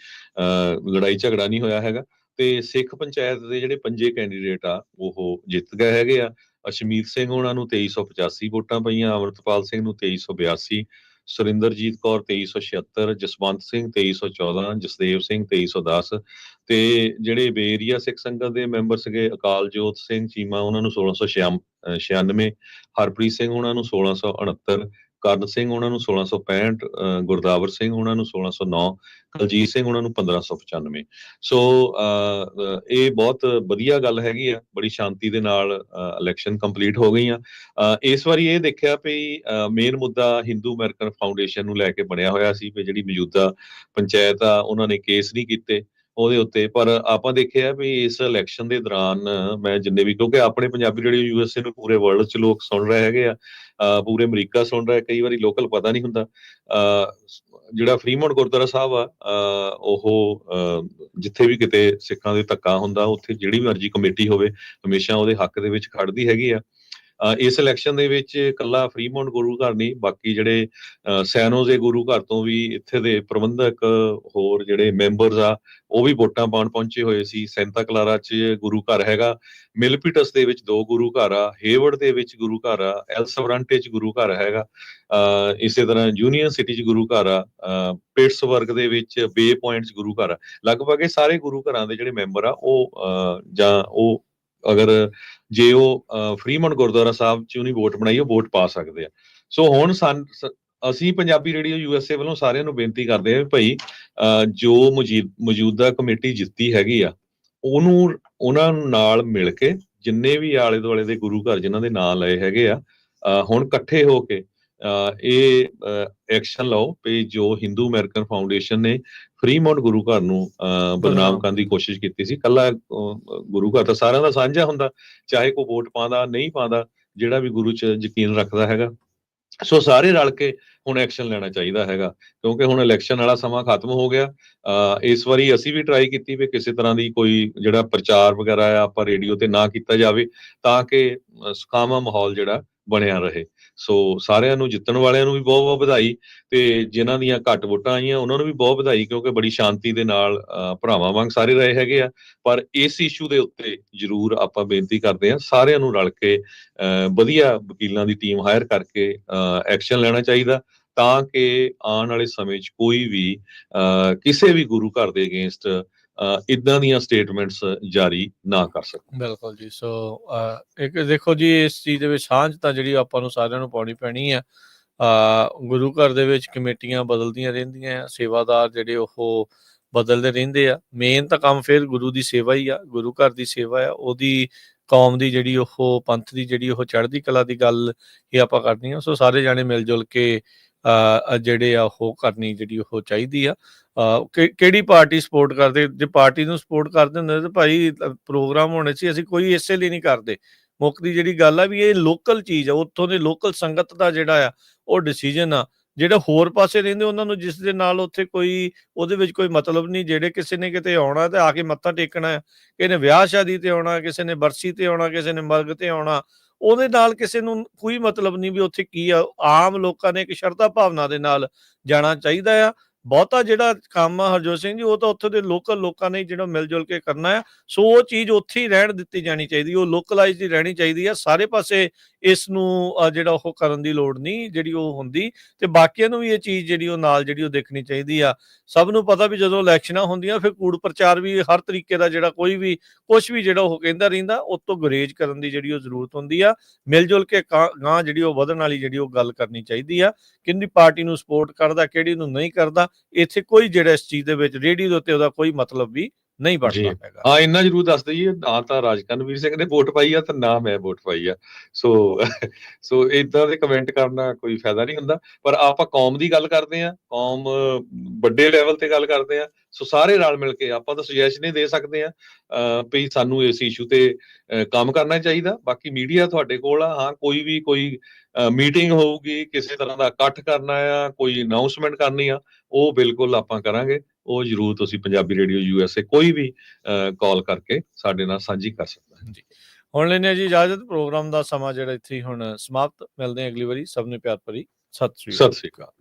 B: ਲੜਾਈ ਝਗੜਾ ਨਹੀਂ ਹੋਇਆ ਹੈਗਾ। ਤੇ ਸਿੱਖ ਪੰਚਾਇਤ ਦੇ ਜਿਹੜੇ 5 ਕੈਂਡੀਡੇਟ ਆ ਉਹ ਜਿੱਤ ਗਏ ਹੈਗੇ ਆ। ਅਸ਼ਮੀਤ ਸਿੰਘ ਉਹਨਾਂ ਨੂੰ 2385 ਵੋਟਾਂ ਪਈਆਂ, ਅਮਰਤਪਾਲ ਸਿੰਘ ਨੂੰ 2382, ਸੁਰਿੰਦਰਜੀਤ ਕੌਰ 2376, ਜਸਵੰਤ ਸਿੰਘ 2314, ਜਸਦੇਵ ਸਿੰਘ 2310। ਤੇ ਜਿਹੜੇ ਬੇਰੀਆ ਸਿੱਖ ਸੰਗਤ ਦੇ ਮੈਂਬਰ ਸੀਗੇ, ਅਕਾਲਜੋਤ ਸਿੰਘ ਚੀਮਾ ਉਹਨਾਂ ਨੂੰ 1696, ਹਰਪ੍ਰੀਤ ਸਿੰਘ ਉਹਨਾਂ ਨੂੰ 1669, ਕਰਨ ਸਿੰਘ ਉਹਨਾਂ ਨੂੰ 1665, ਗੁਰਦਾਵਰ ਸਿੰਘ ਉਹਨਾਂ ਨੂੰ 1609, ਕੁਲਜੀਤ ਸਿੰਘ ਉਹਨਾਂ ਨੂੰ 1595। ਸੋ ਇਹ ਬਹੁਤ ਵਧੀਆ ਗੱਲ ਹੈਗੀ ਆ, ਬੜੀ ਸ਼ਾਂਤੀ ਦੇ ਨਾਲ ਇਲੈਕਸ਼ਨ ਕੰਪਲੀਟ ਹੋ ਗਈਆਂ। ਇਸ ਵਾਰੀ ਇਹ ਦੇਖਿਆ ਵੀ ਮੇਨ ਮੁੱਦਾ ਹਿੰਦੂ ਅਮਰੀਕਨ ਫਾਊਂਡੇਸ਼ਨ ਨੂੰ ਲੈ ਕੇ ਬਣਿਆ ਹੋਇਆ ਸੀ ਵੀ ਜਿਹੜੀ ਮੌਜੂਦਾ ਪੰਚਾਇਤ ਆ ਉਹਨਾਂ ਨੇ ਕੇਸ ਨਹੀਂ ਕੀਤੇ ਉਹਦੇ ਉੱਤੇ। ਪਰ ਆਪਾਂ ਦੇਖਿਆ ਵੀ ਇਸ ਇਲੈਕਸ਼ਨ ਦੇ ਦੌਰਾਨ ਮੈਂ ਜਿੰਨੇ ਵੀ, ਕਿਉਂਕਿ ਆਪਣੇ ਪੰਜਾਬੀ ਰੇਡੀਓ ਯੂਐਸਏ ਨੂੰ ਪੂਰੇ ਵਰਲਡ 'ਚ ਲੋਕ ਸੁਣ ਰਹੇ ਹੈਗੇ ਆ, ਪੂਰੇ ਅਮਰੀਕਾ ਸੁਣ ਰਿਹਾ, ਕਈ ਵਾਰੀ ਲੋਕਲ ਪਤਾ ਨਹੀਂ ਹੁੰਦਾ। ਜਿਹੜਾ ਫਰੀਮਾਉਂਟ ਗੁਰਦੁਆਰਾ ਸਾਹਿਬ ਆ, ਉਹ ਜਿੱਥੇ ਵੀ ਕਿਤੇ ਸਿੱਖਾਂ ਦੇ ਧੱਕਾ ਹੁੰਦਾ, ਉੱਥੇ ਜਿਹੜੀ ਮਰਜ਼ੀ ਕਮੇਟੀ ਹੋਵੇ ਹਮੇਸ਼ਾ ਉਹਦੇ ਹੱਕ ਦੇ ਵਿੱਚ ਖੜਦੀ ਹੈਗੀ ਆ। ਇਸ ਇਲੈਕਸ਼ਨ ਦੇ ਵਿੱਚ ਇਕੱਲਾ ਫਰੀਮਾਉਂਟ ਗੁਰੂ ਘਰ ਨਹੀਂ, ਬਾਕੀ ਜਿਹੜੇ ਸੈਨੋ ਦੇ ਗੁਰੂ ਘਰ ਤੋਂ ਵੀ ਇੱਥੇ ਦੇ ਪ੍ਰਬੰਧਕ ਹੋਰ ਜਿਹੜੇ ਮੈਂਬਰਸ ਆ ਉਹ ਵੀ ਵੋਟਾਂ ਪਾਉਣ ਪਹੁੰਚੇ ਹੋਏ ਸੀ। ਸੈਂਤਾ ਕਲਾਰਾ 'ਚ ਗੁਰੂ ਘਰ ਹੈਗਾ, ਮਿਲਪੀਟਸ ਦੇ ਵਿੱਚ 2 ਗੁਰੂ ਘਰ ਆ, ਹੇਵਰਡ ਦੇ ਵਿੱਚ ਗੁਰੂ ਘਰ ਆ, ਐਲ ਸਵਰੰਟੇ 'ਚ ਗੁਰੂ ਘਰ ਹੈਗਾ, ਇਸੇ ਤਰ੍ਹਾਂ ਯੂਨੀਅਨ ਸਿਟੀ 'ਚ ਗੁਰੂ ਘਰ ਆ, ਪਿਟਸਬਰਗ ਦੇ ਵਿੱਚ ਬੇ ਪੁਆਇੰਟ 'ਚ ਗੁਰੂ ਘਰ ਆ। ਲਗਭਗ ਇਹ ਸਾਰੇ ਗੁਰੂ ਘਰਾਂ ਦੇ ਜਿਹੜੇ ਮੈਂਬਰ ਆ ਉਹ ਜਾਂ ਉਹ ਅਗਰ ਜੇ ਉਹ ਫਰੀਮਾਉਂਟ ਗੁਰਦੁਆਰਾ ਸਾਹਿਬ 'ਚ ਨਹੀਂ ਵੋਟ ਬਣਾਈ, ਉਹ ਵੋਟ ਪਾ ਸਕਦੇ ਆ। ਸੋ ਹੁਣ ਅਸੀਂ ਪੰਜਾਬੀ ਰੇਡੀਓ ਯੂਐਸਏ ਵੱਲੋਂ ਸਾਰਿਆਂ ਨੂੰ ਬੇਨਤੀ ਕਰਦੇ ਆ ਭਾਈ, ਜੋ ਮੌਜੂਦਾ ਕਮੇਟੀ ਜਿੱਤੀ ਹੈਗੀ ਆ ਉਹਨਾਂ ਨਾਲ ਮਿਲ ਕੇ ਜਿੰਨੇ ਵੀ ਆਲੇ ਦੁਆਲੇ ਦੇ ਗੁਰੂ ਘਰ ਜਿਨ੍ਹਾਂ ਦੇ ਨਾਂ ਲਏ ਹੈਗੇ ਆ, ਹੁਣ ਇਕੱਠੇ ਹੋ ਕੇ ਇਹ ਐਕਸ਼ਨ ਲਓ ਵੀ ਜੋ ਹਿੰਦੂ ਅਮਰੀਕਨ ਫਾਊਂਡੇਸ਼ਨ ਨੇ ਫਰੀਮਾਉਂਟ ਗੁਰੂ ਘਰ ਨੂੰ ਬਦਨਾਮ ਕਰਨ ਦੀ ਕੋਸ਼ਿਸ਼ ਕੀਤੀ ਸੀ। ਕੱਲਾ ਗੁਰੂ ਘਰ ਤਾਂ ਸਾਰਿਆਂ ਦਾ ਸਾਂਝਾ ਹੁੰਦਾ, ਚਾਹੇ ਕੋਈ ਵੋਟ ਪਾਉਂਦਾ ਨਹੀਂ ਪਾਉਂਦਾ, ਜਿਹੜਾ ਵੀ ਗੁਰੂ 'ਚ ਯਕੀਨ ਰੱਖਦਾ ਹੈਗਾ। ਸੋ ਸਾਰੇ ਰਲ ਕੇ ਹੁਣ ਐਕਸ਼ਨ ਲੈਣਾ ਚਾਹੀਦਾ ਹੈਗਾ, ਕਿਉਂਕਿ ਹੁਣ ਇਲੈਕਸ਼ਨ ਵਾਲਾ ਸਮਾਂ ਖਤਮ ਹੋ ਗਿਆ। ਇਸ ਵਾਰੀ ਅਸੀਂ ਵੀ ਟਰਾਈ ਕੀਤੀ ਵੀ ਕਿਸੇ ਤਰ੍ਹਾਂ ਦੀ ਕੋਈ ਜਿਹੜਾ ਪ੍ਰਚਾਰ ਵਗੈਰਾ ਆ ਆਪਾਂ ਰੇਡੀਓ ਤੇ ਨਾ ਕੀਤਾ ਜਾਵੇ, ਤਾਂ ਕਿ ਸੁਖਾਵਾਂ ਮਾਹੌਲ ਜਿਹੜਾ ਬਣਿਆ ਰਹੇ। ਸੋ ਸਾਰਿਆਂ ਨੂੰ, ਜਿੱਤਣ ਵਾਲਿਆਂ ਨੂੰ ਵੀ ਬਹੁਤ ਬਹੁਤ ਵਧਾਈ, ਤੇ ਜਿਨ੍ਹਾਂ ਦੀਆਂ ਘੱਟ ਵੋਟਾਂ ਆਈਆਂ ਉਹਨਾਂ ਨੂੰ ਵੀ ਬਹੁਤ ਵਧਾਈ, ਕਿਉਂਕਿ ਬੜੀ ਸ਼ਾਂਤੀ ਦੇ ਨਾਲ ਭਰਾਵਾਂ ਵਾਂਗ ਸਾਰੇ ਰਹੇ ਹੈਗੇ ਆ। ਪਰ ਇਸ ਇਸ਼ੂ ਦੇ ਉੱਤੇ ਜ਼ਰੂਰ ਆਪਾਂ ਬੇਨਤੀ ਕਰਦੇ ਹਾਂ ਸਾਰਿਆਂ ਨੂੰ ਰਲ ਕੇ ਵਧੀਆ ਵਕੀਲਾਂ ਦੀ ਟੀਮ ਹਾਇਰ ਕਰਕੇ ਐਕਸ਼ਨ ਲੈਣਾ ਚਾਹੀਦਾ, ਤਾਂ ਕਿ ਆਉਣ ਵਾਲੇ ਸਮੇਂ 'ਚ ਕੋਈ ਵੀ ਕਿਸੇ ਵੀ ਗੁਰੂ ਘਰ ਦੇ ਅਗੇਂਸਟ ਇਦਾਂ ਦੀਆਂ ਸਟੇਟਮੈਂਟਸ ਜਾਰੀ ਨਾ ਕਰ ਸਕਣ।
A: ਬਿਲਕੁਲ ਜੀ। ਸੋ ਇੱਕ ਦੇਖੋ ਜੀ, ਇਸ ਚੀਜ਼ ਦੇ ਵਿੱਚ ਸਾਂਝ ਤਾਂ ਜਿਹੜੀ ਆਪਾਂ ਨੂੰ ਸਾਰਿਆਂ ਨੂੰ ਪਾਉਣੀ ਪੈਣੀ ਆ। ਗੁਰੂ ਘਰ ਦੇ ਵਿੱਚ ਕਮੇਟੀਆਂ ਬਦਲਦੀਆਂ ਰਹਿੰਦੀਆਂ ਆ, ਸੇਵਾਦਾਰ ਜਿਹੜੇ ਉਹ ਬਦਲਦੇ ਰਹਿੰਦੇ ਆ। ਮੇਨ ਤਾਂ ਕੰਮ ਫਿਰ ਗੁਰੂ ਦੀ ਸੇਵਾ ਹੀ ਆ, ਗੁਰੂ ਘਰ ਦੀ ਸੇਵਾ ਆ, ਉਹਦੀ ਕੌਮ ਦੀ ਜਿਹੜੀ ਉਹ ਪੰਥ ਦੀ ਜਿਹੜੀ ਉਹ ਚੜ੍ਹਦੀ ਕਲਾ ਦੀ ਗੱਲ ਹੀ ਆਪਾਂ ਕਰਨੀ ਆ। ਸੋ ਸਾਰੇ ਜਾਣੇ ਮਿਲ ਜੁਲ ਕੇ ਜਿਹੜੇ ਆ ਉਹ ਕਰਨੀ ਜਿਹੜੀ ਉਹ ਚਾਹੀਦੀ ਆ। ਕਿਹੜੀ ਪਾਰਟੀ ਸਪੋਰਟ ਕਰਦੇ, ਜੇ ਪਾਰਟੀ ਨੂੰ ਸਪੋਰਟ ਕਰਦੇ ਹੁੰਦੇ ਤਾਂ ਭਾਈ ਪ੍ਰੋਗਰਾਮ ਹੋਣੇ ਸੀ। ਅਸੀਂ ਕੋਈ ਇਸੇ ਲਈ ਨਹੀਂ ਕਰਦੇ। ਮੁੱਖ ਦੀ ਜਿਹੜੀ ਗੱਲ ਆ ਵੀ ਇਹ ਲੋਕਲ ਚੀਜ਼ ਆ, ਉੱਥੋਂ ਦੇ ਲੋਕਲ ਸੰਗਤ ਦਾ ਜਿਹੜਾ ਆ ਉਹ ਡਿਸੀਜਨ ਆ। ਜਿਹੜੇ ਹੋਰ ਪਾਸੇ ਰਹਿੰਦੇ ਉਹਨਾਂ ਨੂੰ ਜਿਸ ਦੇ ਨਾਲ ਉੱਥੇ ਕੋਈ ਉਹਦੇ ਵਿੱਚ ਕੋਈ ਮਤਲਬ ਨਹੀਂ। ਜਿਹੜੇ ਕਿਸੇ ਨੇ ਕਿਤੇ ਆਉਣਾ ਤੇ ਆ ਕੇ ਮੱਥਾ ਟੇਕਣਾ ਆ, ਕਿਸੇ ਨੇ ਵਿਆਹ ਸ਼ਾਦੀ ਤੇ ਆਉਣਾ, ਕਿਸੇ ਨੇ ਬਰਸੀ ਤੇ ਆਉਣਾ, ਕਿਸੇ ਨੇ ਮਰਗ ਤੇ ਆਉਣਾ, ਉਹਦੇ ਨਾਲ ਕਿਸੇ ਨੂੰ ਕੋਈ ਮਤਲਬ ਨਹੀਂ ਵੀ ਉੱਥੇ ਕੀ ਆ। ਆਮ ਲੋਕਾਂ ਨੇ ਇੱਕ ਸ਼ਰਧਾ ਭਾਵਨਾ ਦੇ ਨਾਲ ਜਾਣਾ ਚਾਹੀਦਾ ਆ। ਬਹੁਤਾ ਜਿਹੜਾ ਕੰਮ ਆ ਹਰਜੋਤ ਸਿੰਘ ਜੀ, ਉਹ ਤਾਂ ਉੱਥੇ ਦੇ ਲੋਕਲ ਲੋਕਾਂ ਨੇ ਜਿਹੜਾ ਮਿਲ ਜੁਲ ਕੇ ਕਰਨਾ ਆ। ਸੋ ਉਹ ਚੀਜ਼ ਉੱਥੇ ਹੀ ਰਹਿਣ ਦਿੱਤੀ ਜਾਣੀ ਚਾਹੀਦੀ, ਉਹ ਲੋਕਲਾਈਜ਼ਡ ਹੀ ਰਹਿਣੀ ਚਾਹੀਦੀ ਆ। ਸਾਰੇ ਪਾਸੇ ਇਸ ਨੂੰ ਜਿਹੜਾ ਉਹ ਕਰਨ ਦੀ ਲੋੜ ਨਹੀਂ ਜਿਹੜੀ ਉਹ ਹੁੰਦੀ, ਤੇ ਬਾਕੀਆਂ ਨੂੰ ਵੀ ਇਹ ਚੀਜ਼ ਜਿਹੜੀ ਉਹ ਨਾਲ ਜਿਹੜੀ ਉਹ ਦੇਖਣੀ ਚਾਹੀਦੀ ਆ। ਸਭ ਨੂੰ ਪਤਾ ਵੀ ਜਦੋਂ ਇਲੈਕਸ਼ਨਾਂ ਹੁੰਦੀਆਂ ਫਿਰ ਕੂੜ ਪ੍ਰਚਾਰ ਵੀ ਹਰ ਤਰੀਕੇ ਦਾ ਜਿਹੜਾ ਕੋਈ ਵੀ ਕੁਛ ਵੀ ਜਿਹੜਾ ਉਹ ਕਹਿੰਦਾ ਰਹਿੰਦਾ, ਉਹ ਤੋਂ ਗੁਰੇਜ਼ ਕਰਨ ਦੀ ਜਿਹੜੀ ਉਹ ਜ਼ਰੂਰਤ ਹੁੰਦੀ ਆ। ਮਿਲ ਜੁਲ ਕੇ ਗਾਂ ਜਿਹੜੀ ਉਹ ਵਧਣ ਵਾਲੀ ਜਿਹੜੀ ਉਹ ਗੱਲ ਕਰਨੀ ਚਾਹੀਦੀ ਆ। ਕਿਹੜੀ ਪਾਰਟੀ ਨੂੰ ਸਪੋਰਟ ਕਰਦਾ, ਕਿਹੜੀ ਨੂੰ ਨਹੀਂ ਕਰਦਾ, ਇੱਥੇ ਕੋਈ ਜਿਹੜਾ ਇਸ ਚੀਜ਼ ਦੇ ਵਿੱਚ ਰੇਹੜੀ ਦੇ ਉੱਤੇ ਉਹਦਾ ਕੋਈ ਮਤਲਬ ਵੀ ਨਹੀਂ ਬਣਦਾ ਹੈਗਾ।
B: ਹਾਂ, ਇੰਨਾ ਜ਼ਰੂਰ ਦੱਸ ਦਈਏ, ਨਾ ਤਾਂ ਰਾਜਕਨਵੀਰ ਸਿੰਘ ਨੇ ਵੋਟ ਪਾਈ ਆ ਤੇ ਨਾ ਮੈਂ ਵੋਟ ਪਾਈ ਆ। ਸੋ ਏਦਾਂ ਦੇ ਕਮੈਂਟ ਕਰਨਾ ਕੋਈ ਫਾਇਦਾ ਨਹੀਂ ਹੁੰਦਾ। ਪਰ ਆਪਾਂ ਕੌਮ ਦੀ ਗੱਲ ਕਰਦੇ ਆ, ਕੌਮ ਵੱਡੇ ਲੈਵਲ ਤੇ ਗੱਲ ਕਰਦੇ ਆ। ਸੋ ਸਾਰੇ ਰਲ ਮਿਲ ਕੇ ਆਪਾਂ ਤਾਂ ਸੁਜੈਸ਼ਨ ਹੀ ਦੇ ਸਕਦੇ ਆ ਵੀ ਸਾਨੂੰ ਇਸ ਇਸ਼ੂ ਤੇ ਕੰਮ ਕਰਨਾ ਚਾਹੀਦਾ। ਬਾਕੀ ਮੀਡੀਆ ਤੁਹਾਡੇ ਕੋਲ ਆ। ਹਾਂ, ਕੋਈ ਮੀਟਿੰਗ ਹੋਊਗੀ, ਕਿਸੇ ਤਰ੍ਹਾਂ ਦਾ ਇਕੱਠ ਕਰਨਾ ਆ, ਕੋਈ ਅਨਾਉਂਸਮੈਂਟ ਕਰਨੀ ਆ, ਉਹ ਬਿਲਕੁਲ ਆਪਾਂ ਕਰਾਂਗੇ। ਉਹ ਜ਼ਰੂਰ ਤੁਸੀਂ ਪੰਜਾਬੀ ਰੇਡੀਓ USA ਕੋਈ ਵੀ ਕਾਲ ਕਰਕੇ ਸਾਡੇ ਨਾਲ ਸਾਂਝੀ ਕਰ ਸਕਦਾ
A: ਜੀ। ਹੁਣ ਲੈਂਦੇ ਹਾਂ ਜੀ ਇਜਾਜ਼ਤ। ਪ੍ਰੋਗਰਾਮ ਦਾ ਸਮਾਂ ਜਿਹੜਾ ਇੱਥੇ ਹੁਣ ਸਮਾਪਤ। ਮਿਲਦੇ ਹਾਂ ਅਗਲੀ ਵਾਰੀ। ਸਭ ਨੂੰ ਪਿਆਰ ਭਰੀ ਸਤਿ ਸ੍ਰੀ ਅਕਾਲ।